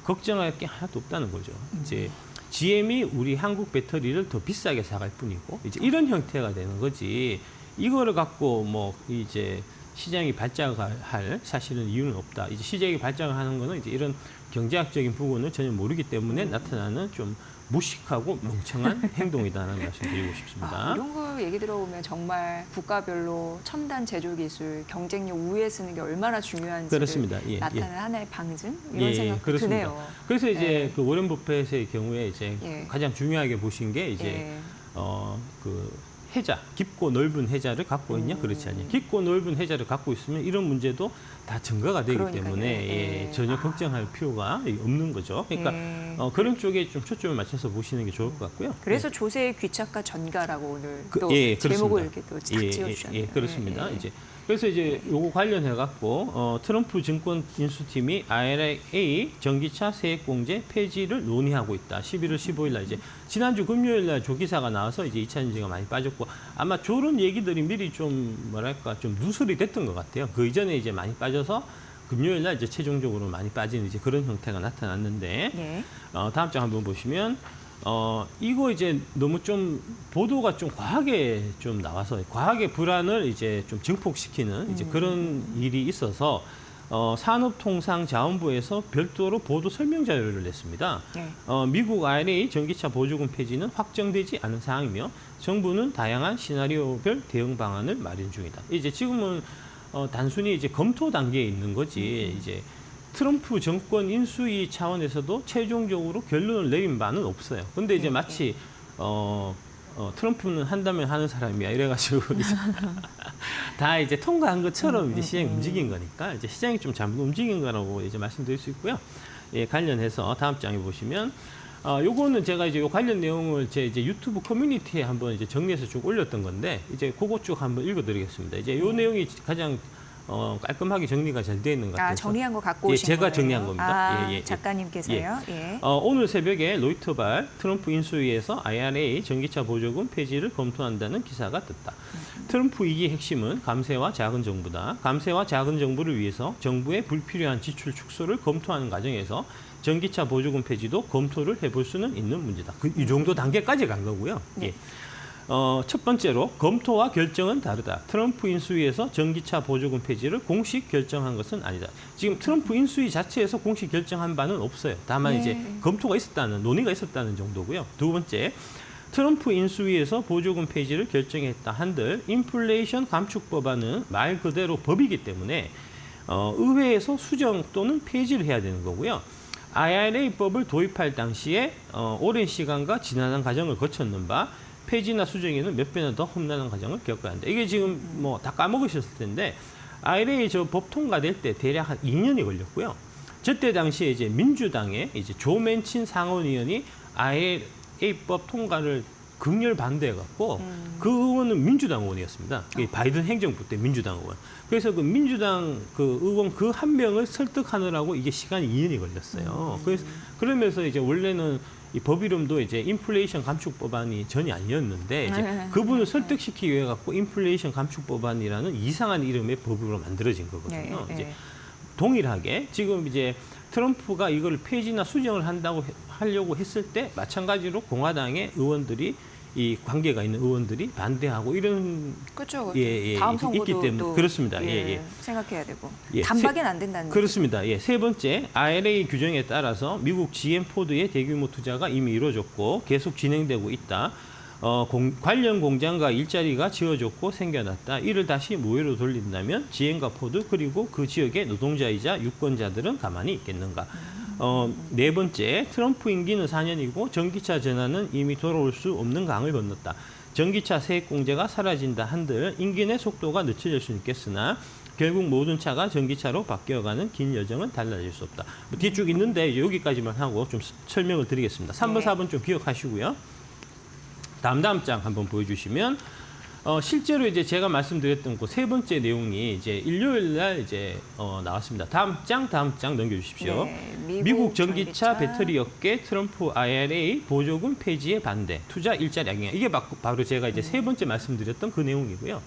걱정할 게 하나도 없다는 거죠. 이제 GM이 우리 한국 배터리를 더 비싸게 사갈 뿐이고 이제 이런 형태가 되는 거지. 이거를 갖고 뭐 이제 시장이 발작할 사실은 이유는 없다. 이제 시장이 발작을 하는 거는 이제 이런 경제학적인 부분을 전혀 모르기 때문에 나타나는 좀 무식하고 멍청한 행동이다라는 말씀드리고 싶습니다. 이런 거 얘기 들어보면 정말 국가별로 첨단 제조 기술, 경쟁력 우위에 쓰는 게 얼마나 중요한지 그렇습니다. 나타내는 하나의 방증 이런 생각도 드네요. 그래서 이제 그 워렌 버핏의 경우에 이제 가장 중요하게 보신 게 이제 그 해자, 깊고 넓은 해자를 갖고 있냐, 그렇지 않냐. 깊고 넓은 해자를 갖고 있으면 이런 문제도 다 증가가 되기 때문에 전혀 걱정할 필요가 없는 거죠. 그러니까 그런 쪽에 좀 초점을 맞춰서 보시는 게 좋을 것 같고요. 그래서 조세의 귀착과 전가라고 오늘 또 그렇습니다. 제목을 이렇게 또 쫙 지어주셨네요. 그렇습니다. 이제 그래서 이제 요거 관련해 갖고 트럼프 증권 인수팀이 IRA 전기차 세액공제 폐지를 논의하고 있다. 11월 15일 날 이제 지난주 금요일 날 조기사가 나와서 이제 2차 전지가 많이 빠졌고 아마 저런 얘기들이 미리 좀 뭐랄까 좀 누설이 됐던 것 같아요. 그 이전에 이제 많이 빠져서 금요일 날 이제 최종적으로 많이 빠지는 이제 그런 형태가 나타났는데 다음 장 한번 보시면 이거 이제 너무 좀 보도가 좀 과하게 좀 나와서 과하게 불안을 이제 좀 증폭시키는 이제 그런 일이 있어서 산업통상자원부에서 별도로 보도 설명 자료를 냈습니다. 미국 IRA 전기차 보조금 폐지는 확정되지 않은 사항이며 정부는 다양한 시나리오별 대응 방안을 마련 중이다. 이제 지금은 단순히 이제 검토 단계에 있는 거지 이제 트럼프 정권 인수위 차원에서도 최종적으로 결론을 내린 바는 없어요. 근데 이제 마치 트럼프는 한다면 하는 사람이야 이래가지고 이제 다 이제 통과한 것처럼 이제 시장이 움직인 거니까 이제 시장이 좀 잘못 움직인 거라고 이제 말씀드릴 수 있고요. 예, 관련해서 다음 장에 보시면 요거는 제가 이제 요 관련 내용을 제 이제 유튜브 커뮤니티에 한번 이제 정리해서 쭉 올렸던 건데 이제 그거 쭉 한번 읽어드리겠습니다. 이제 요 내용이 가장 깔끔하게 정리가 잘 되어 있는 것 같아서 정리한 거 갖고 오신 제가 거예요? 정리한 겁니다. 작가님께서요? 오늘 새벽에 로이터발 트럼프 인수위에서 IRA 전기차 보조금 폐지를 검토한다는 기사가 떴다. 트럼프 2기 핵심은 감세와 작은 정부다. 감세와 작은 정부를 위해서 정부의 불필요한 지출 축소를 검토하는 과정에서 전기차 보조금 폐지도 검토를 해볼 수는 있는 문제다. 이 정도 단계까지 간 거고요. 첫 번째로 검토와 결정은 다르다. 트럼프 인수위에서 전기차 보조금 폐지를 공식 결정한 것은 아니다. 지금 트럼프 인수위 자체에서 공식 결정한 바는 없어요. 다만 이제 검토가 있었다는, 논의가 있었다는 정도고요. 두 번째, 트럼프 인수위에서 보조금 폐지를 결정했다 한들 인플레이션 감축 법안은 말 그대로 법이기 때문에 의회에서 수정 또는 폐지를 해야 되는 거고요. IRA법을 도입할 당시에 오랜 시간과 지난한 과정을 거쳤는 바 폐지나 수정에는 몇 배나 더 험난한 과정을 겪어야 한다. 이게 지금 뭐 다 까먹으셨을 텐데 IRA 저 법 통과될 때 대략 한 2년이 걸렸고요. 저때 당시에 이제 민주당의 이제 조 맨친 상원의원이 IRA법 통과를 극렬 반대해갖고 그 의원은 민주당 의원이었습니다. 바이든 행정부 때 민주당 의원. 그래서 그 민주당 그 의원 그 한 명을 설득하느라고 이게 시간이 2년이 걸렸어요. 그래서 그러면서 이제 원래는 이 법 이름도 이제 인플레이션 감축 법안이 전혀 아니었는데 이제 그분을 설득시키기 위해 갖고 인플레이션 감축 법안이라는 이상한 이름의 법으로 만들어진 거거든요. 이제 동일하게 지금 이제 트럼프가 이걸 폐지나 수정을 하려고 했을 때 마찬가지로 공화당의 의원들이 이 관계가 있는 의원들이 반대하고 이런 그렇죠. 예, 다음 있기 선거도 때문에 또 그렇습니다. 예. 생각해야 되고 예, 단박엔 안 된다는 그렇습니다. 예, 세 번째, IRA 규정에 따라서 미국 GM 포드의 대규모 투자가 이미 이루어졌고 계속 진행되고 있다. 관련 공장과 일자리가 지어졌고 생겨났다. 이를 다시 무효로 돌린다면 GM과 포드 그리고 그 지역의 노동자이자 유권자들은 가만히 있겠는가. 네 번째, 트럼프 임기는 4년이고 전기차 전환은 이미 돌아올 수 없는 강을 건넜다. 전기차 세액 공제가 사라진다 한들 임기 내 속도가 늦춰질 수 있겠으나 결국 모든 차가 전기차로 바뀌어가는 긴 여정은 달라질 수 없다. 뭐 뒤쭉 있는데 이제 여기까지만 하고 좀 설명을 드리겠습니다. 3번, 네. 4번 좀 기억하시고요. 다음 장 한번 보여주시면 실제로 이제 제가 말씀드렸던 그 세 번째 내용이 이제 일요일 날 이제 나왔습니다. 다음 장 넘겨주십시오. 네, 미국 전기차 배터리 업계 트럼프 IRA 보조금 폐지에 반대, 투자 일자리 악영. 이게 바로 제가 이제 세 번째 말씀드렸던 그 내용이고요.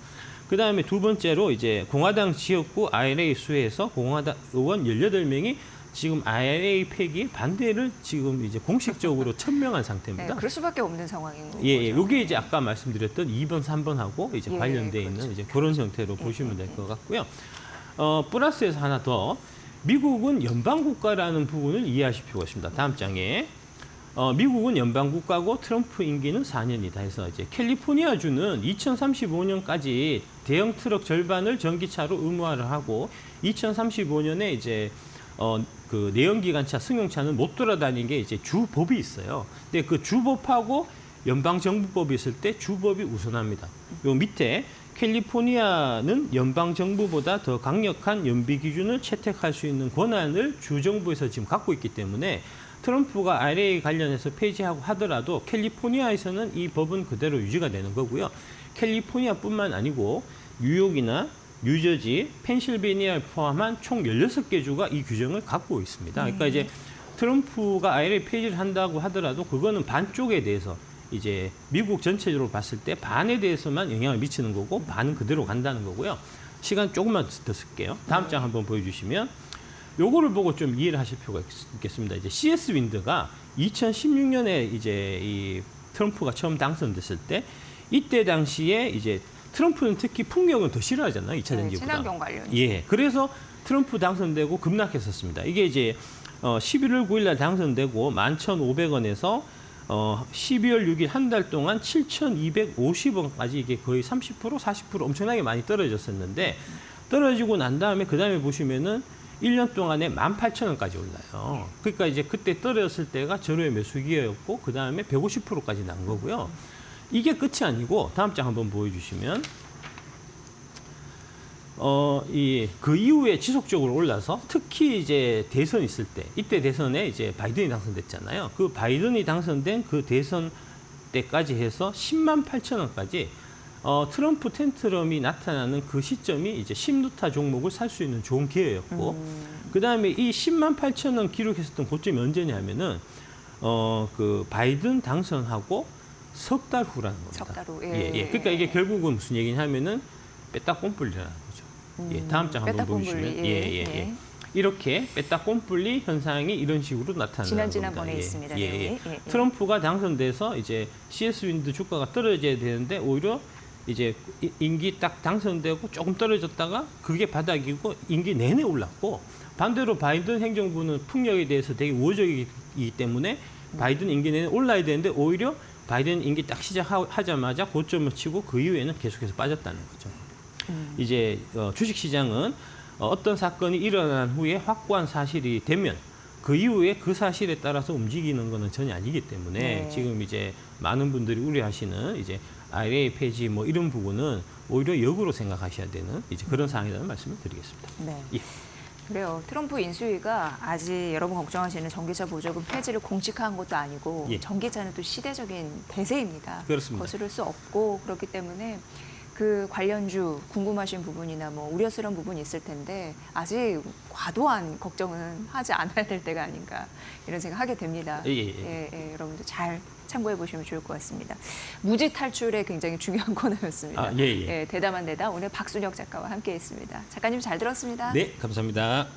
그 다음에 두 번째로 이제 공화당 지역구 IRA 수에서 공화당 의원 18명이 지금 IRA 폐기에 반대를 지금 이제 공식적으로 천명한 상태입니다. 네, 그럴 수밖에 없는 상황인 거죠. 예, 이게 이제 아까 말씀드렸던 2번, 3번하고 이제 예, 관련돼 그렇죠. 있는 이제 그런 형태로 보시면 될 것 같고요. 플러스에서 하나 더, 미국은 연방 국가라는 부분을 이해하실 필요가 있습니다. 다음 장에 미국은 연방 국가고 트럼프 임기는 4년이다 해서 이제 캘리포니아주는 2035년까지 대형 트럭 절반을 전기차로 의무화를 하고 2035년에 이제 그 내연기관차 승용차는 못 돌아다니는 게 이제 주법이 있어요. 근데 그 주법하고 연방정부법이 있을 때 주법이 우선합니다. 요 밑에 캘리포니아는 연방정부보다 더 강력한 연비 기준을 채택할 수 있는 권한을 주정부에서 지금 갖고 있기 때문에 트럼프가 IRA 관련해서 폐지하고 하더라도 캘리포니아에서는 이 법은 그대로 유지가 되는 거고요. 캘리포니아뿐만 아니고 뉴욕이나 뉴저지, 펜실베니아를 포함한 총 16개 주가 이 규정을 갖고 있습니다. 그러니까 이제 트럼프가 IRA 폐지를 한다고 하더라도 그거는 반 쪽에 대해서 이제 미국 전체적으로 봤을 때 반에 대해서만 영향을 미치는 거고 반은 그대로 간다는 거고요. 시간 조금만 더 쓸게요. 다음 장 한번 보여주시면 요거를 보고 좀 이해를 하실 필요가 있겠습니다. 이제 CS 윈드가 2016년에 이제 이 트럼프가 처음 당선됐을 때 이때 당시에 이제 트럼프는 특히 풍력은 더 싫어하잖아요. 2차 전지보다. 친환경 관련. 예. 그래서 트럼프 당선되고 급락했었습니다. 이게 이제 11월 9일 날 당선되고 11,500원에서 12월 6일 한 달 동안 7,250원까지 이게 거의 30% 40% 엄청나게 많이 떨어졌었는데 떨어지고 난 다음에 그다음에 보시면은 1년 동안에 18,000원까지 올라요. 그러니까 이제 그때 떨어졌을 때가 전후의 매수기였고 그다음에 150%까지 난 거고요. 이게 끝이 아니고 다음 장 한번 보여주시면 그 이후에 지속적으로 올라서 특히 이제 대선 있을 때 이때 대선에 이제 바이든이 당선됐잖아요. 그 바이든이 당선된 그 대선 때까지 해서 108,000원까지 트럼프 텐트럼이 나타나는 그 시점이 이제 10루타 종목을 살 수 있는 좋은 기회였고 그 다음에 이 108,000원 기록했었던 고점이 언제냐면은 그 바이든 당선하고 석 달 후라는 겁니다. 석 달 후. 예. 그러니까 이게 결국은 무슨 얘기냐면은 뺐다 꼼뿔리라는 거죠. 예, 다음 장 한번 뺐다 보여주시면 꼼뿔리. 예. 이렇게 뺐다 꼼뿔리 현상이 이런 식으로 나타나는 지난번에 겁니다. 있습니다. 예. 예. 트럼프가 당선돼서 이제 CS 윈드 주가가 떨어져야 되는데 오히려 이제 임기 딱 당선되고 조금 떨어졌다가 그게 바닥이고 임기 내내 올랐고 반대로 바이든 행정부는 풍력에 대해서 되게 우호적이기 때문에 바이든 임기 내내 올라야 되는데 오히려 바이든 임기 딱 시작하자마자 고점을 치고 그 이후에는 계속해서 빠졌다는 거죠. 이제 주식시장은 어떤 사건이 일어난 후에 확고한 사실이 되면 그 이후에 그 사실에 따라서 움직이는 것은 전혀 아니기 때문에 네. 지금 이제 많은 분들이 우려하시는 이제 IRA 폐지 뭐 이런 부분은 오히려 역으로 생각하셔야 되는 이제 그런 상황이라는 말씀을 드리겠습니다. 네. 예. 그래요. 트럼프 인수위가 아직 여러분 걱정하시는 전기차 보조금 폐지를 공식화한 것도 아니고 예. 전기차는 또 시대적인 대세입니다. 그렇습니다. 거스를 수 없고 그렇기 때문에 그 관련주 궁금하신 부분이나 뭐 우려스러운 부분이 있을 텐데 아직 과도한 걱정은 하지 않아야 될 때가 아닌가 이런 생각하게 됩니다. 예. 여러분들 잘 참고해 보시면 좋을 것 같습니다. 무지 탈출에 굉장히 중요한 코너였습니다. 예. 대담한 대담 오늘 박순혁 작가와 함께했습니다. 작가님 잘 들었습니다. 네, 감사합니다.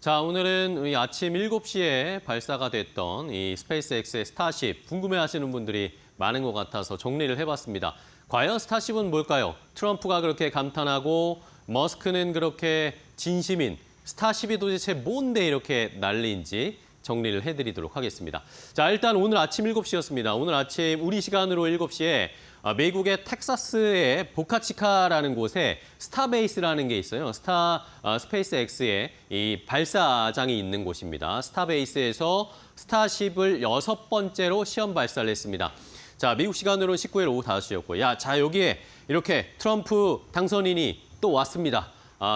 자, 오늘은 이 아침 7시에 발사가 됐던 이 스페이스X의 스타쉽 궁금해하시는 분들이 많은 것 같아서 정리를 해봤습니다. 과연 스타쉽은 뭘까요? 트럼프가 그렇게 감탄하고 머스크는 그렇게 진심인 스타쉽이 도대체 뭔데 이렇게 난리인지 정리를 해드리도록 하겠습니다. 자, 일단 오늘 아침 7시였습니다. 오늘 아침 우리 시간으로 7시에 미국의 텍사스의 보카치카라는 곳에 스타베이스라는 게 있어요. 스페이스X의 이 발사장이 있는 곳입니다. 스타베이스에서 스타쉽을 6번째로 시험 발사를 했습니다. 자, 미국 시간으로는 19일 오후 5시였고요. 자, 여기에 이렇게 트럼프 당선인이 또 왔습니다.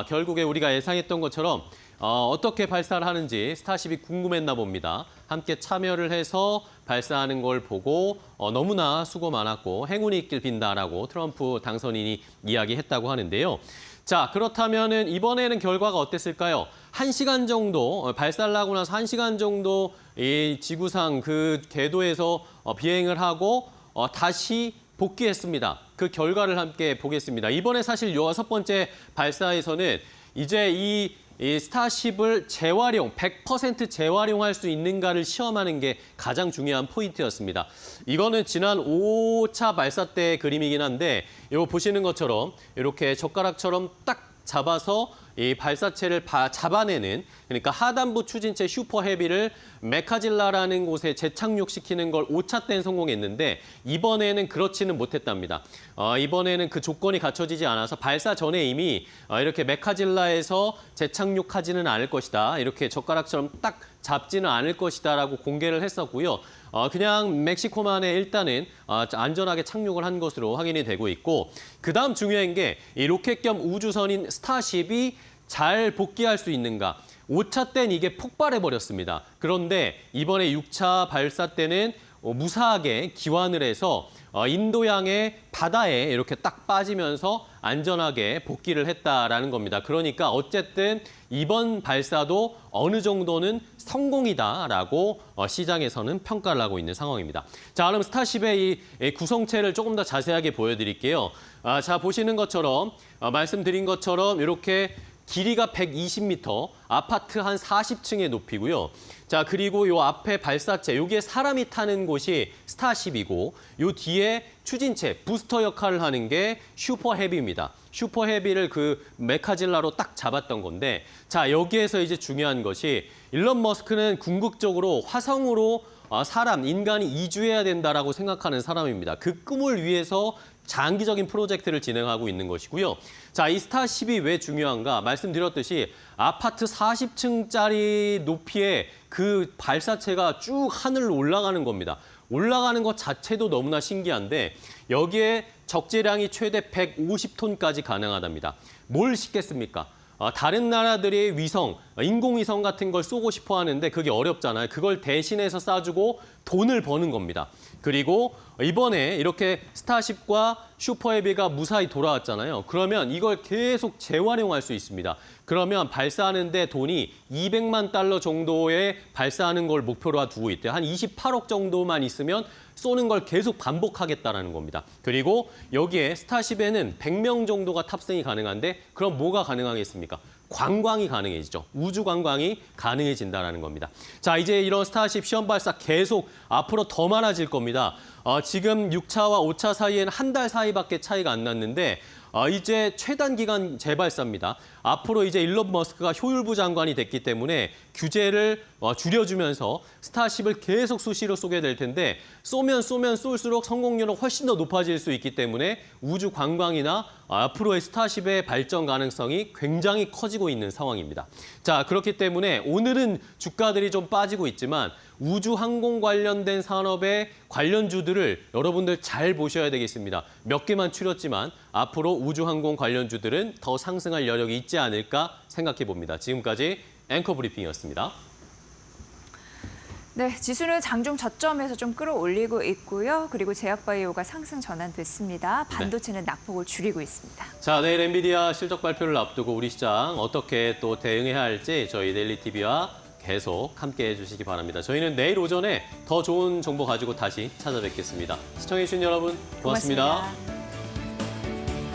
결국에 우리가 예상했던 것처럼 어떻게 발사를 하는지 스타쉽이 궁금했나 봅니다. 함께 참여를 해서 발사하는 걸 보고 너무나 수고 많았고 행운이 있길 빈다라고 트럼프 당선인이 이야기했다고 하는데요. 자, 그렇다면은 이번에는 결과가 어땠을까요? 1시간 정도 발사를 하고 나서 1시간 정도 이 지구상 그 궤도에서 비행을 하고 다시 복귀했습니다. 그 결과를 함께 보겠습니다. 이번에 사실 6번째 발사에서는 이제 이 스타쉽을 재활용, 100% 재활용할 수 있는가를 시험하는 게 가장 중요한 포인트였습니다. 이거는 지난 5차 발사 때 그림이긴 한데 이거 보시는 것처럼 이렇게 젓가락처럼 딱 잡아서 이 발사체를 잡아내는, 그러니까 하단부 추진체 슈퍼 헤비를 메카질라라는 곳에 재착륙시키는 걸 5차 때는 성공했는데 이번에는 그렇지는 못했답니다. 이번에는 그 조건이 갖춰지지 않아서 발사 전에 이미 이렇게 메카질라에서 재착륙하지는 않을 것이다. 이렇게 젓가락처럼 딱 잡지는 않을 것이다라고 공개를 했었고요. 그냥 멕시코만에 일단은 안전하게 착륙을 한 것으로 확인이 되고 있고, 그다음 중요한 게 이 로켓 겸 우주선인 스타쉽이 잘 복귀할 수 있는가. 5차 때는 이게 폭발해버렸습니다. 그런데 이번에 6차 발사 때는 무사하게 기환을 해서 인도양의 바다에 이렇게 딱 빠지면서 안전하게 복귀를 했다라는 겁니다. 그러니까 어쨌든 이번 발사도 어느 정도는 성공이다라고 시장에서는 평가를 하고 있는 상황입니다. 자, 그럼 스타쉽의 이 구성체를 조금 더 자세하게 보여드릴게요. 자, 보시는 것처럼 말씀드린 것처럼 이렇게 길이가 120m, 아파트 한 40층의 높이고요. 자, 그리고 요 앞에 발사체, 여기에 사람이 타는 곳이 스타쉽이고 요 뒤에 추진체, 부스터 역할을 하는 게 슈퍼 헤비입니다. 슈퍼 헤비를 그 메카질라로 딱 잡았던 건데, 자, 여기에서 이제 중요한 것이 일론 머스크는 궁극적으로 화성으로 인간이 이주해야 된다라고 생각하는 사람입니다. 그 꿈을 위해서 장기적인 프로젝트를 진행하고 있는 것이고요. 자, 이 스타쉽이 왜 중요한가? 말씀드렸듯이 아파트 40층짜리 높이의 그 발사체가 쭉 하늘로 올라가는 겁니다. 올라가는 것 자체도 너무나 신기한데 여기에 적재량이 최대 150톤까지 가능하답니다. 뭘 싣겠습니까? 다른 나라들이 위성, 인공위성 같은 걸 쏘고 싶어 하는데 그게 어렵잖아요. 그걸 대신해서 쏴주고 돈을 버는 겁니다. 그리고 이번에 이렇게 스타쉽과 슈퍼헤비가 무사히 돌아왔잖아요. 그러면 이걸 계속 재활용할 수 있습니다. 그러면 발사하는데 돈이 200만 달러 정도에 발사하는 걸 목표로 두고 있대요. 한 28억 정도만 있으면 쏘는 걸 계속 반복하겠다라는 겁니다. 그리고 여기에 스타쉽에는 100명 정도가 탑승이 가능한데 그럼 뭐가 가능하겠습니까? 관광이 가능해지죠. 우주 관광이 가능해진다는 겁니다. 자, 이제 이런 스타쉽 시험 발사 계속 앞으로 더 많아질 겁니다. 지금 6차와 5차 사이에는 한 달 사이밖에 차이가 안 났는데 이제 최단 기간 재발사입니다. 앞으로 이제 일론 머스크가 효율부 장관이 됐기 때문에 규제를 줄여주면서 스타쉽을 계속 수시로 쏘게 될 텐데 쏘면 쏠수록 성공률은 훨씬 더 높아질 수 있기 때문에 우주 관광이나 앞으로의 스타쉽의 발전 가능성이 굉장히 커지고 있는 상황입니다. 자, 그렇기 때문에 오늘은 주가들이 좀 빠지고 있지만 우주 항공 관련된 산업의 관련주들을 여러분들 잘 보셔야 되겠습니다. 몇 개만 추렸지만 앞으로 우주 항공 관련주들은 더 상승할 여력이 있지 않을까 생각해 봅니다. 지금까지 앵커 브리핑이었습니다. 네, 지수는 장중 저점에서 좀 끌어올리고 있고요. 그리고 제약바이오가 상승 전환됐습니다. 반도체는 낙폭을 줄이고 있습니다. 자, 내일 엔비디아 실적 발표를 앞두고 우리 시장 어떻게 또 대응해야 할지 저희 데일리TV와 계속 함께해 주시기 바랍니다. 저희는 내일 오전에 더 좋은 정보 가지고 다시 찾아뵙겠습니다. 시청해 주신 여러분 고맙습니다.